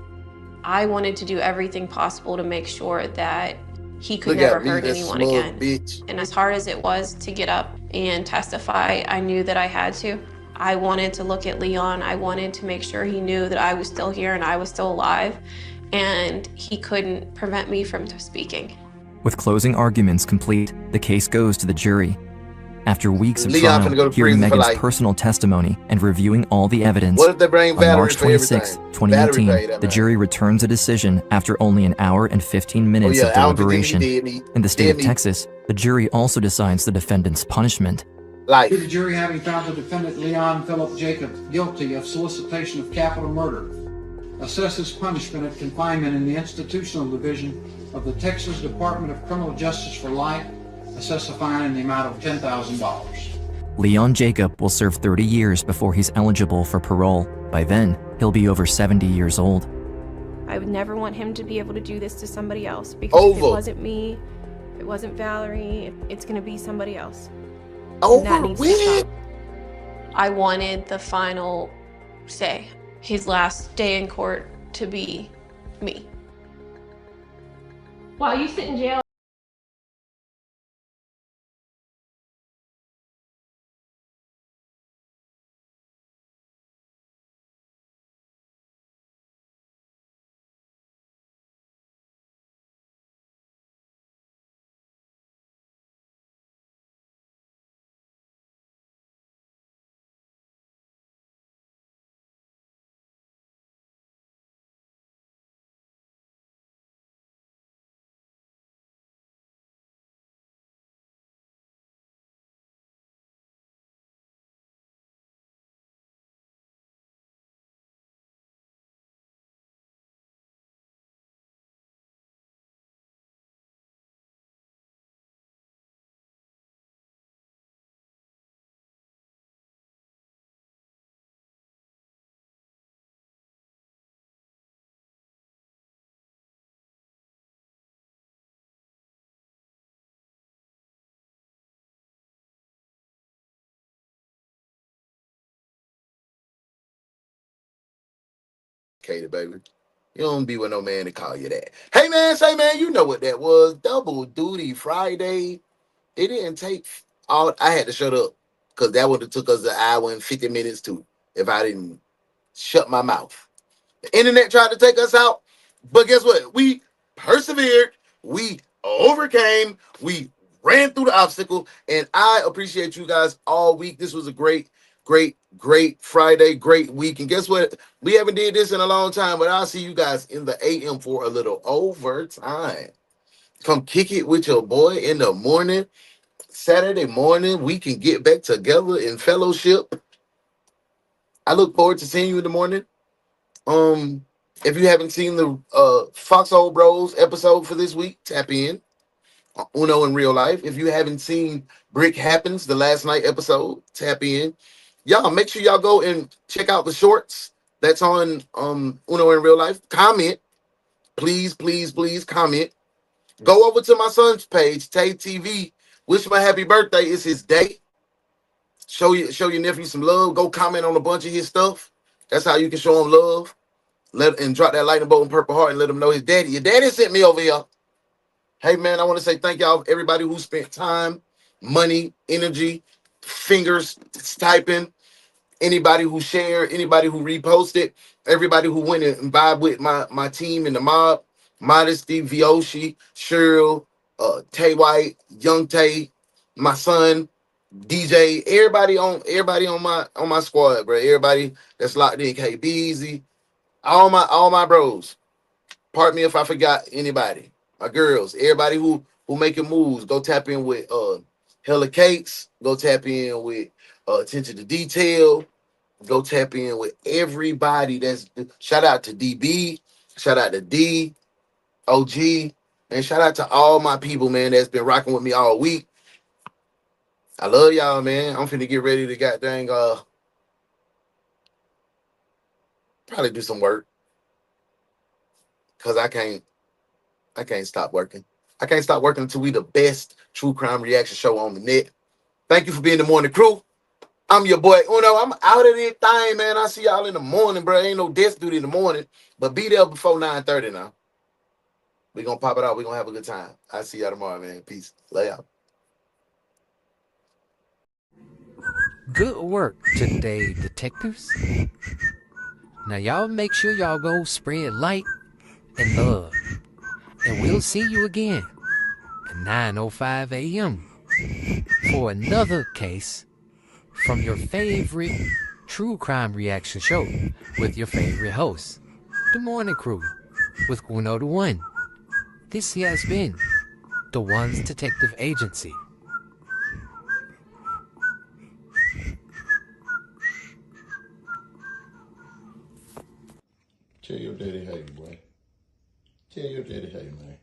I wanted to do everything possible to make sure that he could never hurt anyone again. And as hard as it was to get up and testify, I knew that I had to. I wanted to look at Leon. I wanted to make sure he knew that I was still here and I was still alive, and he couldn't prevent me from speaking. With closing arguments complete, the case goes to the jury. After weeks of trial, hearing Megan's personal testimony and reviewing all the evidence, on March 26, 2018, the jury returns a decision after only an hour and 15 minutes of deliberation. In the state of Texas, the jury also decides the defendant's punishment. To the jury, having found the defendant Leon Philip Jacob guilty of solicitation of capital murder, assesses punishment of confinement in the institutional division of the Texas Department of Criminal Justice for life, assess a fine in the amount of $10,000. Leon Jacob will serve 30 years before he's eligible for parole. By then, he'll be over 70 years old. I would never want him to be able to do this to somebody else, because if it wasn't me, if it wasn't Valerie, it's going to be somebody else. And that needs to stop. I wanted the final say, his last day in court, to be me. While you sit in jail, Katie, baby. You don't be with no man to call you that. Hey, man, say, man, you know what that was. Double Duty Friday. It didn't take all. I had to shut up because that would have took us an hour and 50 minutes too if I didn't shut my mouth. The internet tried to take us out, but guess what? We persevered. We overcame. We ran through the obstacle, and I appreciate you guys all week. This was a great Friday, great week. And guess what? We haven't did this in a long time, but I'll see you guys in the AM for a little overtime. Come kick it with your boy in the morning. Saturday morning, we can get back together in fellowship. I look forward to seeing you in the morning. If you haven't seen the Foxhole Bros episode for this week, tap in. Uno in real life. If you haven't seen Brick Happens, the last night episode, tap in. Y'all make sure y'all go and check out the shorts that's on Uno in real life. Comment, please, please, please comment. Go over to my son's page, Tay TV. Wish him a happy birthday. It's his day. Show your nephew some love. Go comment on a bunch of his stuff. That's how you can show him love. And drop that lightning bolt and purple heart and let him know his daddy. Your daddy sent me over here. Hey man, I want to say thank y'all, everybody who spent time, money, energy, fingers typing, anybody who shared, anybody who reposted, everybody who went and vibed with my team in the mob, Modesty, Vioshi, Cheryl, Tay White, Young Tay, my son, DJ, everybody on my squad, bro. Everybody that's locked in, KB Easy, all my bros. Pardon me if I forgot anybody. My girls, everybody who making moves, go tap in with Hella Cakes, go tap in with Attention to Detail, go tap in with everybody that's shout out to DB, shout out to D, OG, and shout out to all my people, man, that's been rocking with me all week. I love y'all, man. I'm finna get ready to goddamn probably do some work. Cause I can't stop working. I can't stop working until we the best true crime reaction show on the net. Thank you for being the morning crew. I'm your boy Uno. I'm out of this thing, man. I see y'all in the morning, bro. Ain't no desk duty in the morning, but be there before 9:30 now. We gonna pop it out. We gonna have a good time. I see y'all tomorrow, man. Peace. Lay out. Good work today, detectives. Now y'all make sure y'all go spread light and love. And we'll see you again at 9:05 a.m. for another case from your favorite true crime reaction show with your favorite host, The Morning Crew, with UnoDaOne. This has been DaOnes Detective Agency. Tell your daddy hey, boy. Tell your daddy hey, man.